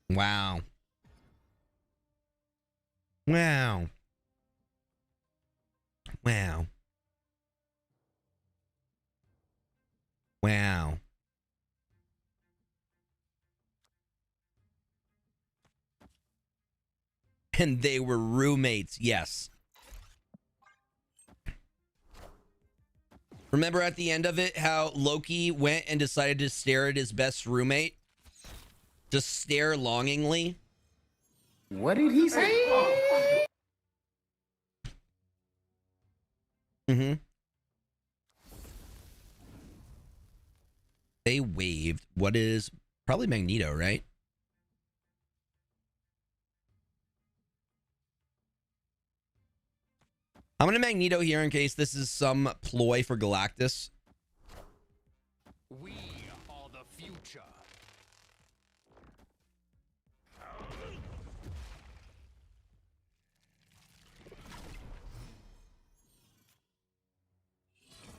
Wow. Wow. Wow. Wow. And they were roommates, yes. Remember at the end of it how Loki went and decided to stare at his best roommate? Just stare longingly? What did he say? Mm-hmm. They waved. What is... Probably Magneto, right? I'm going to Magneto here in case this is some ploy for Galactus. We are the future.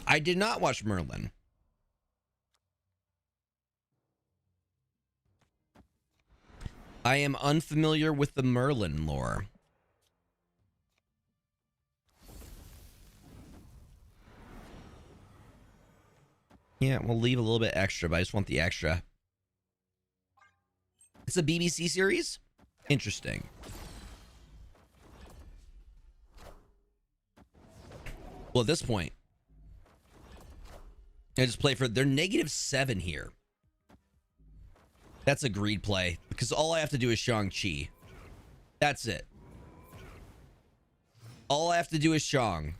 I did not watch Merlin. I am unfamiliar with the Merlin lore. Yeah, we'll leave a little bit extra, but I just want the extra. It's a BBC series? Interesting. Well, at this point, I just play for... They're -7 here. That's a greed play, because all I have to do is Shang-Chi. That's it. All I have to do is Shang.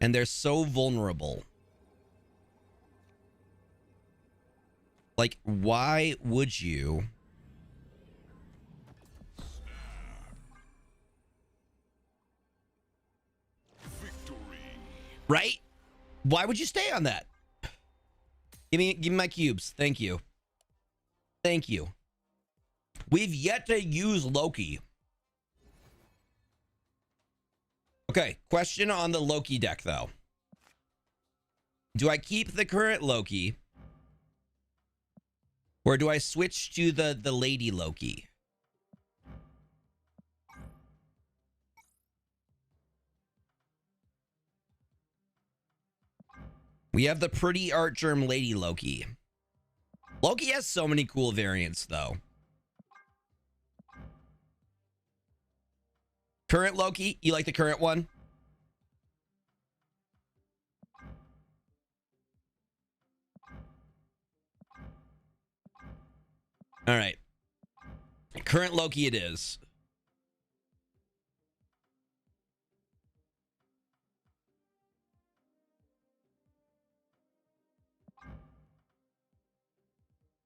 And they're so vulnerable. Like, why would you... Victory. Right? Why would you stay on that? Give me my cubes. Thank you. Thank you. We've yet to use Loki. Okay, question on the Loki deck, though. Do I keep the current Loki? Or do I switch to the Lady Loki? We have the pretty art germ Lady Loki. Loki has so many cool variants, though. Current Loki? You like the current one? All right. Current Loki it is.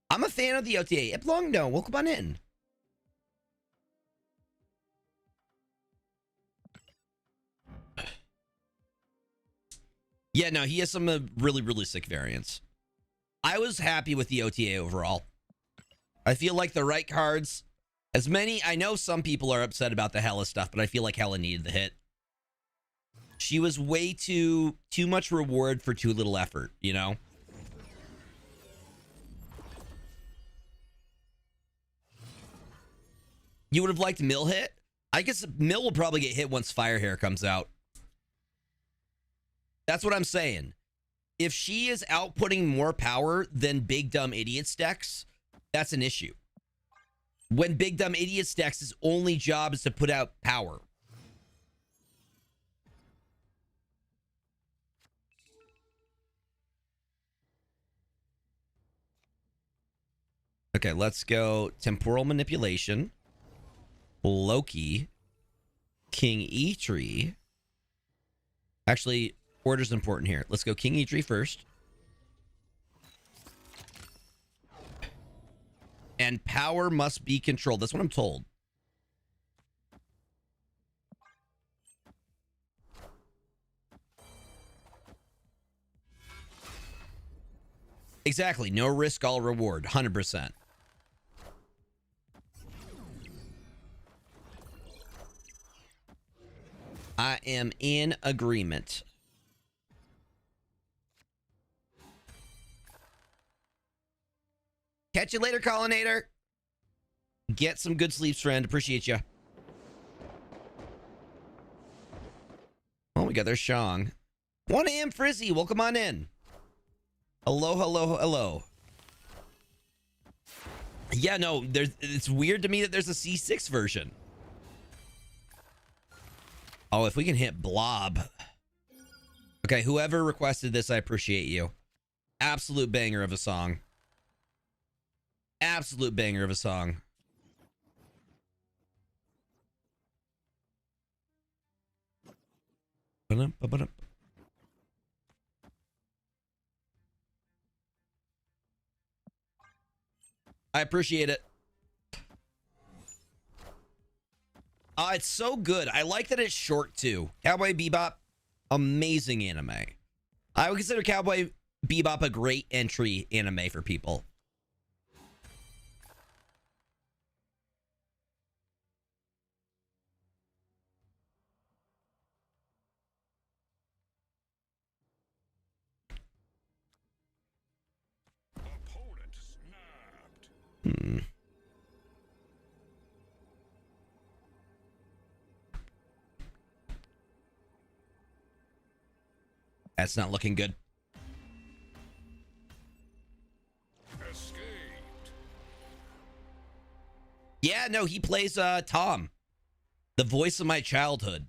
I'm a fan of the OTA. Iplong, no. Welcome on in. Yeah, no, he has some really, really sick variants. I was happy with the OTA overall. I feel like the right cards, as many, I know some people are upset about the Hela stuff, but I feel like Hela needed the hit. She was way too much reward for too little effort, you know? You would have liked Mill hit? I guess Mill will probably get hit once Firehair comes out. That's what I'm saying. If she is outputting more power than Big Dumb Idiot's decks, that's an issue. When Big Dumb Idiot's decks' only job is to put out power. Okay, let's go Temporal Manipulation, Loki, King Eitri. Actually, Order's important here. Let's go King E3 first. And power must be controlled. That's what I'm told. Exactly. No risk, all reward. 100%. I am in agreement. Catch you later, Collinator. Get some good sleeps, friend. Appreciate you. Oh, we got their Shang. 1 a.m. Frizzy, welcome on in. Hello, hello, hello. Yeah, no, it's weird to me that there's a C6 version. Oh, if we can hit Blob. Okay, whoever requested this, I appreciate you. Absolute banger of a song. Absolute banger of a song. Ba-dum. I appreciate it. It's so good. I like that it's short too. Cowboy Bebop, amazing anime. I would consider Cowboy Bebop a great entry anime for people. Opponent snapped. That's not looking good. Escaped. Yeah, no, he plays Tom, the voice of my childhood.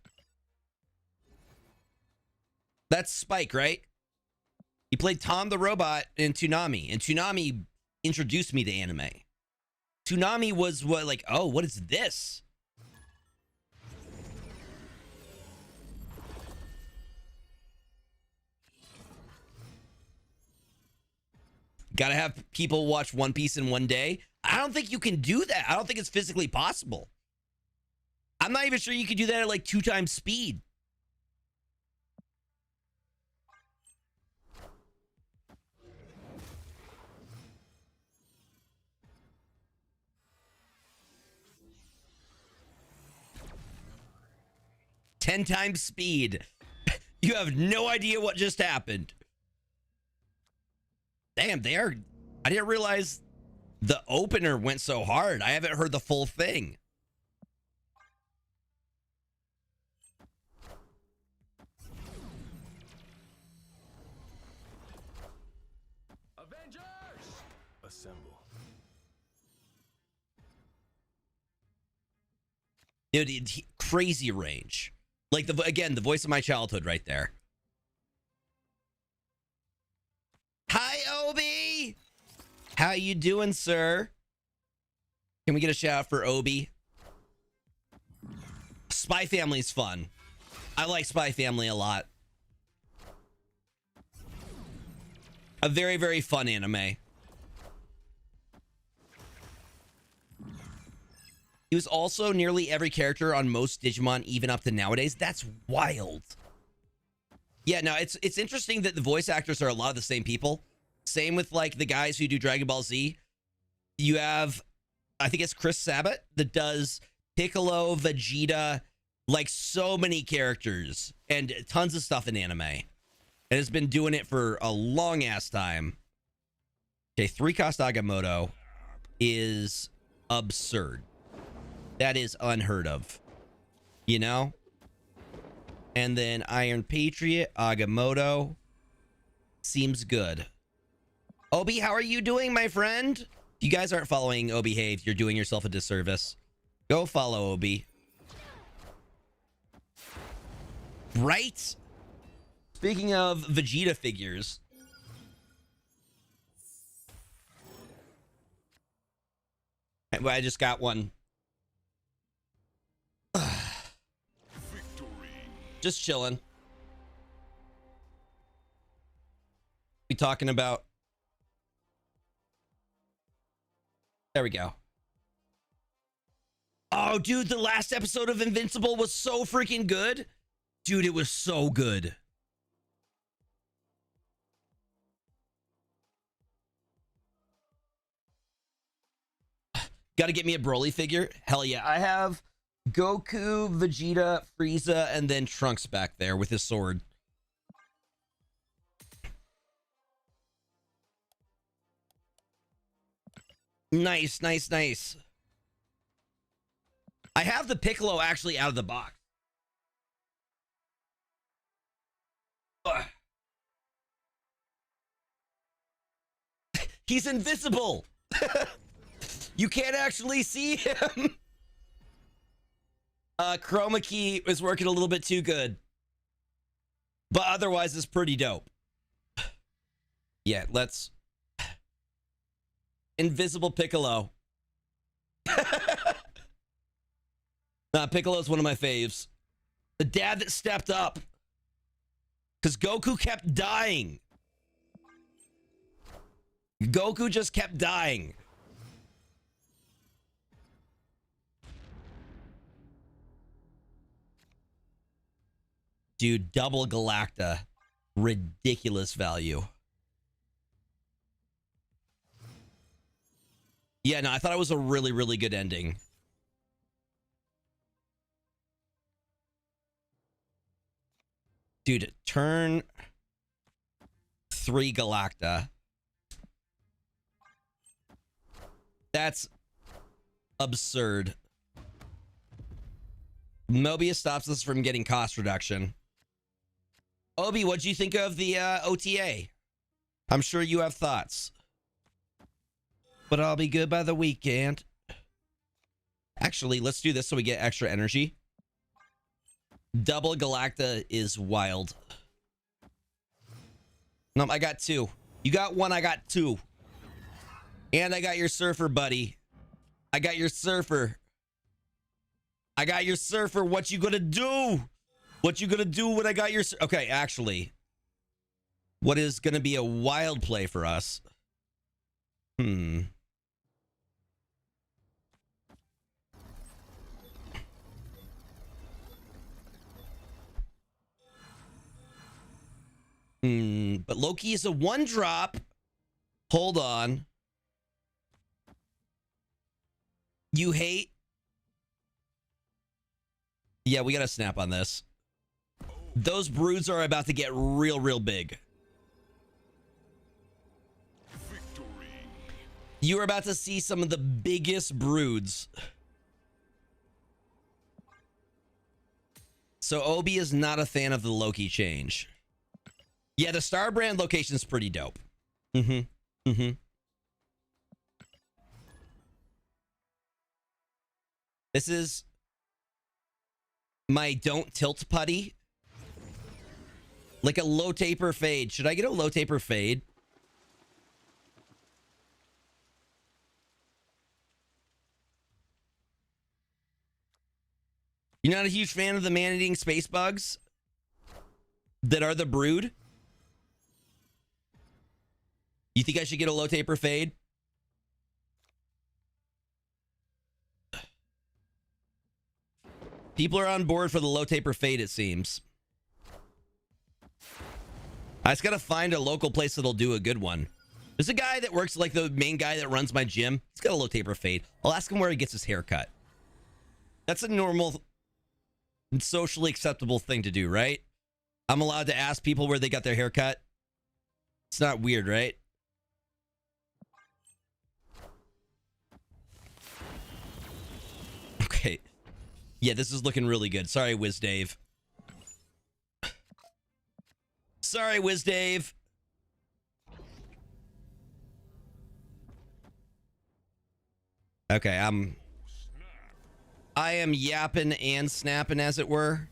That's Spike, right? He played Tom the robot in Toonami, and Toonami introduced me to anime. Toonami was what, like, oh, what is this? Gotta have people watch One Piece in one day. I don't think you can do that. I don't think it's physically possible. I'm not even sure you could do that at like 2 times speed. Ten times speed. You have no idea what just happened. Damn, I didn't realize the opener went so hard. I haven't heard the full thing. Avengers! Assemble. Dude, crazy range. Like, again, the voice of my childhood right there. Hi, Obi. How you doing, sir? Can we get a shout out for Obi? Spy Family's fun. I like Spy Family a lot. A very, very fun anime. He was also nearly every character on most Digimon, even up to nowadays. That's wild. Yeah, no, it's interesting that the voice actors are a lot of the same people. Same with like the guys who do Dragon Ball Z. You have, I think it's Chris Sabat that does Piccolo, Vegeta, like so many characters and tons of stuff in anime. And has been doing it for a long ass time. Okay, 3-cost Agamotto is absurd. That is unheard of. You know? And then Iron Patriot, Agamotto. Seems good. Obi, how are you doing, my friend? If you guys aren't following Obi Have, you're doing yourself a disservice. Go follow Obi. Right? Speaking of Vegeta figures. I just got one. Victory. Just chilling. We talking about? There we go. Oh, dude, the last episode of Invincible was so freaking good. Dude, it was so good. Got to get me a Broly figure. Hell yeah. I have Goku, Vegeta, Frieza, and then Trunks back there with his sword. Nice, nice, nice. I have the Piccolo actually out of the box. Ugh. He's invisible. You can't actually see him. Chroma key is working a little bit too good. But otherwise, it's pretty dope. Yeah, let's... Invisible Piccolo. Nah, Piccolo's one of my faves. The dad that stepped up. Because Goku kept dying. Goku just kept dying. Dude, double Galacta. Ridiculous value. Yeah, no, I thought it was a really, really good ending. Dude, turn 3 Galacta. That's absurd. Mobius stops us from getting cost reduction. Obi, what'd you think of the OTA? I'm sure you have thoughts. But I'll be good by the weekend. Actually, let's do this so we get extra energy. Double Galacta is wild. No, I got 2. You got 1, I got 2. And I got your surfer, buddy. I got your surfer. I got your surfer. What you gonna do? What you gonna do when I got your... Okay, actually. What is gonna be a wild play for us? But Loki is a 1-drop. Hold on. You hate... Yeah, we gotta snap on this. Those broods are about to get real, real big. Victory. You are about to see some of the biggest broods. So Obi is not a fan of the Loki change. Yeah, the Star Brand location is pretty dope. This is my don't tilt putty. Like a low taper fade. Should I get a low taper fade? You're not a huge fan of the man-eating space bugs that are the brood? You think I should get a low taper fade? People are on board for the low taper fade, it seems. I just gotta find a local place that'll do a good one. There's a guy that works, like the main guy that runs my gym. He's got a low taper fade. I'll ask him where he gets his hair cut. That's a normal and socially acceptable thing to do, right? I'm allowed to ask people where they got their hair cut. It's not weird, right? Okay. Yeah, this is looking really good. Sorry, Wiz Dave. Sorry, Wiz Dave. Okay, I am yapping and snapping, as it were.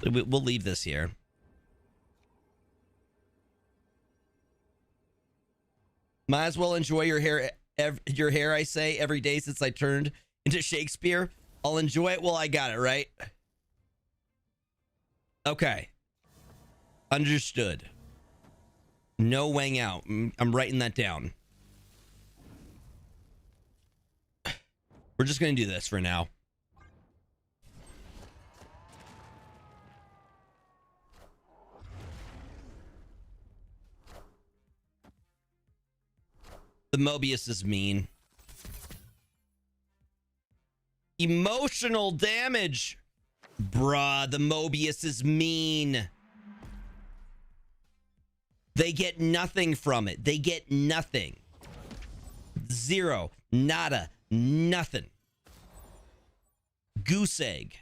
We'll leave this here. Might as well enjoy your hair, I say, every day since I turned into Shakespeare. I'll enjoy it while I got it, right? Okay. Understood. No Wang out. I'm writing that down. We're just going to do this for now. The Mobius is mean. Emotional damage. Bruh, the Mobius is mean. They get nothing from it. They get nothing. Zero. Nada. Nothing. Goose egg.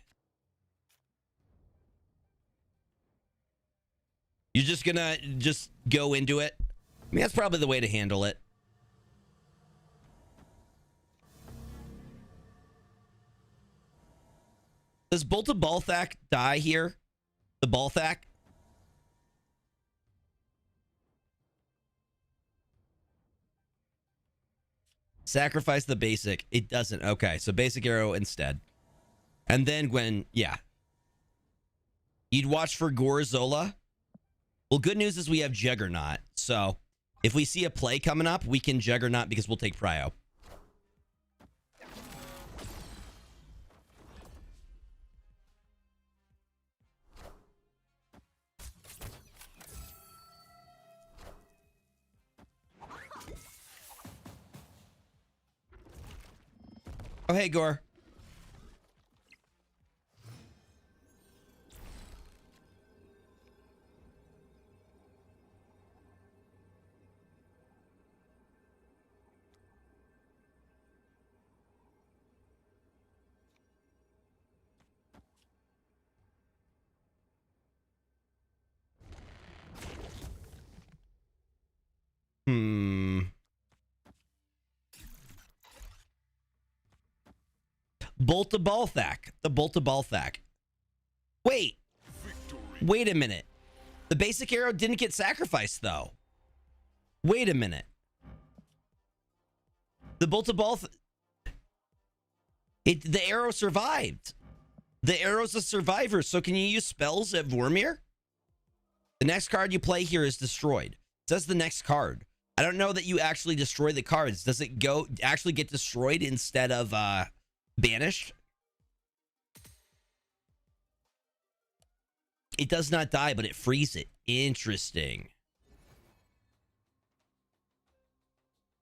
You're just gonna just go into it? I mean, that's probably the way to handle it. Does Bolta Balthak die here? The Balthak? Sacrifice the basic. It doesn't. Okay, so basic arrow instead. And then Gwen, yeah. You'd watch for Gorzola? Well, good news is we have Juggernaut. So if we see a play coming up, we can Juggernaut because we'll take Prio. Oh, hey, Gore. Bolta Balthak. The Bolta Balthak. Wait. Wait a minute. The basic arrow didn't get sacrificed, though. Wait a minute. The Bolta Balthak... The arrow survived. The arrow's a survivor, so can you use spells at Vormir? The next card you play here is destroyed. It says the next card. I don't know that you actually destroy the cards. Does it go actually get destroyed instead of banished? It does not die, but it frees it. Interesting.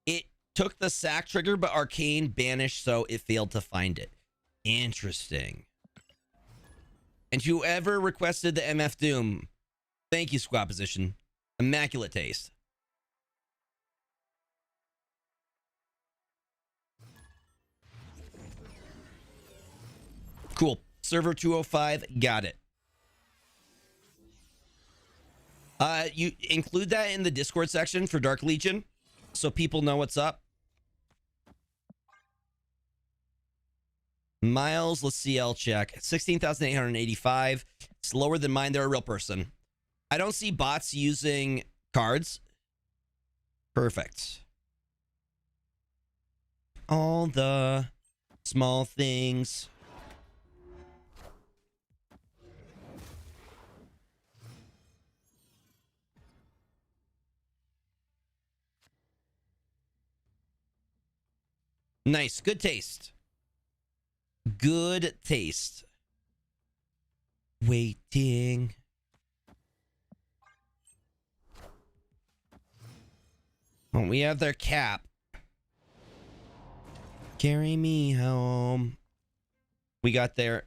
It took the sack trigger, but Arcane banished, so it failed to find it. Interesting. And whoever requested the MF Doom, thank you, Squad Position. Immaculate taste. Cool. Server 205, got it. You include that in the Discord section for Dark Legion so people know what's up. Miles, let's CL check. 16,885. It's lower than mine. They're a real person. I don't see bots using cards. Perfect. All the small things. Nice. Good taste. Good taste. Waiting. Oh, we have their cap. Carry me home. We got their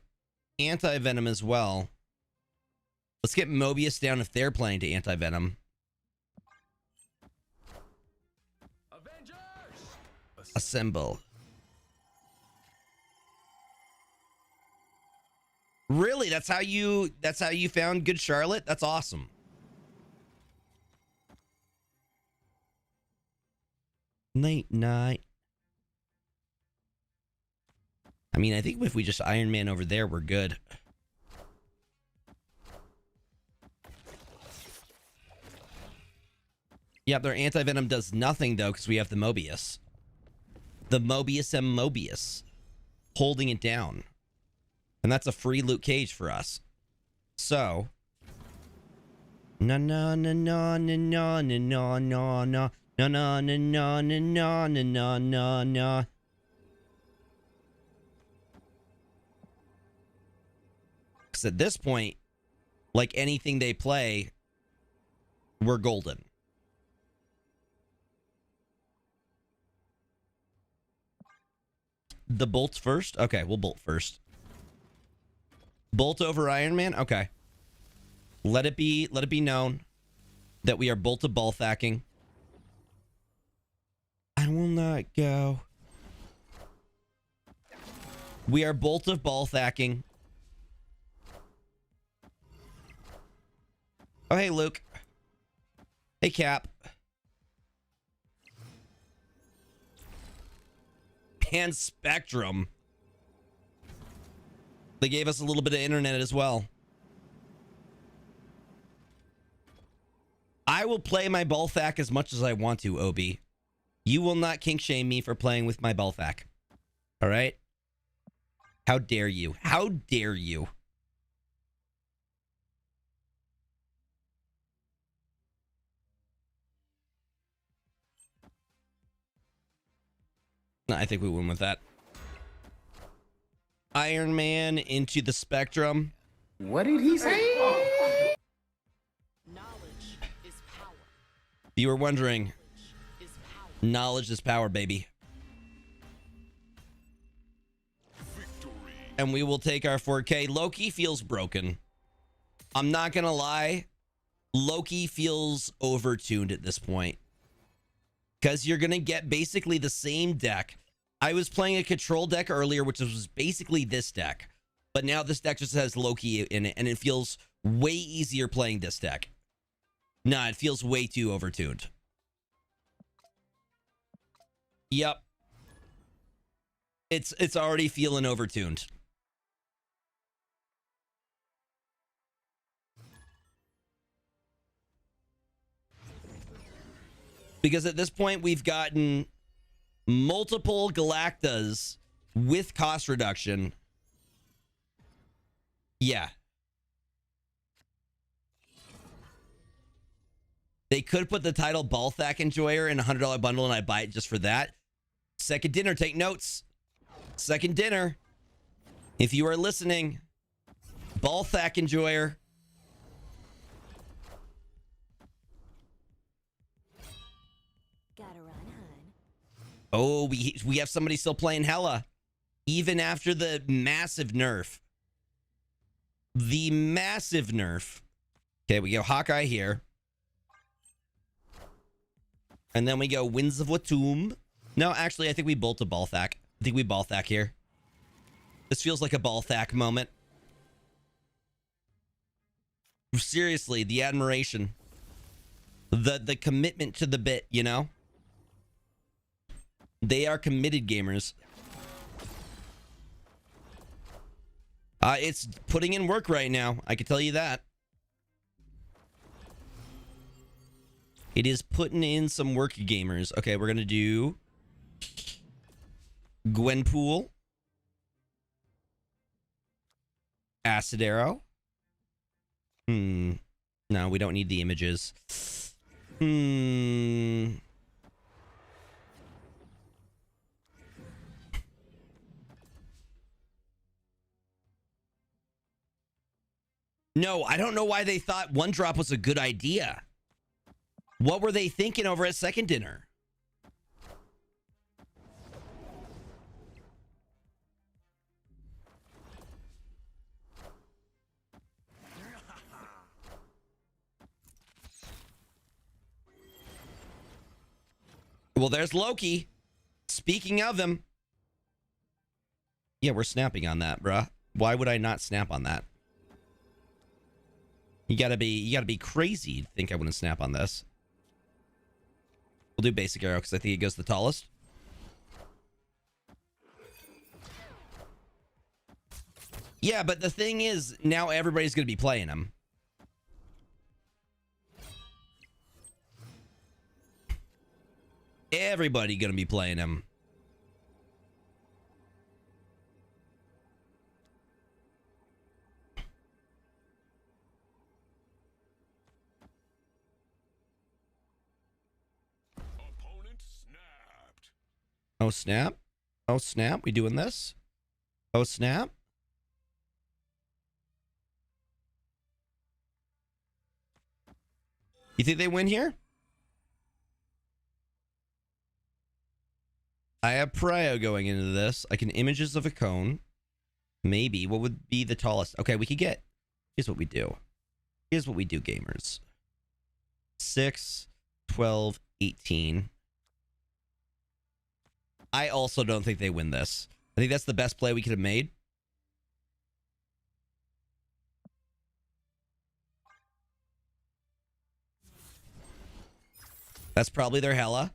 anti-venom as well. Let's get Mobius down if they're playing to anti-venom. Assemble. Really? That's how you found Good Charlotte? That's awesome. Late night. I mean, I think if we just Iron Man over there, we're good. Yep, their anti-venom does nothing, though, because we have the Mobius. The Mobius and Mobius. Holding it down. And that's a free loot cage for us. So, Na na na na na na na na na na na na na na na na na na na. Because at this point, like anything they play, we're golden. The bolts first? Okay, we'll bolt first. Bolt over Iron Man? Okay. Let it be known that we are bolt to ball thacking. I will not go. We are bolt of ball thacking. Oh, hey, Luke. Hey, Cap. And Spectrum. They gave us a little bit of internet as well. I will play my Balthac as much as I want to, Obi. You will not kink shame me for playing with my Balthac. All right? How dare you? How dare you? I think we win with that. Iron Man into the Spectrum. What did he say? Knowledge is power. If you were wondering, Is power. knowledge is power, baby. Victory. And we will take our 4K. Loki feels broken. I'm not gonna lie. Loki feels overtuned at this point. Because you're gonna get basically the same deck. I was playing a control deck earlier, which was basically this deck. But now this deck just has Loki in it, and it feels way easier playing this deck. Nah, it feels way too overtuned. Yep. It's already feeling overtuned. Because at this point, we've gotten multiple Galactas with cost reduction. Yeah. They could put the title Balthac Enjoyer in a $100 bundle and I buy it just for that. Second dinner, take notes. Second dinner. If you are listening, Balthac Enjoyer. Gotta run, hun. Oh, we have somebody still playing Hela. Even after the massive nerf. The massive nerf. Okay, we go Hawkeye here. And then we go Winds of Watum. No, actually, I think we bolt a Balthac. I think we Balthac here. This feels like a Balthac moment. Seriously, the admiration. The commitment to the bit, you know? They are committed gamers. It's putting in work right now. I can tell you that. It is putting in some work, gamers. Okay, we're going to do Gwenpool. Acid Arrow. No, we don't need the images. No, I don't know why they thought one drop was a good idea. What were they thinking over at second dinner? Well, there's Loki. Speaking of him. Yeah, we're snapping on that, bruh. Why would I not snap on that? You gotta be crazy to think I wouldn't snap on this. We'll do basic arrow because I think it goes the tallest. Yeah, but the thing is, now everybody's gonna be playing him. Everybody gonna be playing him. Oh, snap. Oh, snap. We doing this? Oh, snap. You think they win here? I have Prio going into this. I can images of a cone. Maybe. What would be the tallest? Okay, we could get... Here's what we do. Here's what we do, gamers. 6, 12, 18. I also don't think they win this. I think that's the best play we could have made. That's probably their Hela.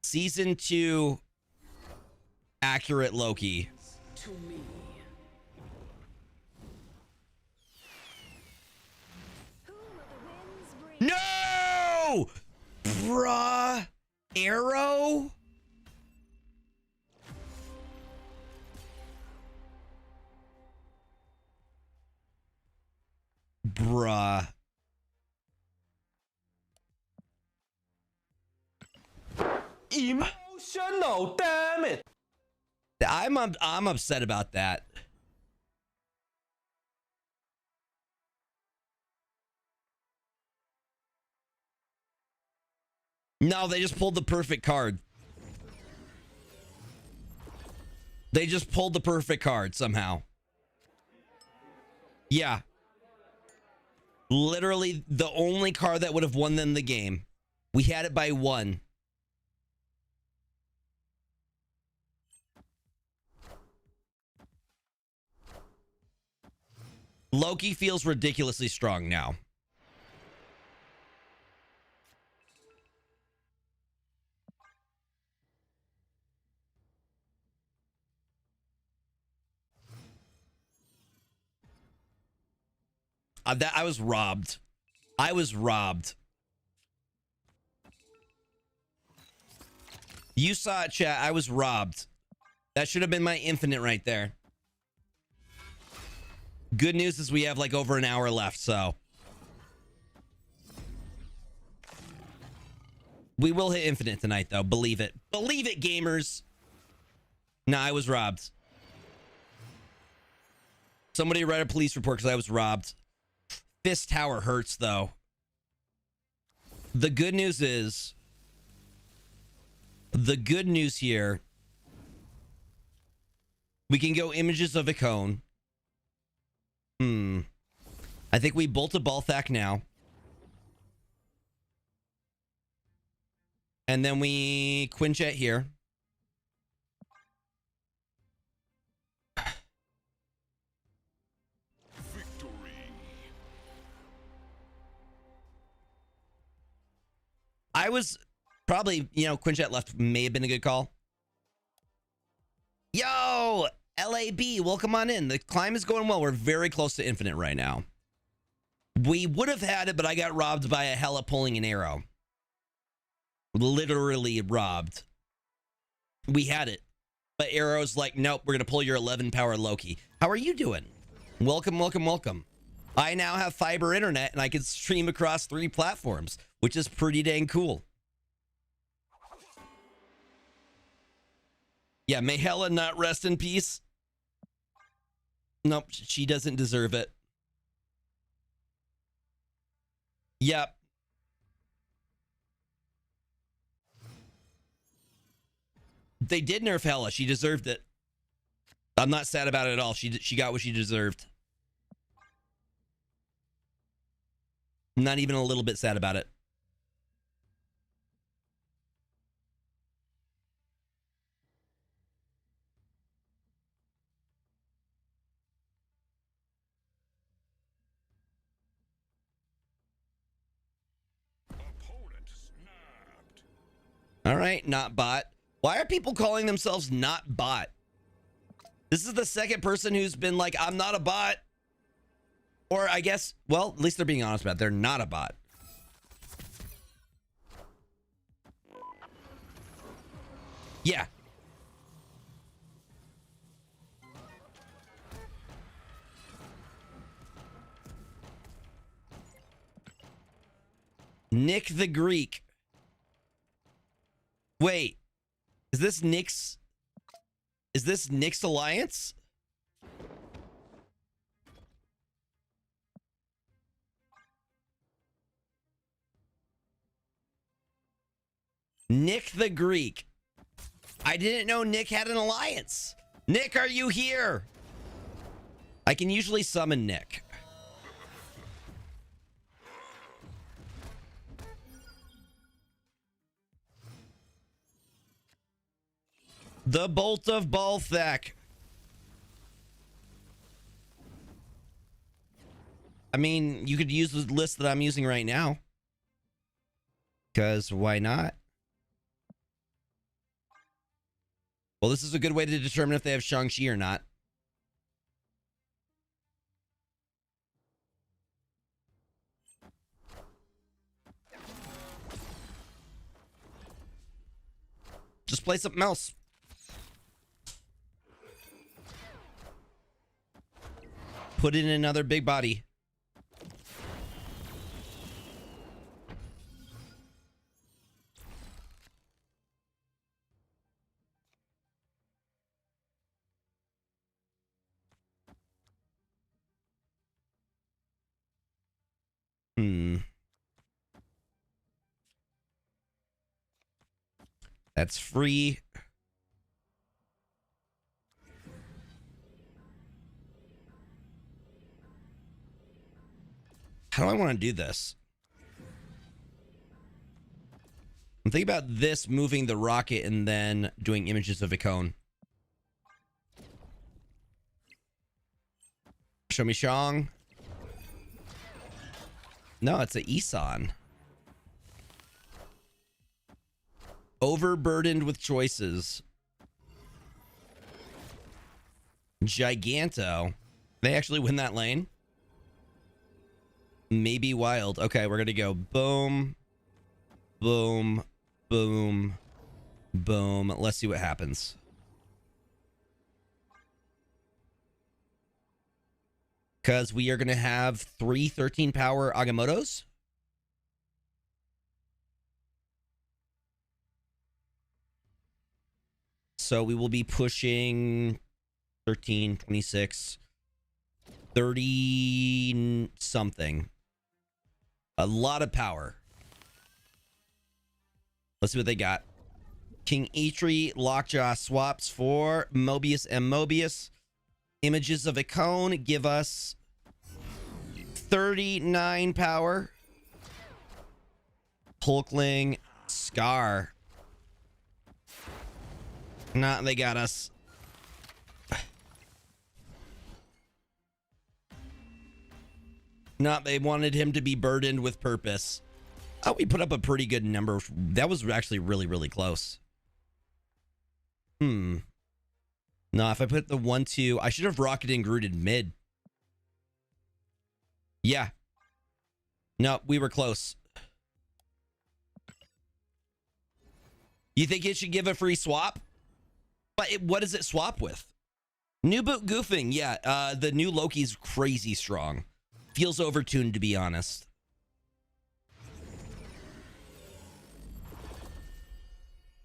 Season 2 accurate Loki. To me. Who will the winds bring? No! Bruh. Arrow? Bruh. Emotional, damn it. I'm upset about that. No, they just pulled the perfect card. They just pulled the perfect card somehow. Yeah. Literally the only card that would have won them the game. We had it by 1. Loki feels ridiculously strong now. I was robbed. I was robbed. You saw it, chat. I was robbed. That should have been my infinite right there. Good news is we have like over an hour left, so. We will hit infinite tonight, though. Believe it. Believe it, gamers. Nah, I was robbed. Somebody write a police report because I was robbed. Fist Tower hurts, though. The good news is... The good news here... We can go images of a cone. I think we bolt a Balthak now. And then we Quinjet here. Victory. I was probably, Quinjet left may have been a good call. Yo, LAB, welcome on in. The climb is going well. We're very close to infinite right now. We would have had it, but I got robbed by a Hela pulling an arrow. Literally robbed. We had it. But Arrow's like, nope, we're going to pull your 11 power Loki. How are you doing? Welcome, welcome, welcome. I now have fiber internet and I can stream across 3 platforms, which is pretty dang cool. Yeah, may Hela not rest in peace. Nope, she doesn't deserve it. Yep. They did nerf Hela. She deserved it. I'm not sad about it at all. She got what she deserved. Not even a little bit sad about it. Opponent snapped. All right, not bot. Why are people calling themselves not bot? This is the second person who's been like, I'm not a bot. Or I guess, well, at least they're being honest about it. They're not a bot. Yeah. Nick the Greek. Wait, is this Nick's? Is this Nick's alliance? Nick the Greek. I didn't know Nick had an alliance. Nick, are you here? I can usually summon Nick. The Bolt of Balthek. I mean, you could use the list that I'm using right now. Because why not? Well, this is a good way to determine if they have Shang-Chi or not. Just play something else. Put in another big body. That's free. How do I want to do this? I'm thinking about this, moving the rocket and then doing images of Icon. Show me Shang. No, it's a Isan. Overburdened with choices. Giganto. They actually win that lane. Maybe Wild. Okay, we're gonna go boom, boom, boom, boom. Let's see what happens. Because we are gonna have 3 13 power Agamottos. So we will be pushing 13, 26, 30 something. A lot of power. Let's see what they got. King Eitri, Lockjaw swaps for Mobius and Mobius. Images of Icon give us 39 power. Hulkling, Scar. Nah, they got us. Nah, they wanted him to be burdened with purpose. Oh, we put up a pretty good number. That was actually really, really close. No, if I put the 1-2, I should have rocketed and Grooted mid. Yeah. No, we were close. You think it should give a free swap? But what does it swap with? New boot goofing. Yeah, the new Loki's crazy strong. Feels overtuned, to be honest.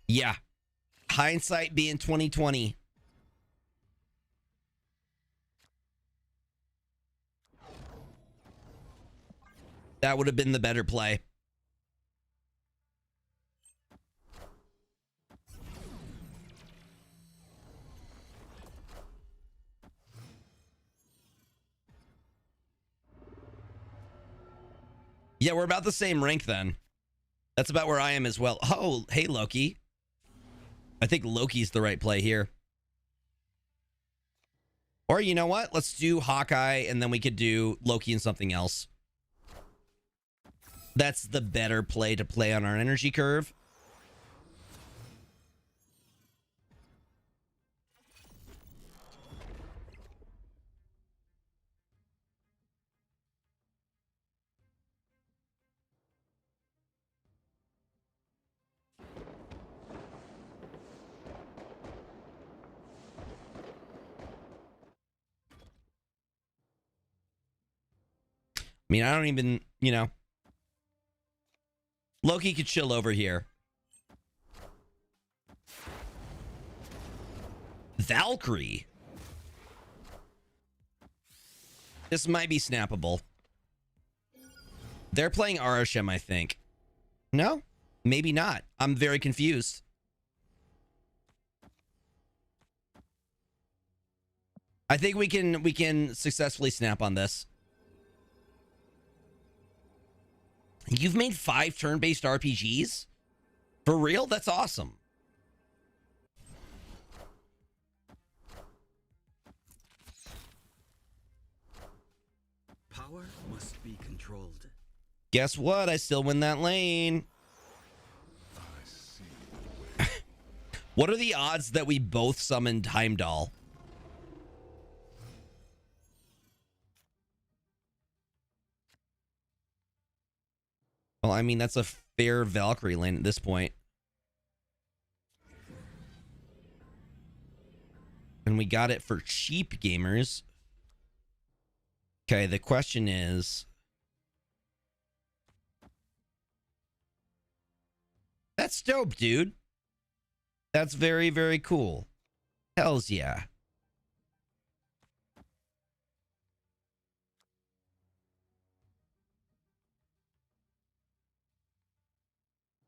Yeah. Hindsight being 2020. That would have been the better play. Yeah, we're about the same rank then. That's about where I am as well. Oh, hey, Loki. I think Loki's the right play here. Or you know what? Let's do Hawkeye and then we could do Loki and something else. That's the better play to play on our energy curve. I mean, I don't even, you know. Loki could chill over here. Valkyrie. This might be snappable. They're playing Arasham, I think. No? Maybe not. I'm very confused. I think we can successfully snap on this. You've made 5 turn-based RPGs? For real? That's awesome. Power must be controlled. Guess what? I still win that lane. What are the odds that we both summoned Heimdall? Well, I mean, that's a fair Valkyrie lane at this point. And we got it for cheap, gamers. Okay, the question is... That's dope, dude. That's very, very cool. Hells yeah.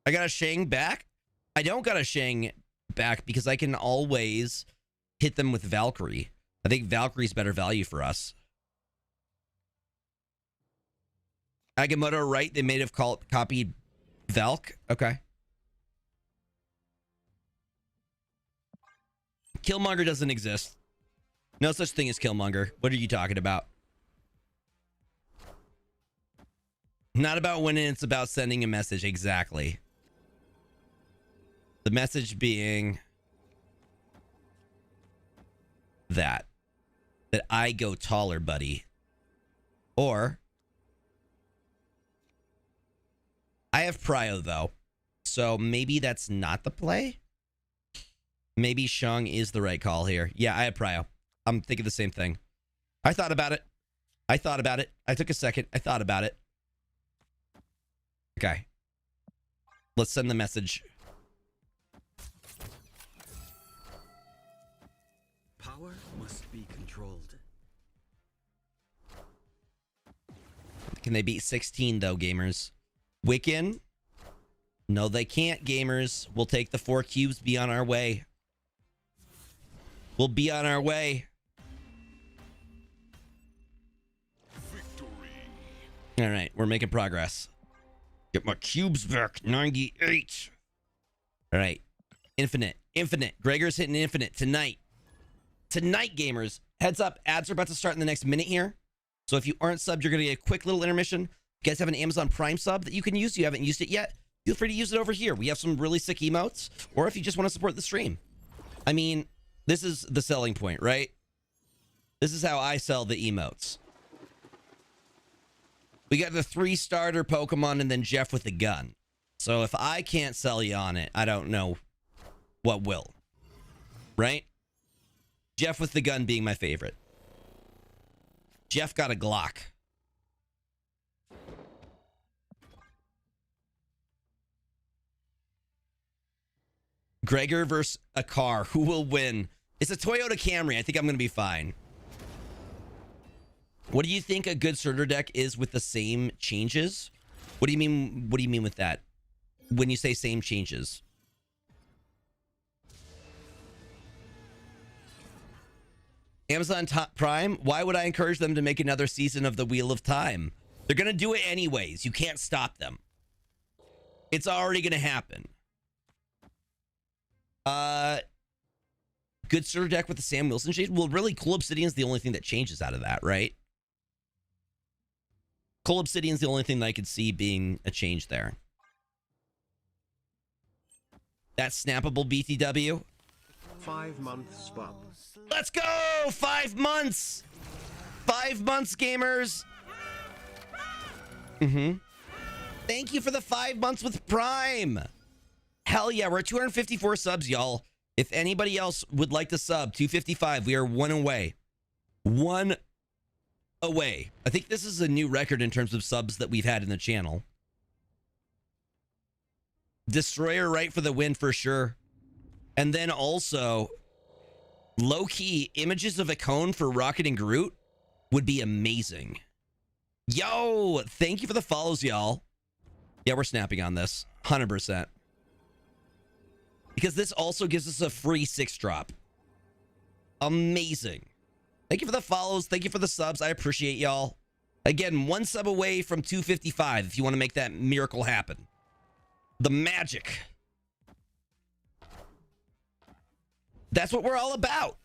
I got a Shang back? I don't got a Shang back because I can always hit them with Valkyrie. I think Valkyrie's better value for us. Agamotto, right? They may have copied Valk. Okay. Killmonger doesn't exist. No such thing as Killmonger. What are you talking about? Not about winning, it's about sending a message. Exactly. The message being that I go taller, buddy. Or I have Prio, though. So maybe that's not the play. Maybe Shang is the right call here. Yeah, I have Prio. I'm thinking the same thing. I thought about it. I took a second. I thought about it. Okay. Let's send the message. Power must be controlled. Can they beat 16, though, gamers? Wiccan? No, they can't, gamers. We'll take the 4 cubes. Be on our way. We'll be on our way. Victory. All right, we're making progress. Get my cubes back. 98. All right. Infinite. Gregor's hitting infinite tonight. Tonight, gamers. Heads up. Ads are about to start in the next minute here. So if you aren't subbed, you're going to get a quick little intermission. You guys have an Amazon Prime sub that you can use. You haven't used it yet. Feel free to use it over here. We have some really sick emotes. Or if you just want to support the stream. I mean, this is the selling point, right? This is how I sell the emotes. We got the 3 starter Pokemon and then Jeff with the gun. So if I can't sell you on it, I don't know what will. Right? Jeff with the gun being my favorite. Jeff got a Glock. Gregor versus a car. Who will win? It's a Toyota Camry. I think I'm going to be fine. What do you think a good starter deck is with the same changes? What do you mean? What do you mean with that? When you say same changes? Amazon Prime? Why would I encourage them to make another season of the Wheel of Time? They're going to do it anyways. You can't stop them. It's already going to happen. Good starter deck with the Sam Wilson change? Well, really, Cool Obsidian's the only thing that changes out of that, right? Cool Obsidian's the only thing that I could see being a change there. That's snappable, BTW. 5 months bub. Let's go! 5 months! 5 months, gamers! Thank you for the 5 months with Prime! Hell yeah, we're at 254 subs, y'all. If anybody else would like to sub, 255, we are 1 away. 1 away. I think this is a new record in terms of subs that we've had in the channel. Destroyer right for the win for sure. And then also, low-key, images of a cone for Rocket and Groot would be amazing. Yo, thank you for the follows, y'all. Yeah, we're snapping on this. 100%. Because this also gives us a free 6-drop. Amazing. Thank you for the follows. Thank you for the subs. I appreciate y'all. Again, 1 sub away from 255 if you want to make that miracle happen. The magic. That's what we're all about.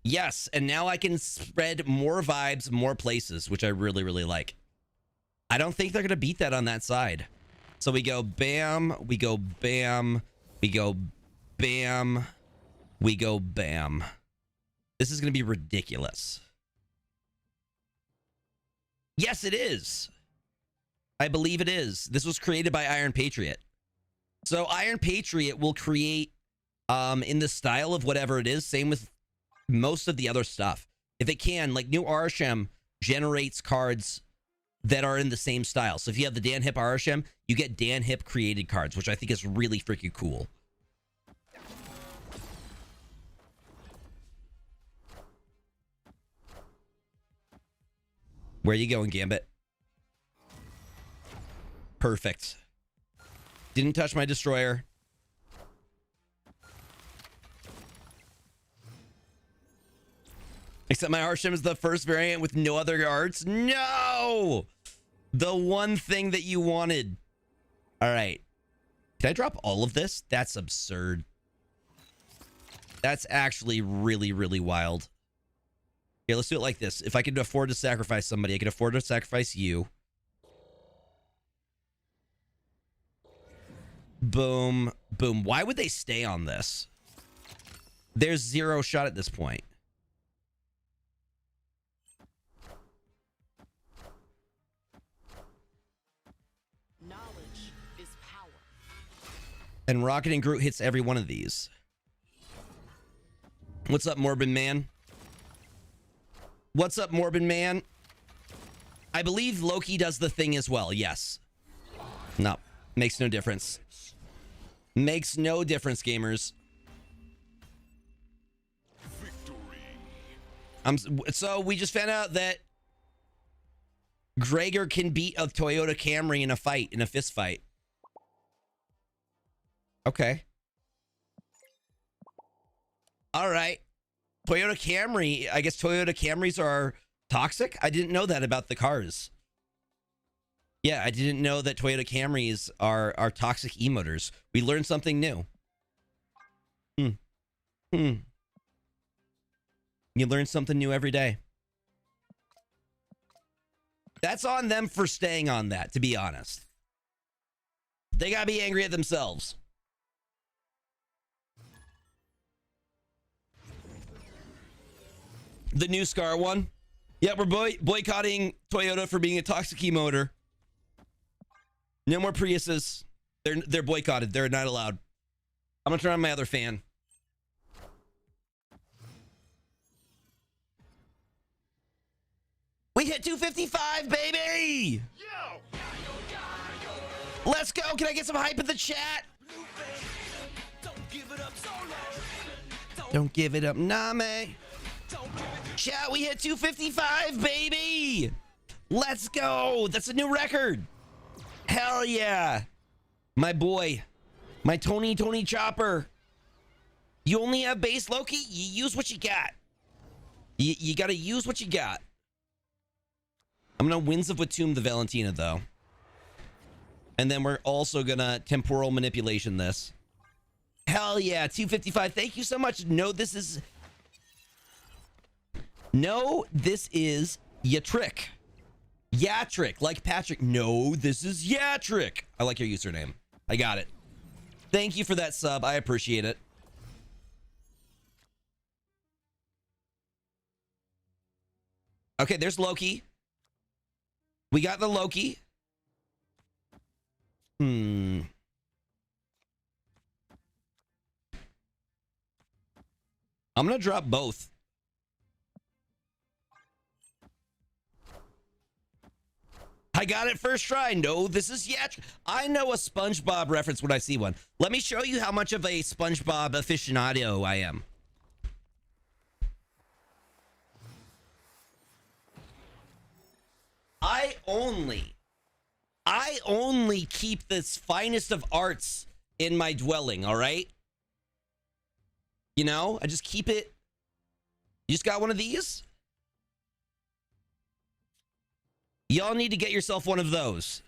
Yes, and now I can spread more vibes, more places, which I really, really like. I don't think they're going to beat that on that side. So we go bam, we go bam, we go bam, we go bam. This is going to be ridiculous. Yes, it is. I believe it is. This was created by Iron Patriot. So Iron Patriot will create in the style of whatever it is. Same with most of the other stuff. If it can, like New Arishem generates cards that are in the same style. So if you have the Dan Hip Arishem, you get Dan Hip created cards, which I think is really freaking cool. Where you going, Gambit? Perfect. Didn't touch my destroyer. Except my Arishem is the first variant with no other arts. No! The one thing that you wanted. All right. Can I drop all of this? That's absurd. That's actually really, really wild. Okay, let's do it like this. If I could afford to sacrifice somebody, I could afford to sacrifice you. Boom. Boom. Why would they stay on this? There's zero shot at this point. Knowledge is power. And Rocket and Groot hits every one of these. What's up, Morbid Man? What's up, Morbid Man? I believe Loki does the thing as well. Yes. No. Makes no difference. Makes no difference, gamers. So we just found out that Gregor can beat a Toyota Camry in a fight, in a fist fight. Okay. All right. Toyota Camry. I guess Toyota Camrys are toxic. I didn't know that about the cars. Yeah, I didn't know that Toyota Camrys are toxic emotors. We learned something new. You learn something new every day. That's on them for staying on that, to be honest. They gotta be angry at themselves. The new Scar one. Yeah, we're boycotting Toyota for being a toxic emoter. No more Priuses. They're boycotted. They're not allowed. I'm gonna turn on my other fan. We hit 255, baby! Let's go. Can I get some hype in the chat? Don't give it up, Name. Chat, we hit 255, baby! Let's go. That's a new record. Hell yeah. My boy. My Tony Chopper. You only have base, Loki? You use what you got. You gotta use what you got. I'm gonna Winds of Watum the Valentina, though. And then we're also gonna temporal manipulation this. Hell yeah, 255. Thank you so much. No, this is Yatrick. Yatrick, like Patrick. No, this is Yatrick. I like your username. I got it. Thank you for that sub. I appreciate it. Okay, there's Loki. We got the Loki. I'm gonna drop both. I got it first try. No, this is Yatch. I know a SpongeBob reference when I see one. Let me show you how much of a SpongeBob aficionado I am. I only keep this finest of arts in my dwelling, all right? You know, I just keep it. You just got one of these? Y'all need to get yourself one of those.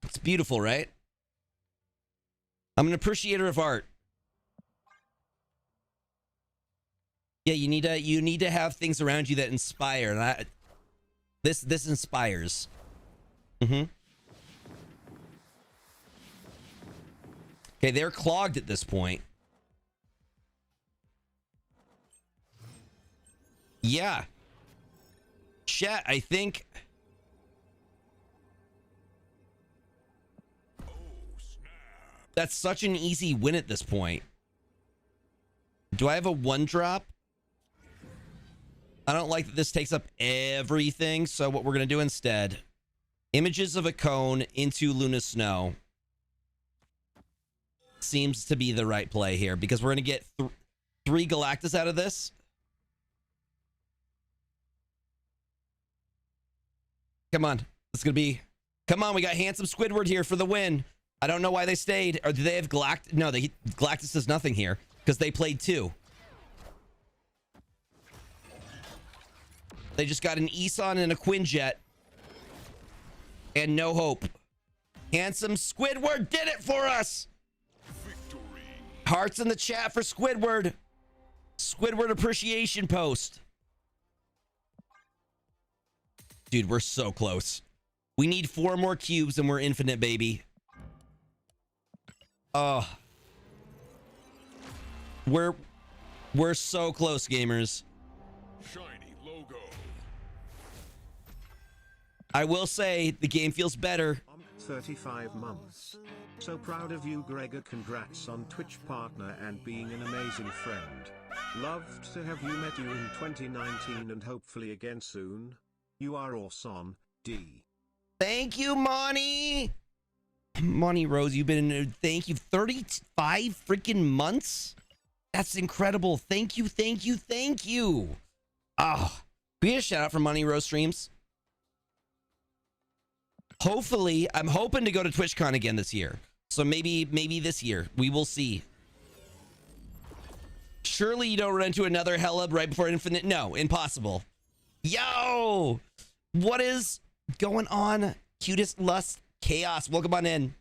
It's beautiful, right? I'm an appreciator of art. Yeah, you need to have things around you that inspire. And this inspires. Mm-hmm. Okay, they're clogged at this point. Yeah. Chat, I think. That's such an easy win at this point. Do I have a 1-drop? I don't like that this takes up everything, so what we're going to do instead, images of a cone into Luna Snow seems to be the right play here, because we're going to get 3 Galactus out of this. Come on. It's going to be... Come on, we got Handsome Squidward here for the win. I don't know why they stayed. Or do they have Galactus? No, Galactus does nothing here because they played 2. They just got an Eson and a Quinjet. And no hope. Handsome Squidward did it for us. Victory. Hearts in the chat for Squidward. Squidward appreciation post. Dude, we're so close. We need 4 more cubes and we're infinite, baby. Oh. We're so close, gamers. Shiny logo. I will say the game feels better. 35 months. So proud of you, Gregor. Congrats on Twitch partner and being an amazing friend. Loved to have you met you in 2019 and hopefully again soon. You are awesome, D. Thank you, Monty. Monty Rose, you've been in, thank you, 35 freaking months. That's incredible. Thank you, thank you, thank you. Oh, we get a shout out from Monty Rose streams. Hopefully, I'm hoping to go to TwitchCon again this year. So maybe this year. We will see. Surely you don't run into another Heleb right before Infinite. No, impossible. Yo! What is going on? Cutest Lust Chaos. Welcome on in.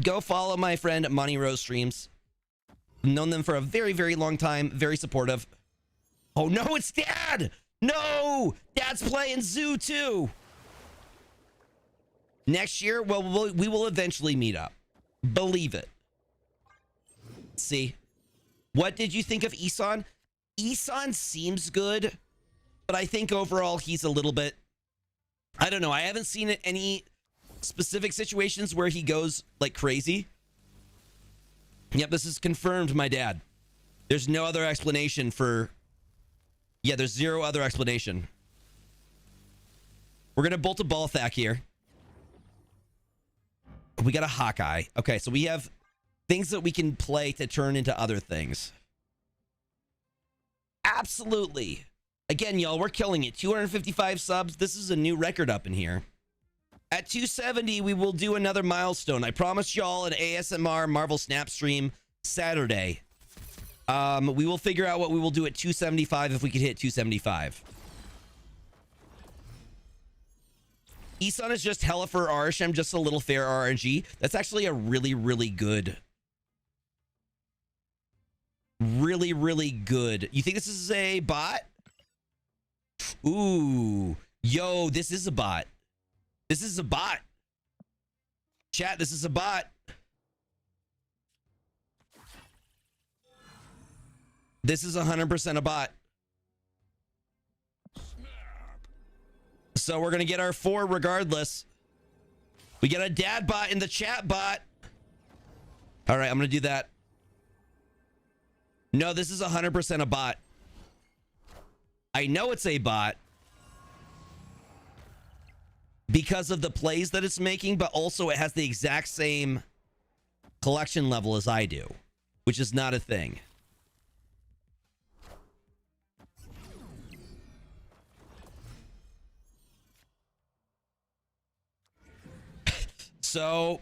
Go follow my friend Monty Rose streams. Known them for a very, very long time. Very supportive. Oh no, it's Dad! No! Dad's playing Zoo too! Next year, well, we will eventually meet up. Believe it. See? What did you think of Eson? Eson seems good, but I think overall he's a little bit... I don't know. I haven't seen any specific situations where he goes like crazy. Yep, this is confirmed, my dad. There's no other explanation for... Yeah, there's 0 other explanation. We're going to bolt a Balthak here. We got a Hawkeye. Okay, so we have things that we can play to turn into other things. Absolutely. Again, y'all, we're killing it. 255 subs. This is a new record up in here. At 270, we will do another milestone. I promised y'all an ASMR Marvel Snap stream Saturday. We will figure out what we will do at 275 if we could hit 275. Eson is just hella for Arshem, just a little fair RNG. That's actually a really, really good. Really, really good. You think this is a bot? Ooh. Yo, this is a bot. This is a bot. Chat, this is a bot. This is 100% a bot. So we're going to get our 4 regardless. We got a dad bot in the chat bot. All right, I'm going to do that. No, this is 100% a bot. I know it's a bot because of the plays that it's making, but also it has the exact same collection level as I do, which is not a thing. So,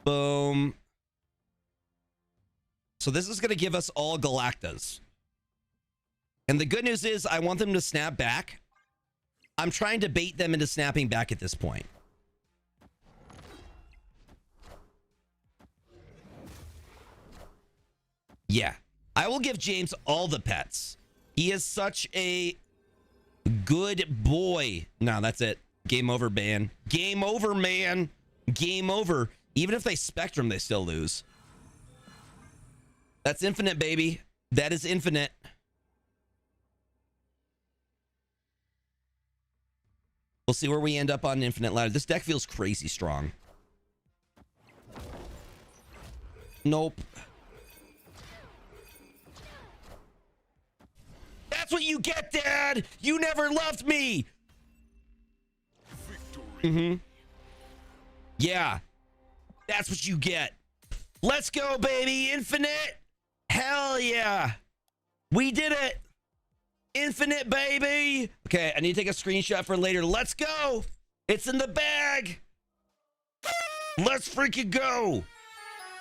boom. So this is going to give us all Galactas. And the good news is I want them to snap back. I'm trying to bait them into snapping back at this point. Yeah. I will give James all the pets. He is such a good boy. No, that's it. Game over, man. Game over, man. Game over. Even if they Spectrum, they still lose. That's infinite, baby. That is infinite. We'll see where we end up on infinite ladder. This deck feels crazy strong. Nope. That's what you get, Dad. You never loved me. Mm-hmm. Yeah. That's what you get. Let's go, baby. Infinite. Hell yeah. We did it. Infinite, baby. Okay, I need to take a screenshot for later. Let's go. It's in the bag. Let's freaking go.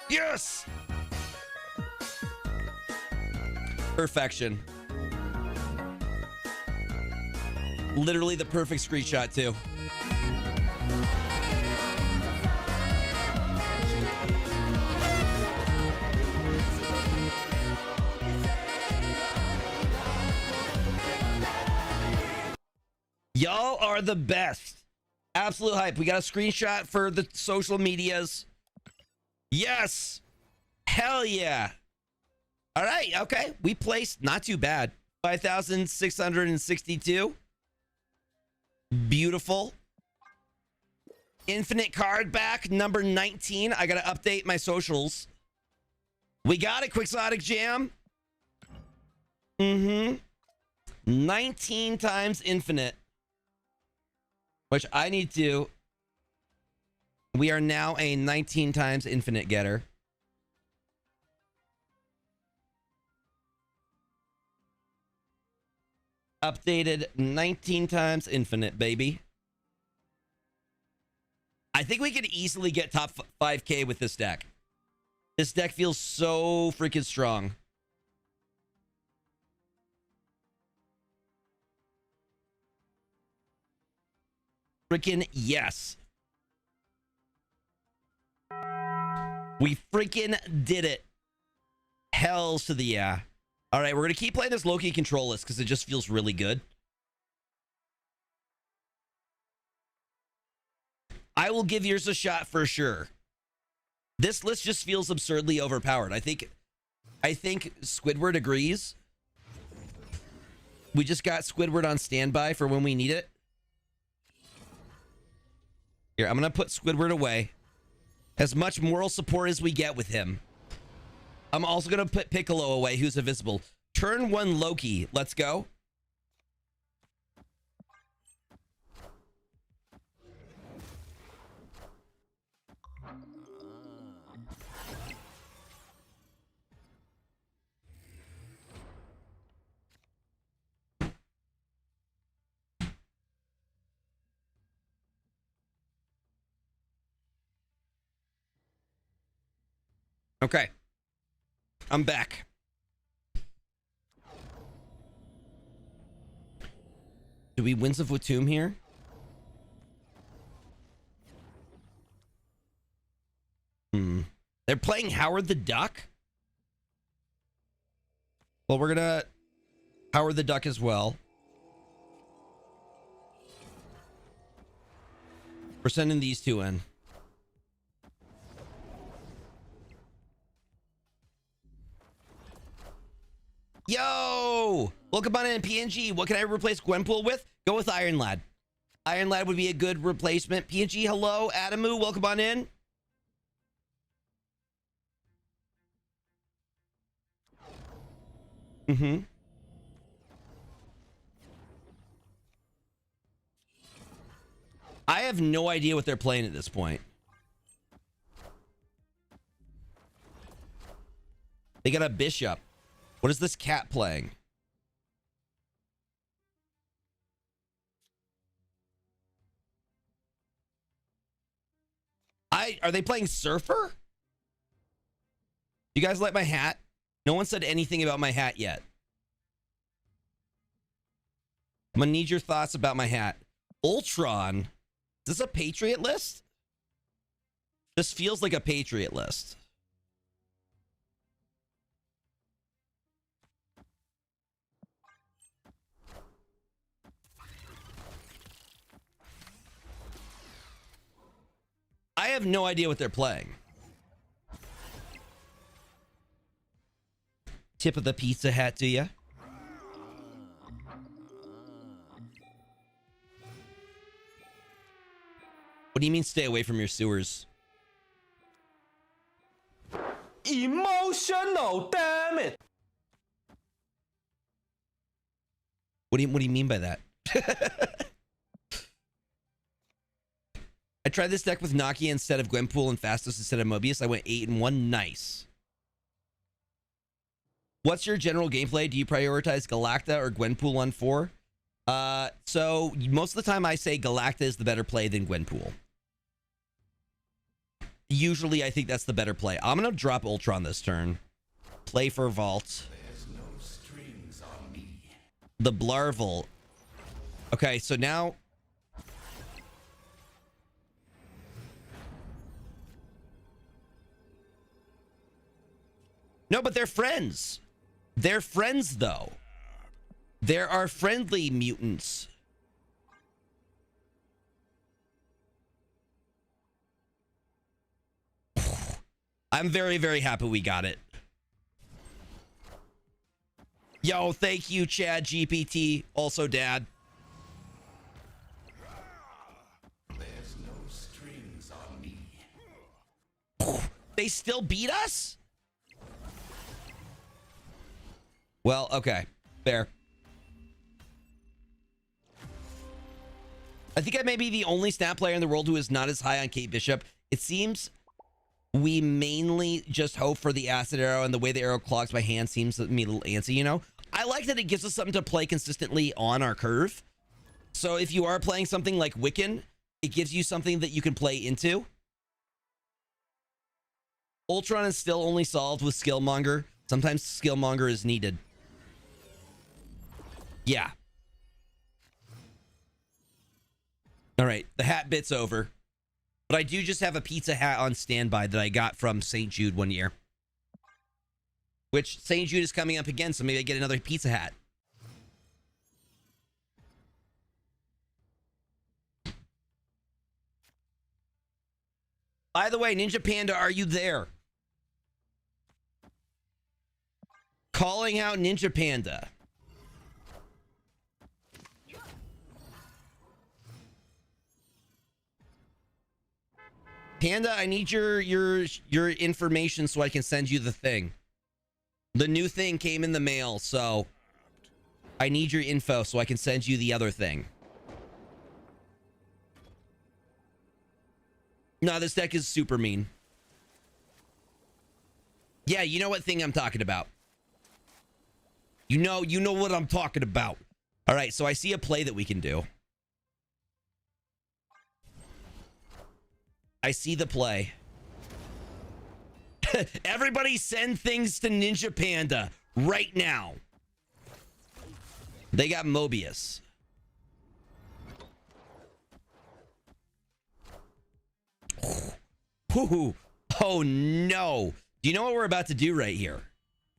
Yes. Perfection. Literally the perfect screenshot, too. Y'all are the best. Absolute hype. We got a screenshot for the social medias. Yes. Hell yeah. All right. Okay. We placed not too bad. 5,662. Beautiful. Infinite card back. Number 19. I got to update my socials. We got it. Quixotic Jam. Mm-hmm. 19 times infinite. Which I need to. We are now a 19 times infinite getter. Updated 19 times infinite, baby. I think we could easily get top 5K with this deck. This deck feels so freaking strong. Freaking yes. We freaking did it. Hells to the yeah. All right, we're going to keep playing this Loki control list because it just feels really good. I will give yours a shot for sure. This list just feels absurdly overpowered. I think Squidward agrees. We just got Squidward on standby for when we need it. Here, I'm going to put Squidward away. As much moral support as we get with him. I'm also going to put Piccolo away, who's invisible. Turn 1 Loki. Let's go. Okay. I'm back. Do we Winds of Watum here? They're playing Howard the Duck? Well, we're gonna Howard the Duck as well. We're sending these two in. Yo! Welcome on in, PNG. What can I replace Gwenpool with? Go with Iron Lad. Iron Lad would be a good replacement. PNG, hello. Adamu, welcome on in. Mm-hmm. I have no idea what they're playing at this point. They got a bishop. What is this cat playing? Are they playing Surfer? You guys like my hat? No one said anything about my hat yet. I'm gonna need your thoughts about my hat. Ultron. Is this a Patriot list? This feels like a Patriot list. I have no idea what they're playing. Tip of the pizza hat to you. What do you mean stay away from your sewers? Emotional, damn it. What do you mean by that? I tried this deck with Nakia instead of Gwenpool and Fastos instead of Mobius. I went 8-1. Nice. What's your general gameplay? Do you prioritize Galacta or Gwenpool on 4? So most of the time I say Galacta is the better play than Gwenpool. Usually I think that's the better play. I'm going to drop Ultron this turn. Play for Vault. There's no strings on me. The Blarvel. Okay, so now... No, but they're friends. They're friends, though. There are friendly mutants. I'm very, very happy we got it. Yo, thank you, Chad GPT. Also, Dad. There's no strings on me. They still beat us? Well, okay. Fair. I think I may be the only snap player in the world who is not as high on Kate Bishop. It seems we mainly just hope for the acid arrow, and the way the arrow clogs my hand seems to me a little antsy, you know? I like that it gives us something to play consistently on our curve. So if you are playing something like Wiccan, it gives you something that you can play into. Ultron is still only solved with Skillmonger. Sometimes Skillmonger is needed. Yeah. All right, the hat bit's over. But I do just have a pizza hat on standby that I got from St. Jude one year. Which, St. Jude is coming up again, so maybe I get another pizza hat. By the way, Ninja Panda, are you there? Calling out Ninja Panda. Panda, I need your information so I can send you the thing. The new thing came in the mail, so I need your info so I can send you the other thing. No, this deck is super mean. Yeah, you know what thing I'm talking about. You know what I'm talking about. All right, so I see a play that we can do. I see the play. Everybody send things to Ninja Panda right now. They got Mobius. Ooh. Oh no. Do you know what we're about to do right here?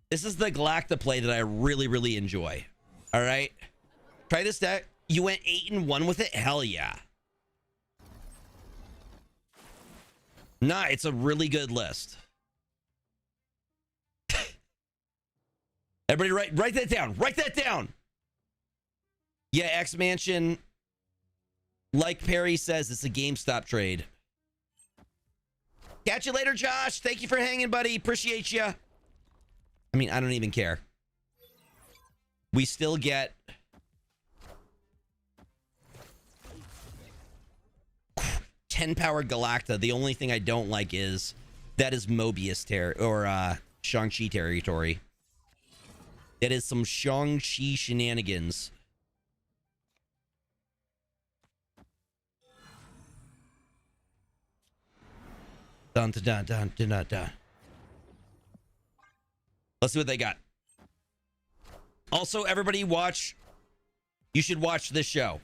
This is the Galacta play that I really, really enjoy. All right. Try this deck. You went 8-1 with it? Hell yeah. Nah, it's a really good list. Everybody write that down. Write that down. Yeah, X-Mansion, like Perry says, it's a GameStop trade. Catch you later, Josh. Thank you for hanging, buddy. Appreciate you. I mean, I don't even care. We still get 10-power Galacta. The only thing I don't like is that is Mobius Shang-Chi territory. That is some Shang-Chi shenanigans. Dun dun dun dun dun dun dun. Let's see what they got. Also, everybody watch. You should watch this show.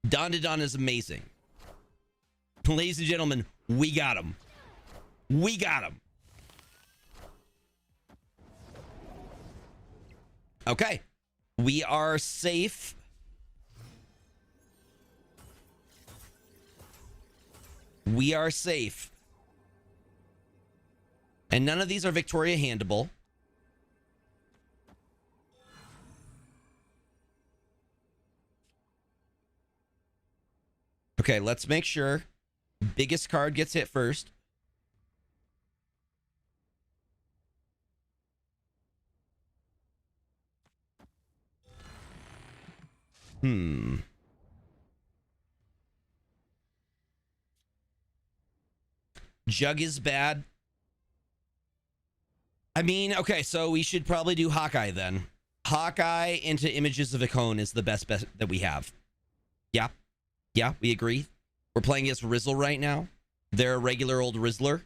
Don to Don is amazing. Ladies and gentlemen, we got him. We got him. Okay. We are safe. We are safe. And none of these are Victoria handable. Okay, let's make sure biggest card gets hit first. Jug is bad. I mean, okay, so we should probably do Hawkeye then. Hawkeye into Images of Icon is the best that we have. Yeah. Yeah, we agree. We're playing against Rizzle right now. They're a regular old Rizzler.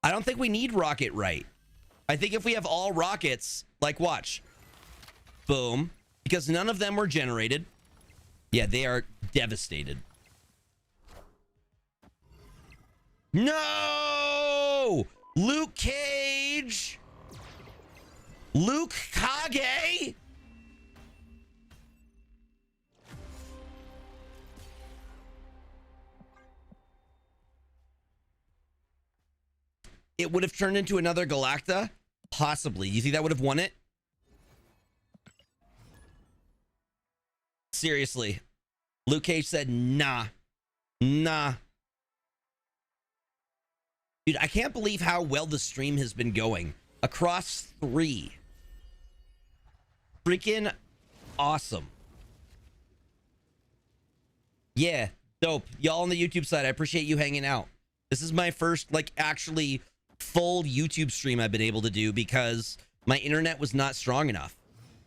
I don't think we need Rocket right. I think if we have all rockets, like watch. Boom. Because none of them were generated. Yeah, they are devastated. No! Luke Cage! Luke Kage! It would have turned into another Galacta? Possibly. You think that would have won it? Seriously. Luke Cage said, nah. Nah. Dude, I can't believe how well the stream has been going. Across 3. Freaking awesome. Yeah, dope. Y'all on the YouTube side, I appreciate you hanging out. This is my first, like, actually full YouTube stream I've been able to do because my internet was not strong enough.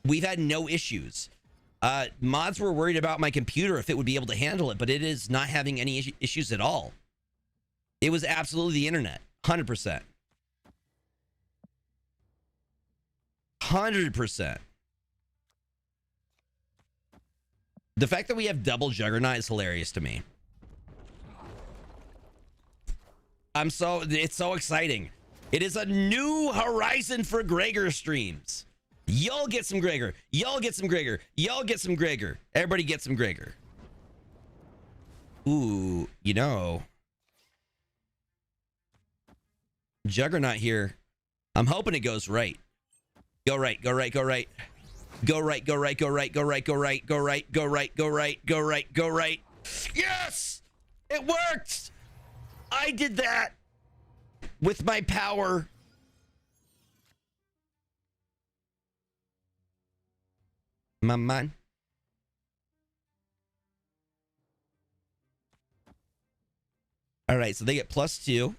We've had no issues. Mods were worried about my computer if it would be able to handle it, but it is not having any issues at all. It was absolutely the internet. 100%. 100%. The fact that we have double Juggernaut is hilarious to me. It's so exciting. It is a new horizon for Gregor streams. Y'all get some Gregor. Y'all get some Gregor. Y'all get some Gregor. Everybody get some Gregor. Ooh, you know. Juggernaut here. I'm hoping it goes right. Go right, go right, go right. Go right, go right, go right, go right, go right, go right, go right, go right, go right, go right. Yes! It worked! I did that with my power. My mind. All right, so they get +2.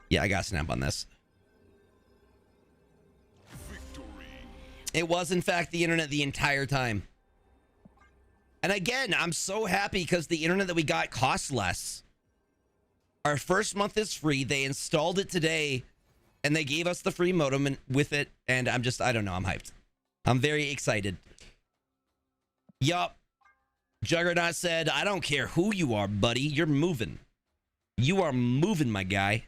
Yeah, I got snap on this. Victory. It was, in fact, the internet the entire time. And again, I'm so happy because the internet that we got costs less. Our first month is free. They installed it today, and they gave us the free modem with it. And I don't know. I'm hyped. I'm very excited. Yup. Juggernaut said, I don't care who you are, buddy. You're moving. You are moving, my guy.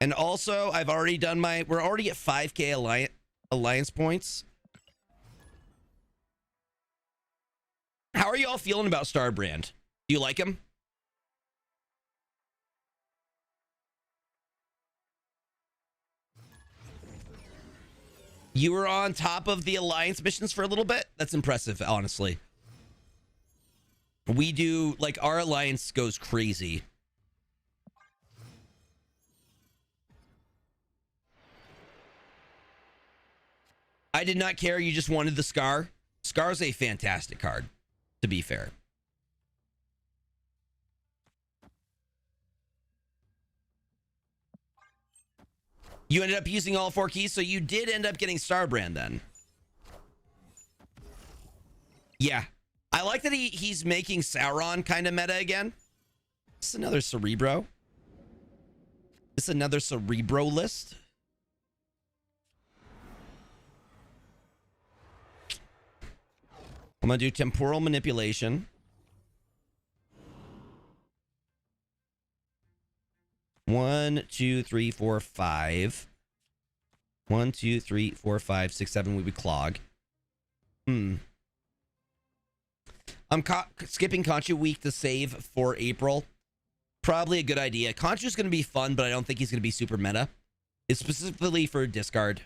And also, I've already done we're already at 5K alliance points. How are y'all feeling about Starbrand? Do you like him? You were on top of the Alliance missions for a little bit? That's impressive, honestly. We do, like, our Alliance goes crazy. I did not care. You just wanted the Scar. Scar's a fantastic card, to be fair. You ended up using all 4 keys, so you did end up getting Starbrand then. Yeah. I like that he's making Sauron kind of meta again. This is another Cerebro. This is another Cerebro list. I'm going to do Temporal Manipulation. 1, 2, 3, 4, 5. 1, 2, 3, 4, 5, 6, 7 would be Clog. I'm skipping Conchu week to save for April. Probably a good idea. Conchu's going to be fun, but I don't think he's going to be super meta. It's specifically for discard.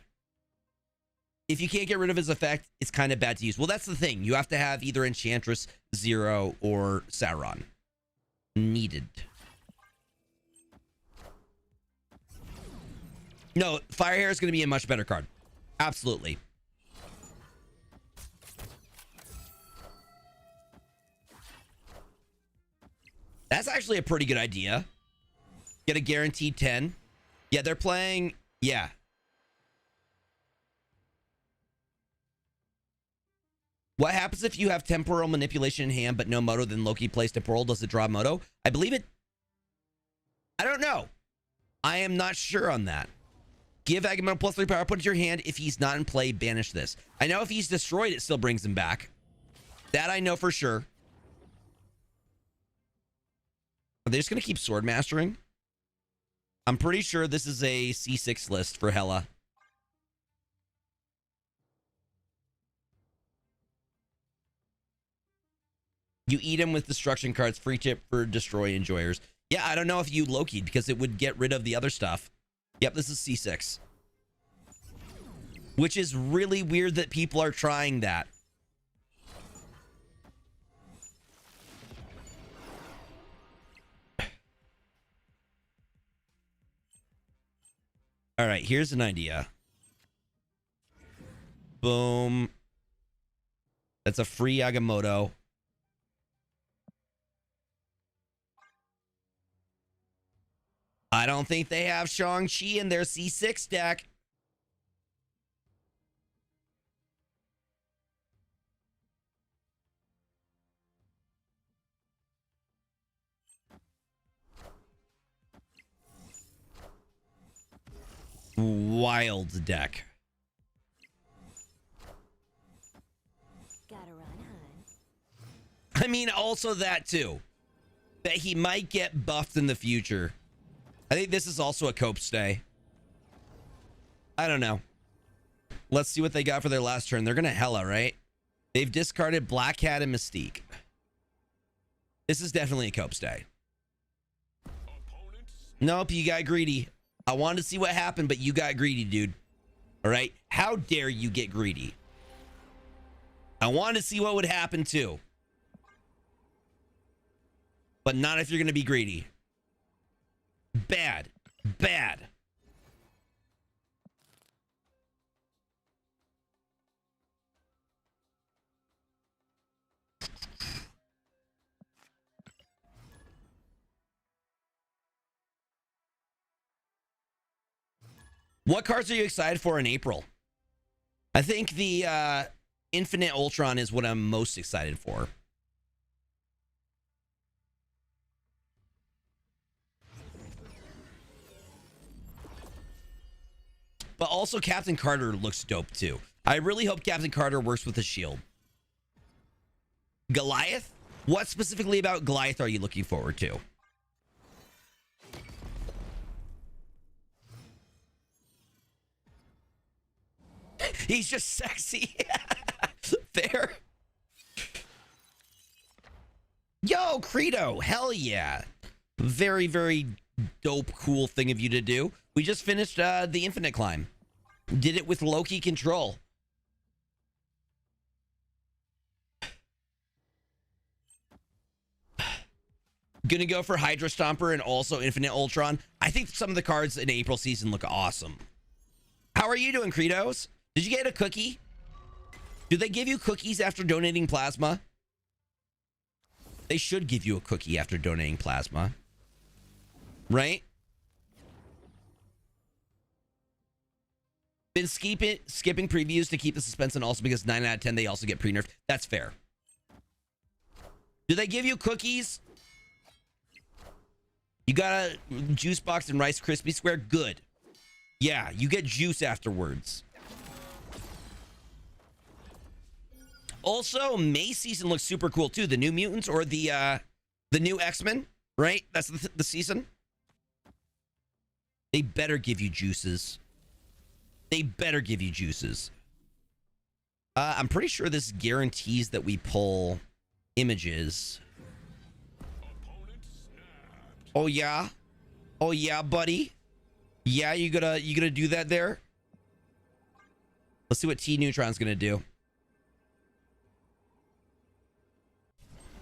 If you can't get rid of his effect, it's kind of bad to use. Well, that's the thing. You have to have either Enchantress, Zero, or Sauron. Needed. No, Firehair is going to be a much better card. Absolutely. That's actually a pretty good idea. Get a guaranteed 10. Yeah, they're playing... Yeah. What happens if you have Temporal Manipulation in hand, but no Moto, then Loki plays Temporal? Does it draw Moto? I believe it... I don't know. I am not sure on that. Give Agamemnon +3 power, put it in your hand. If he's not in play, banish this. I know if he's destroyed, it still brings him back. That I know for sure. Are they just going to keep Sword Mastering? I'm pretty sure this is a C6 list for Hela. You eat him with destruction cards, free chip for Destroy Enjoyers. Yeah, I don't know if you Loki'd because it would get rid of the other stuff. Yep, this is C6. Which is really weird that people are trying that. All right, here's an idea. Boom. That's a free Agamotto. I don't think they have Shang-Chi in their C6 deck. Wild deck. Gotta run, hun. I mean, also that too. That he might get buffed in the future. I think this is also a cope stay. I don't know. Let's see what they got for their last turn. They're going to Hela, right? They've discarded Black Cat and Mystique. This is definitely a cope stay. Nope, you got greedy. I wanted to see what happened, but you got greedy, dude. All right? How dare you get greedy? I wanted to see what would happen too. But not if you're going to be greedy. Bad. Bad. What cards are you excited for in April? I think the Infinite Ultron is what I'm most excited for. But also Captain Carter looks dope too. I really hope Captain Carter works with the shield. Goliath? What specifically about Goliath are you looking forward to? He's just sexy. Fair. Yo, Credo. Hell yeah. Very, very dope, cool thing of you to do. We just finished the Infinite Climb. Did it with Loki Control. Gonna go for Hydra Stomper and also Infinite Ultron. I think some of the cards in April season look awesome. How are you doing, Credos? Did you get a cookie? Do they give you cookies after donating plasma? They should give you a cookie after donating plasma. Right? Been skipping previews to keep the suspense, and also because 9 out of 10 they also get pre-nerfed. That's fair. Do they give you cookies? You got a juice box and Rice Krispie Square? Good. Yeah, you get juice afterwards. Also, May season looks super cool too. The New Mutants or the new X-Men, right? That's the season. They better give you juices. They better give you juices. I'm pretty sure this guarantees that we pull images. Oh yeah? Oh yeah, buddy? Yeah, you gonna do that there? Let's see what T Neutron's gonna do.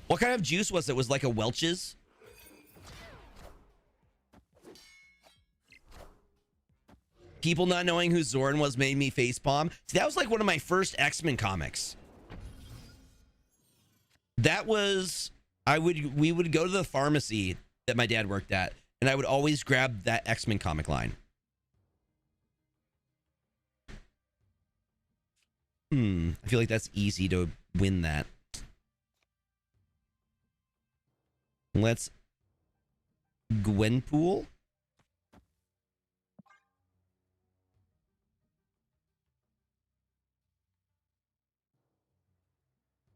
What kind of juice was it? Was it like a Welch's? People not knowing who Zorn was made me facepalm. See, that was like one of my first X-Men comics. That was, we would go to the pharmacy that my dad worked at, and I would always grab that X-Men comic line. I feel like that's easy to win that. Let's Gwenpool.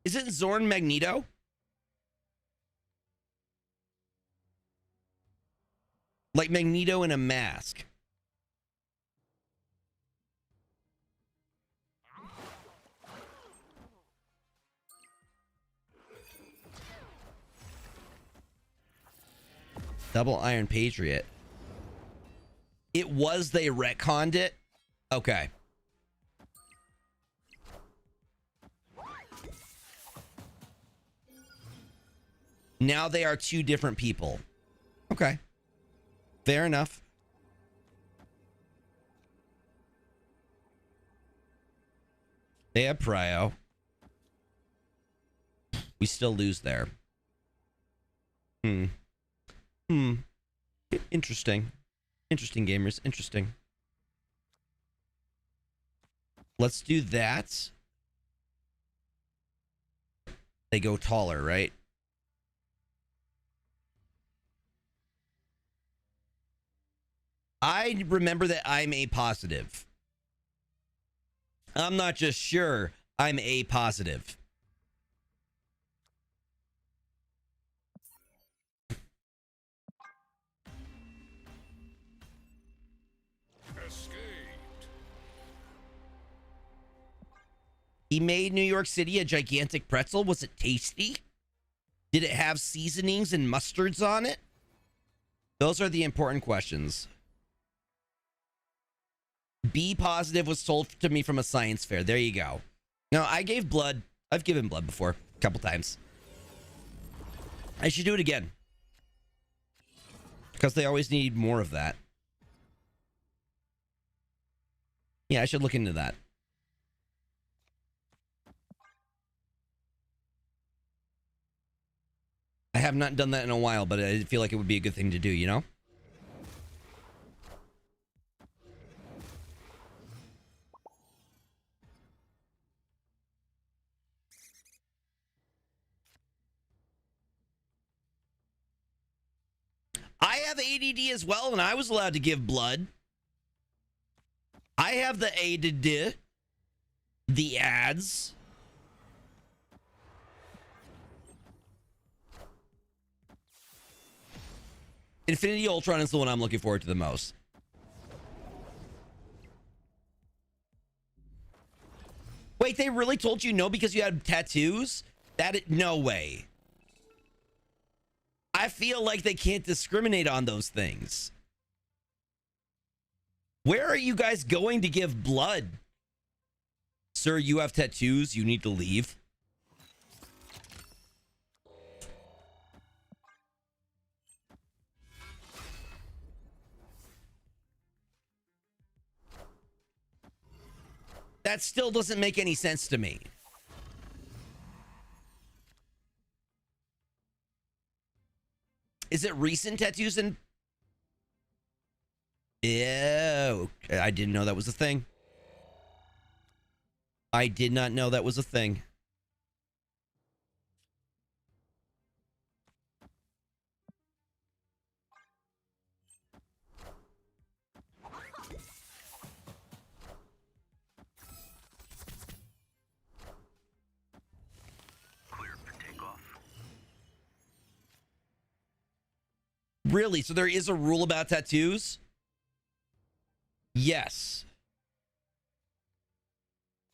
Isn't Zorn Magneto? Like Magneto in a mask. Double Iron Patriot. It was, they retconned it? Okay. Now they are two different people. Okay. Fair enough. They have Prio. We still lose there. Interesting. Interesting, gamers. Interesting. Let's do that. They go taller, right? I remember that I'm A positive. I'm not just sure, I'm A positive. He made New York City a gigantic pretzel. Was it tasty? Did it have seasonings and mustards on it? Those are the important questions. B positive was sold to me from a science fair. There you go. No, I gave blood. I've given blood before a couple times. I should do it again. Because they always need more of that. Yeah, I should look into that. I have not done that in a while, but I feel like it would be a good thing to do, you know? I have ADD as well, and I was allowed to give blood. I have the ADD, the ads. Infinity Ultron is the one I'm looking forward to the most. Wait, they really told you no because you had tattoos? No way. I feel like they can't discriminate on those things. Where are you guys going to give blood? Sir, you have tattoos. You need to leave. That still doesn't make any sense to me. Is it recent tattoos and... Yeah, I didn't know that was a thing. I did not know that was a thing. Really? So there is a rule about tattoos? Yes.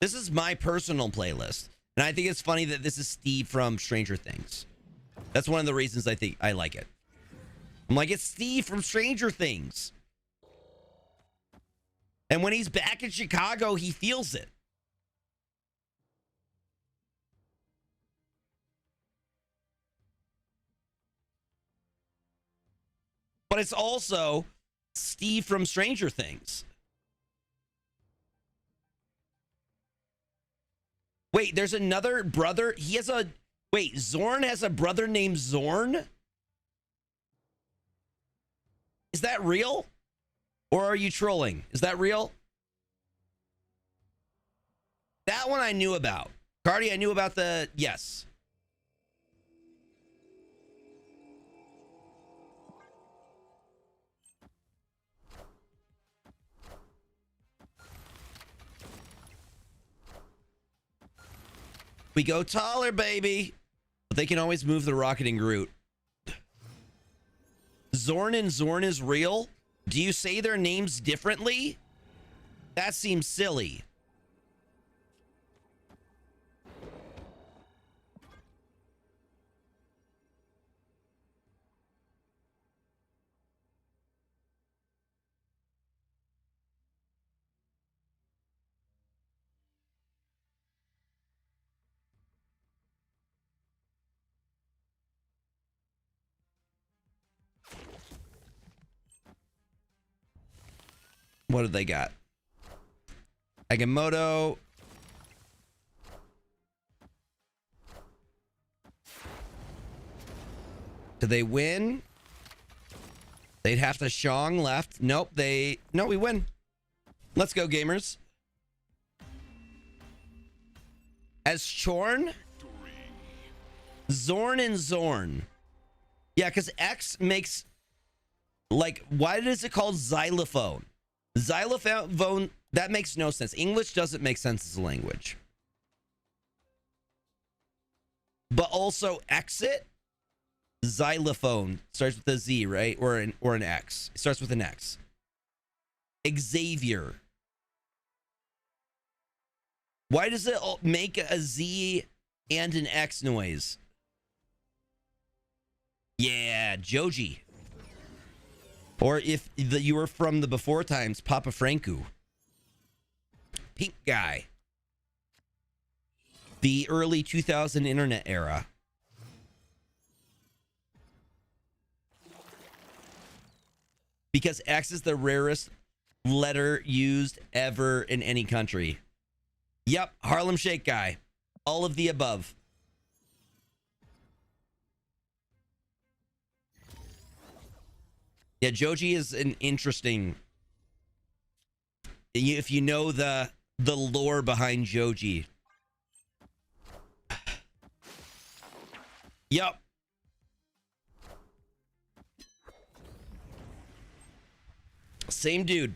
This is my personal playlist. And I think it's funny that this is Steve from Stranger Things. That's one of the reasons I think I like it. I'm like, it's Steve from Stranger Things. And when he's back in Chicago, he feels it. But it's also Steve from Stranger Things. Wait, there's another brother. He has a... Wait, Zorn has a brother named Zorn? Is that real? Or are you trolling? Is that real? That one I knew about. Cardi, I knew about the... Yes. We go taller, baby. But they can always move the rocketing Groot. Zorn and Zorn is real? Do you say their names differently? That seems silly. What do they got? Agamotto. Do they win? They'd have to Shang left. Nope, No, we win. Let's go, gamers. As Chorn? Zorn and Zorn. Yeah, because X makes... Like, why is it called xylophone? Xylophone, that makes no sense. English doesn't make sense as a language. But also exit, xylophone starts with a Z, right? Or an X. It starts with an X. Xavier. Why does it make a Z and an X noise? Yeah, Joji. Or if you were from the before times, Papa Franku. Pink guy. The early 2000 internet era. Because X is the rarest letter used ever in any country. Yep, Harlem Shake guy. All of the above. Yeah, Joji is an interesting... If you know the lore behind Joji. Yep. Same dude.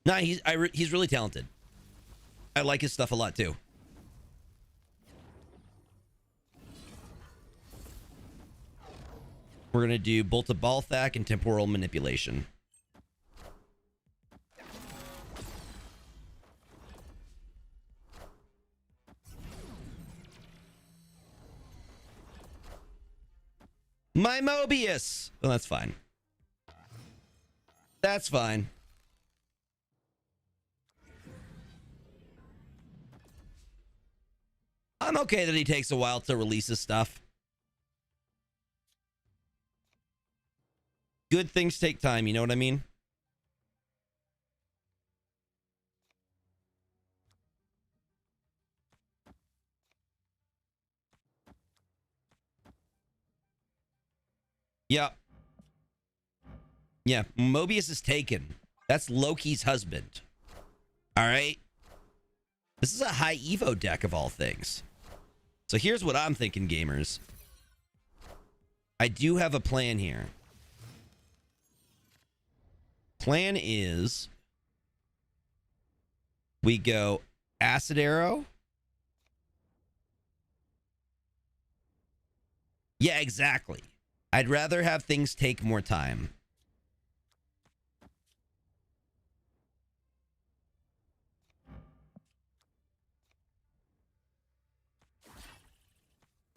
Nah, he's really talented. I like his stuff a lot too. We're going to do Bolt of Balthak and Temporal Manipulation. My Mobius! Well, that's fine. That's fine. I'm okay that he takes a while to release his stuff. Good things take time, you know what I mean? Yeah. Yeah, Mobius is taken. That's Loki's husband. All right? This is a high Evo deck of all things. So here's what I'm thinking, gamers. I do have a plan here. Plan is we go Acid Arrow. Yeah, exactly. I'd rather have things take more time.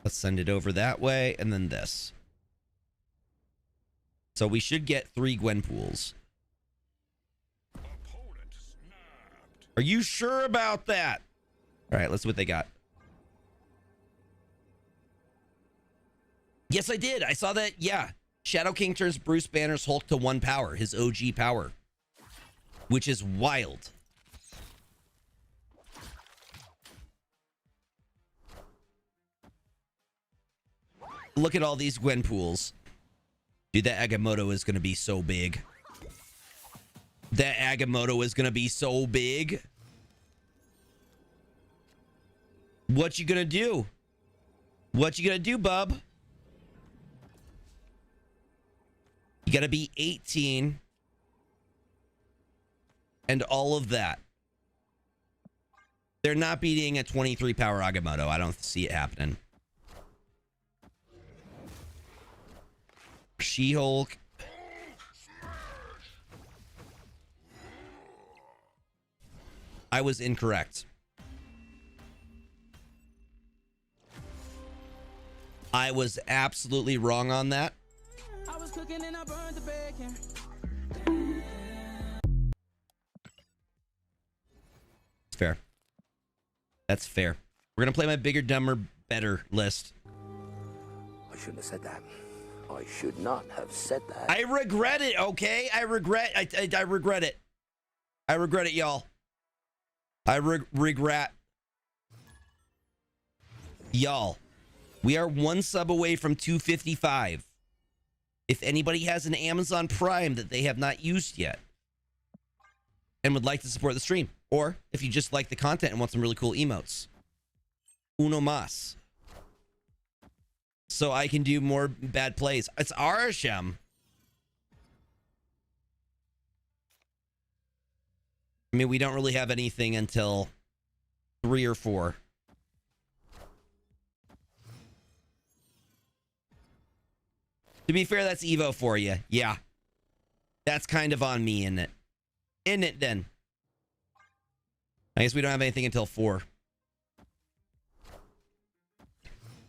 Let's send it over that way, and then this. So we should get 3 Gwenpools. Are you sure about that? All right, let's see what they got. Yes, I did. I saw that. Yeah. Shadow King turns Bruce Banner's Hulk to 1 power, his OG power, which is wild. Look at all these Gwenpools. Dude, that Agamotto is going to be so big. That Agamotto is going to be so big. What you going to do? What you going to do, bub? You got to be 18. And all of that. They're not beating a 23 power Agamotto. I don't see it happening. She-Hulk. I was incorrect. I was absolutely wrong on that. I was cooking and I burned the bacon. It's fair. That's fair. We're gonna play my bigger, dumber, better list. I shouldn't have said that. I should not have said that. I regret it, okay? I regret it, I regret it, y'all. I regret. Y'all, we are 1 sub away from 255. If anybody has an Amazon Prime that they have not used yet and would like to support the stream, or if you just like the content and want some really cool emotes, uno mas. So I can do more bad plays. It's Arasham. I mean, we don't really have anything until 3 or 4. To be fair, that's Evo for you. Yeah. That's kind of on me, isn't it? Isn't it, then? I guess we don't have anything until 4.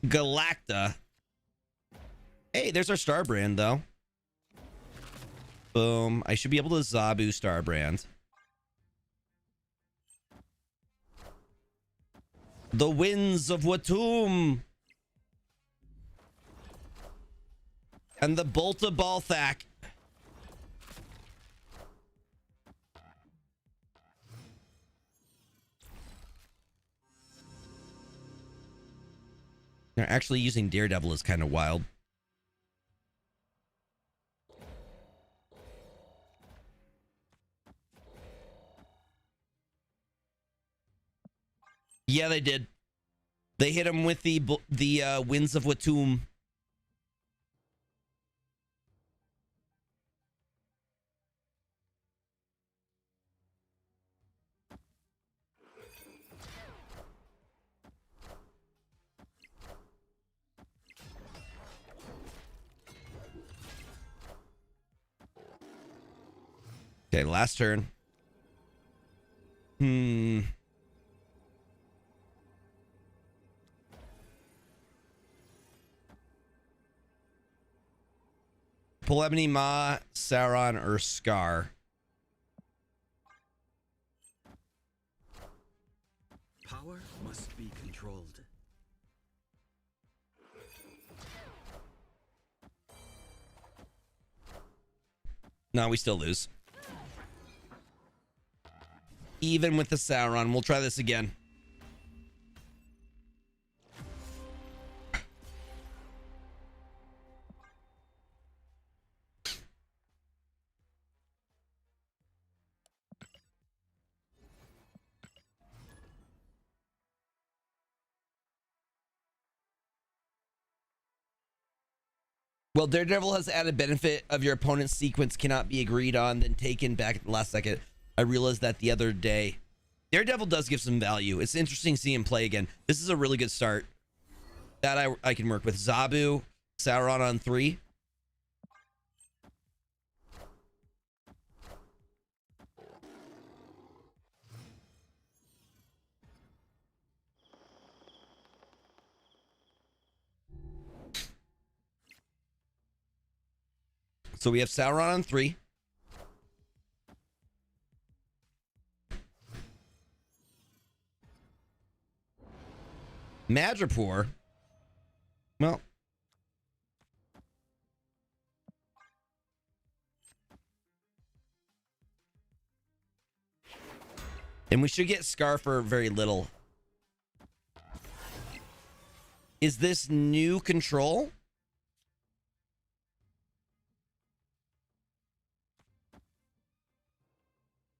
Galacta. Hey, there's our star brand, though. Boom. I should be able to Zabu star brand. The winds of Watum. And the Bolt of Balthak. They're actually using Daredevil is kind of wild. Yeah, they did. They hit him with the winds of Watum. Okay, last turn. Pull Ebony Maw, Sauron, or Scar. Power must be controlled. No, we still lose. Even with the Sauron. We'll try this again. Well, Daredevil has added benefit of your opponent's sequence cannot be agreed on, then taken back at the last second. I realized that the other day. Daredevil does give some value. It's interesting to see him play again. This is a really good start. That I can work with. Zabu, Sauron on 3. So we have Sauron on 3. Madripoor. Well. And we should get Scar for very little. Is this new control?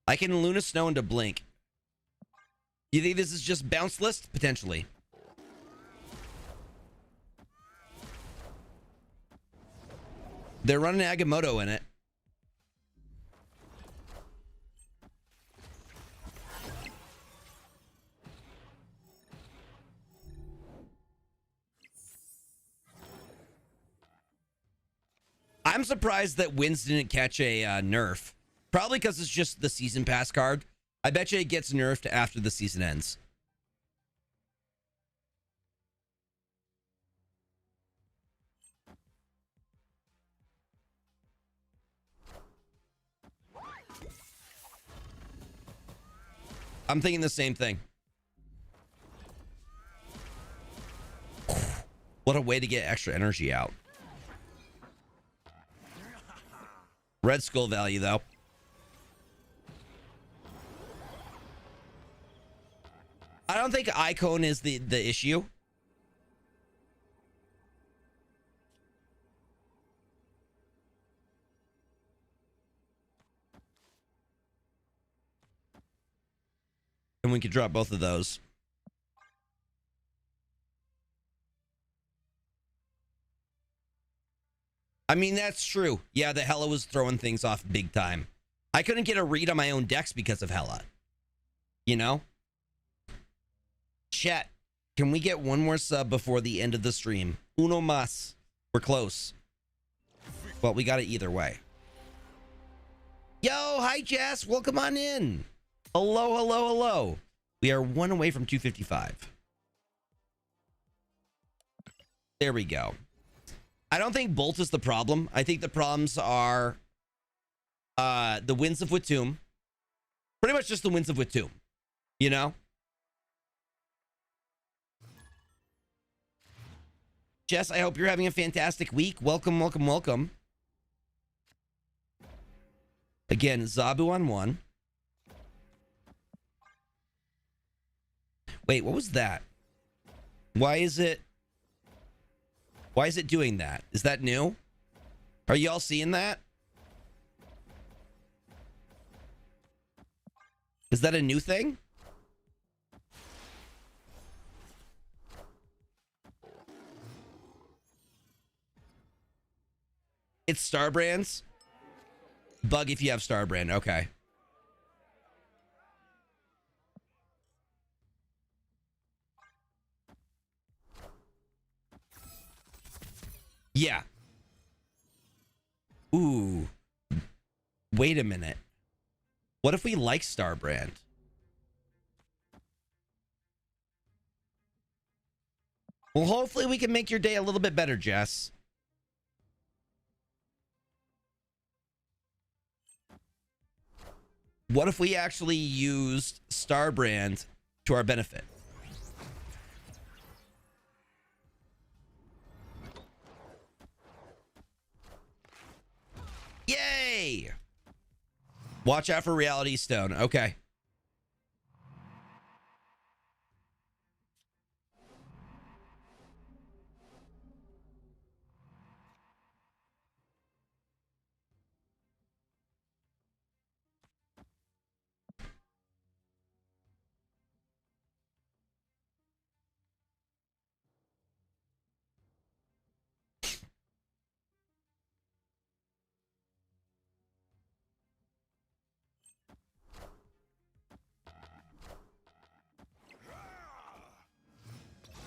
I can Luna Snow into Blink. You think this is just bounce list? Potentially. They're running Agamotto in it. I'm surprised that Winds didn't catch a nerf. Probably because it's just the season pass card. I bet you it gets nerfed after the season ends. I'm thinking the same thing. What a way to get extra energy out. Red Skull value, though. I don't think Icon is the issue. And we could drop both of those. I mean, that's true. Yeah, the Hela was throwing things off big time. I couldn't get a read on my own decks because of Hela. You know? Chat, can we get one more sub before the end of the stream? Uno mas. We're close. Well, we got it either way. Yo, hi Jess. Welcome on in. Hello, hello, hello. We are one away from 255. There we go. I don't think Bolt is the problem. I think the problems are the Winds of Watoomb. Pretty much just the Winds of Watoomb. You know? Jess, I hope you're having a fantastic week. Welcome, welcome, welcome. Again, Zabu on 1. Wait, what was that? Why is it doing that? Is that new? Are y'all seeing that? Is that a new thing? It's Starbrands. Bug if you have Starbrand. Okay. Yeah. Ooh. Wait a minute. What if we like Starbrand? Well, hopefully we can make your day a little bit better, Jess. What if we actually used Starbrand to our benefit? Yay! Watch out for Reality Stone. Okay.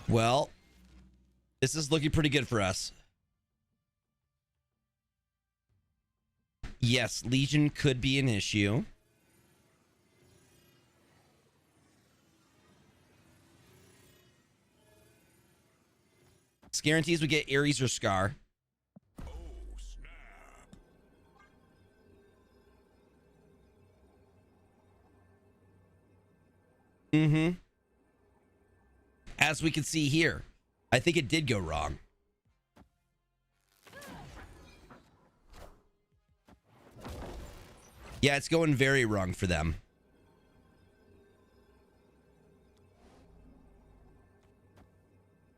Well, this is looking pretty good for us. Yes, Legion could be an issue. This guarantees we get Ares or Scar. Mm-hmm. As we can see here, I think it did go wrong. Yeah, it's going very wrong for them.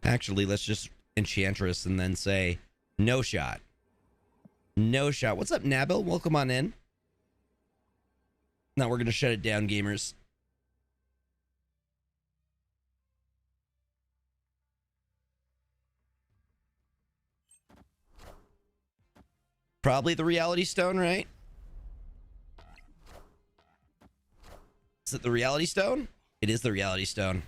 Actually, let's just Enchantress and then say no shot. No shot. What's up, Nabil? Welcome on in. Now we're going to shut it down, gamers. Probably the Reality Stone, right? Is it the Reality Stone? It is the Reality Stone.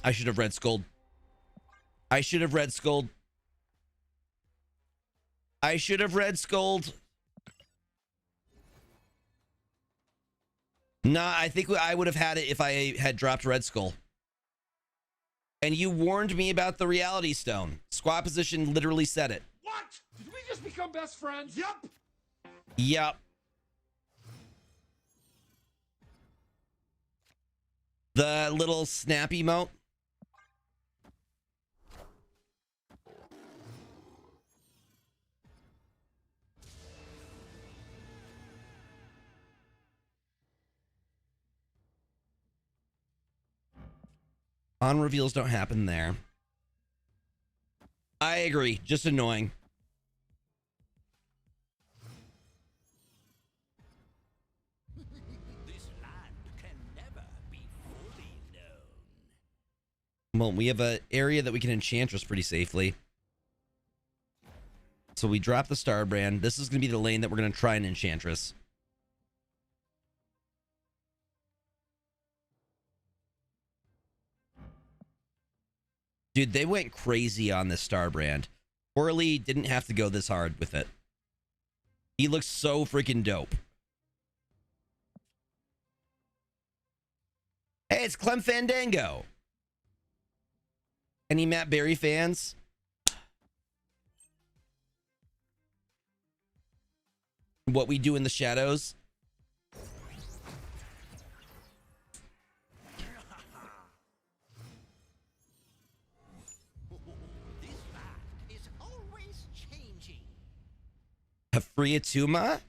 I should have Red Skulled. I should have Red Skulled. I should have Red Skulled. Nah, I think I would have had it if I had dropped Red Skull. And you warned me about the Reality Stone. Squad position literally said it. What? Did we just become best friends? Yup. Yep. The little snap emote. On reveals don't happen there. I agree. Just annoying. This land can never be fully known. Well, we have an area that we can Enchantress pretty safely. So we drop the Starbrand. This is going to be the lane that we're going to try and Enchantress. Dude, they went crazy on this Starbrand. Orly didn't have to go this hard with it. He looks so freaking dope. Hey, it's Clem Fandango. Any Matt Berry fans? What we do in the shadows? A free Atuma?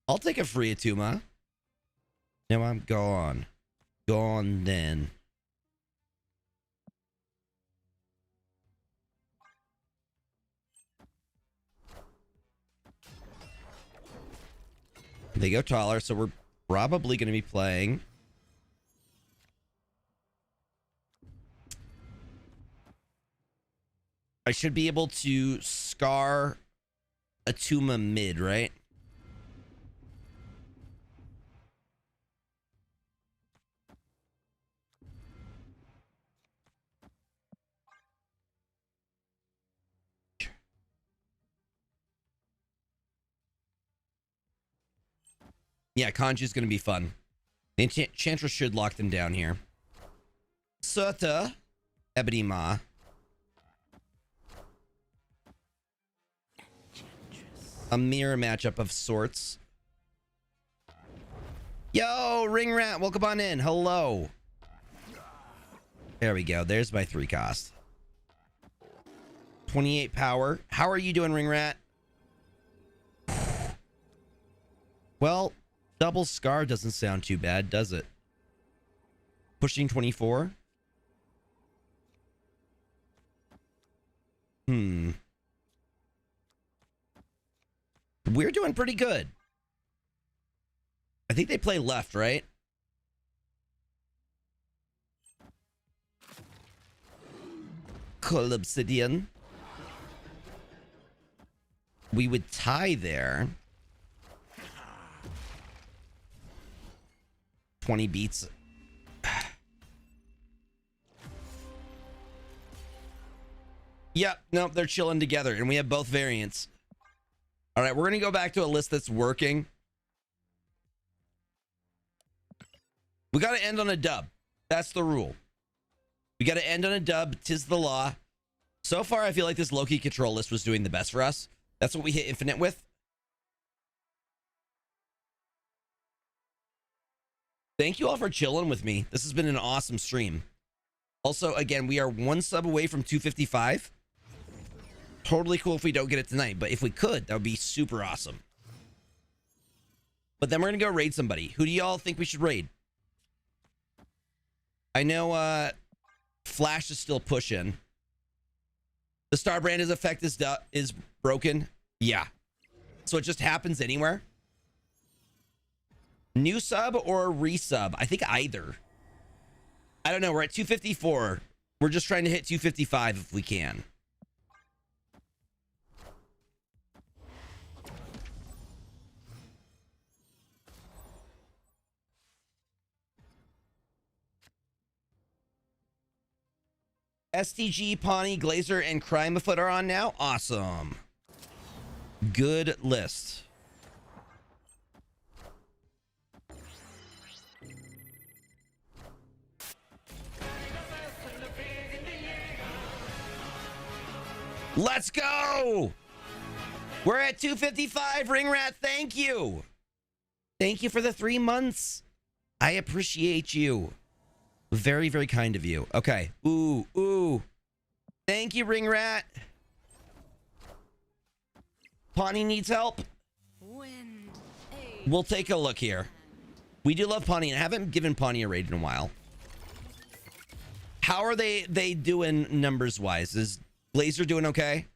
I'll take a free Atuma. No, I'm gone. Gone then. They go taller, so we're probably going to be playing. I should be able to scar Atuma mid, right? Yeah, Kanji's going to be fun. The Enchantress should lock them down here. Sota, Ebony Ma. a mirror matchup of sorts. Yo, Ring Rat, welcome on in. Hello. There we go. There's my 3 cost. 28 power. How are you doing, Ring Rat? Well, double Scar doesn't sound too bad, does it? Pushing 24. We're doing pretty good. I think they play left, right? Cool Obsidian. We would tie there. 20 beats. Yep, nope, they're chilling together, and we have both variants. All right, we're going to go back to a list that's working. We got to end on a dub. That's the rule. We got to end on a dub. 'Tis the law. So far, I feel like this Loki control list was doing the best for us. That's what we hit Infinite with. Thank you all for chilling with me. This has been an awesome stream. Also, again, we are 1 sub away from 255. Totally cool if we don't get it tonight, but if we could, that would be super awesome. But then we're going to go raid somebody. Who do y'all think we should raid? I know Flash is still pushing. The Starbrand's effect is broken. Yeah. So it just happens anywhere. New sub or resub? I think either. I don't know. We're at 254. We're just trying to hit 255 if we can. STG, Pawnee, Glazer, and Crime Afoot are on now. Awesome. Good list. Let's go. We're at 255. Ring Rat, thank you. Thank you for the 3 months. I appreciate you. Very, very kind of you. Okay. Ooh. Thank you, Ring Rat. Pawnee needs help. We'll take a look here. We do love Pawnee, and I haven't given Pawnee a raid in a while. How are they doing numbers wise? Is Glazer doing okay?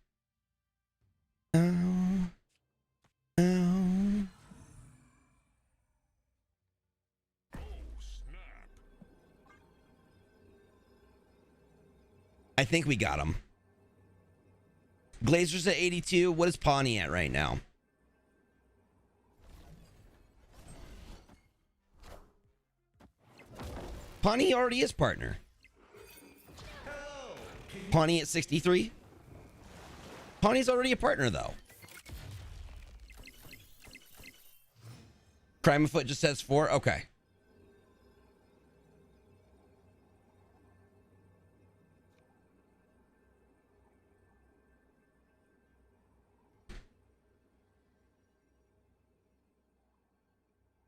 I think we got him. Glazer's at 82. What is Pawnee at right now? Pawnee already is partner. Pawnee at 63. Pawnee's already a partner, though. Crime Afoot just says 4. Okay.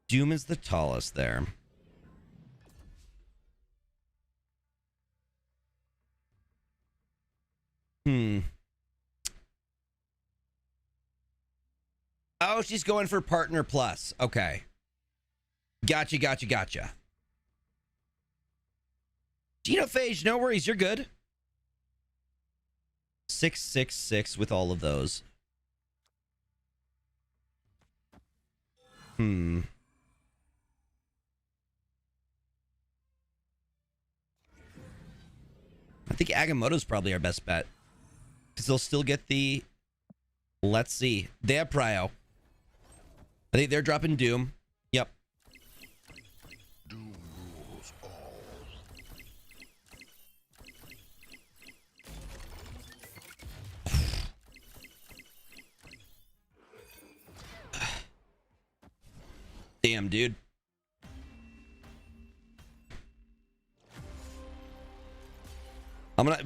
Doom is the tallest there. Oh, she's going for partner plus. Okay. Gotcha. Genophage, no worries. You're good. 666 with all of those. I think Agamotto's probably our best bet. Because they'll still get the... Let's see. They have Prio. I think they're dropping Doom. Yep. Doom rules all. Damn, dude.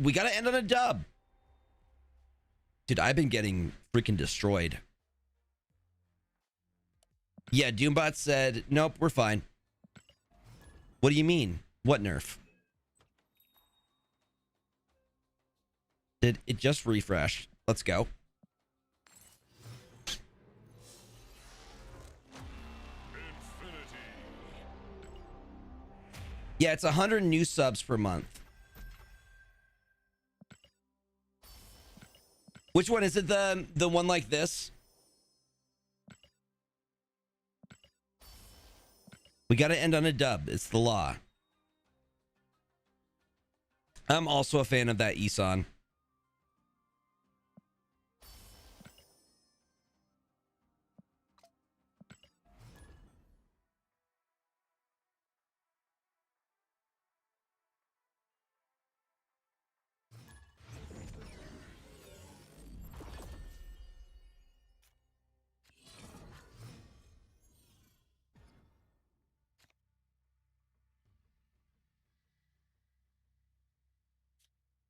We gotta end on a dub. Dude, I've been getting freaking destroyed. Yeah, Doombot said, nope, we're fine. What do you mean? What nerf? Did it just refresh? Let's go. Yeah, it's 100 new subs per month. Which one is it? The one like this? We got to end on a dub. It's the law. I'm also a fan of that Isan.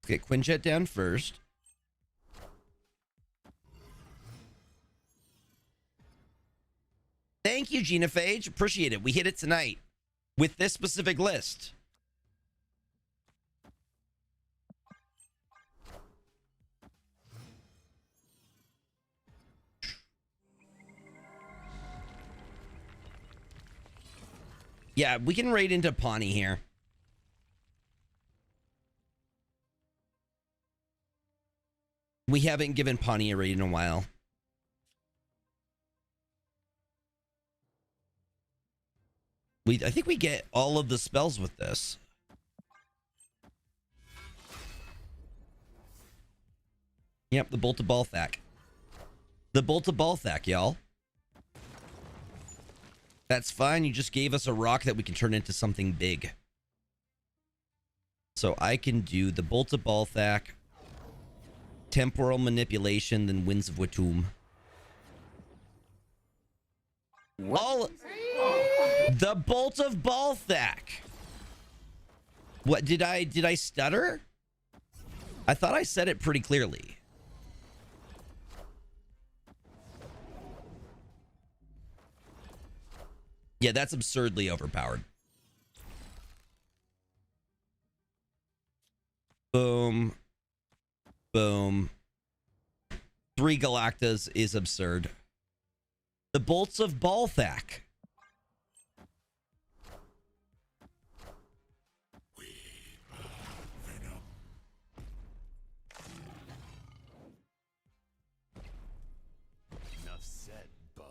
Let's get Quinjet down first. Thank you, Genophage. Appreciate it. We hit it tonight with this specific list. Yeah, we can raid into Pawnee here. We haven't given Pawnee a raid in a while. I think we get all of the spells with this. Yep, the Bolt of Balthak. The Bolt of Balthak, y'all. That's fine. You just gave us a rock that we can turn into something big. So I can do the Bolt of Balthak, Temporal Manipulation, then Winds of Watum. All the Bolt of Balthak. What did I stutter? I thought I said it pretty clearly. Yeah, that's absurdly overpowered. Boom. Boom. 3 Galactas is absurd. The Bolts of Balthak. Enough said, bub.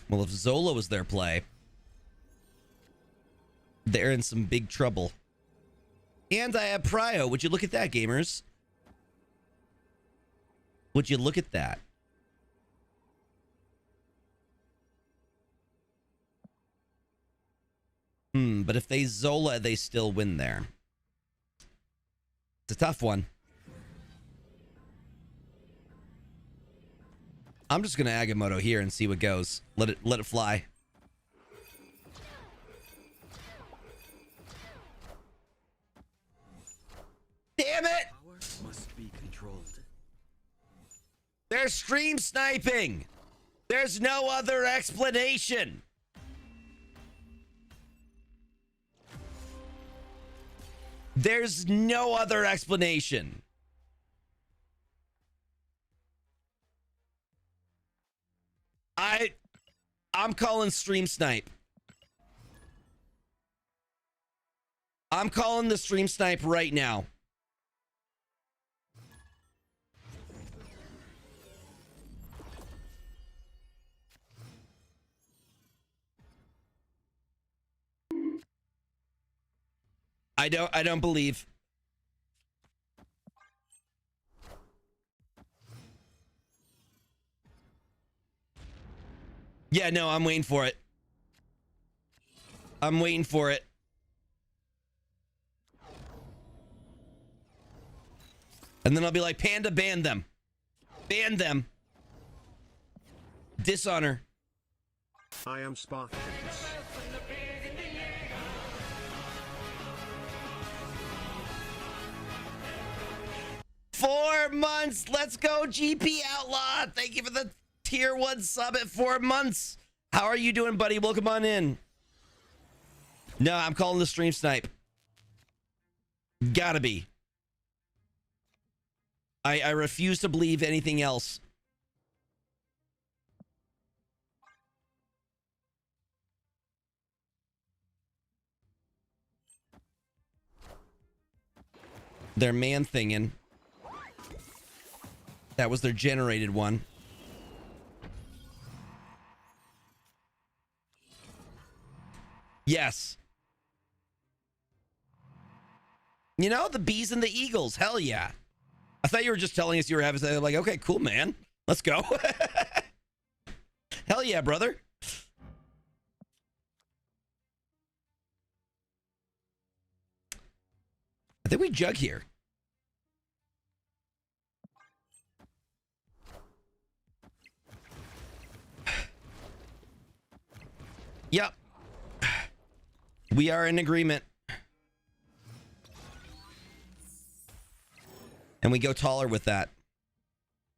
Well, if Zola was their play, they're in some big trouble. And I have Prio. Would you look at that, gamers? Would you look at that? But if they Zola, they still win there. It's a tough one. I'm just gonna Agamotto here and see what goes. Let it fly. Damn it! Power must be controlled. They're stream sniping. There's no other explanation. There's no other explanation. I'm calling stream snipe. I'm calling the stream snipe right now. I don't believe. Yeah, no, I'm waiting for it. I'm waiting for it. And then I'll be like, Panda, ban them. Ban them. Dishonor. I am Spartacus. 4 months. Let's go, GP Outlaw. Thank you for the Tier 1 sub at 4 months. How are you doing, buddy? Welcome on in. No, I'm calling the stream snipe. Gotta be. I refuse to believe anything else. They're man-thinging. That was their generated one. Yes. You know, the bees and the eagles. Hell yeah. I thought you were just telling us you were having something like, okay, cool, man. Let's go. Hell yeah, brother. I think we jug here. Yep. We are in agreement. And we go taller with that.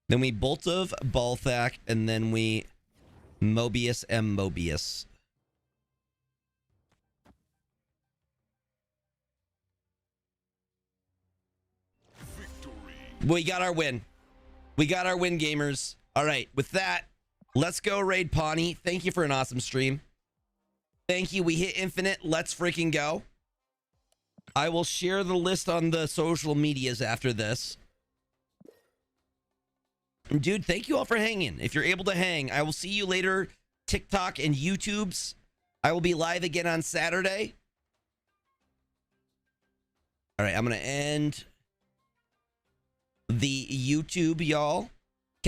Then we Bolt of Balthak, and then we Mobius M. Mobius. We got our win. We got our win, gamers. All right, with that, let's go raid Pawnee. Thank you for an awesome stream. Thank you. We hit infinite. Let's freaking go. I will share the list on the social medias after this. Dude, thank you all for hanging. If you're able to hang, I will see you later. TikTok and YouTubes. I will be live again on Saturday. All right, I'm going to end the YouTube, y'all.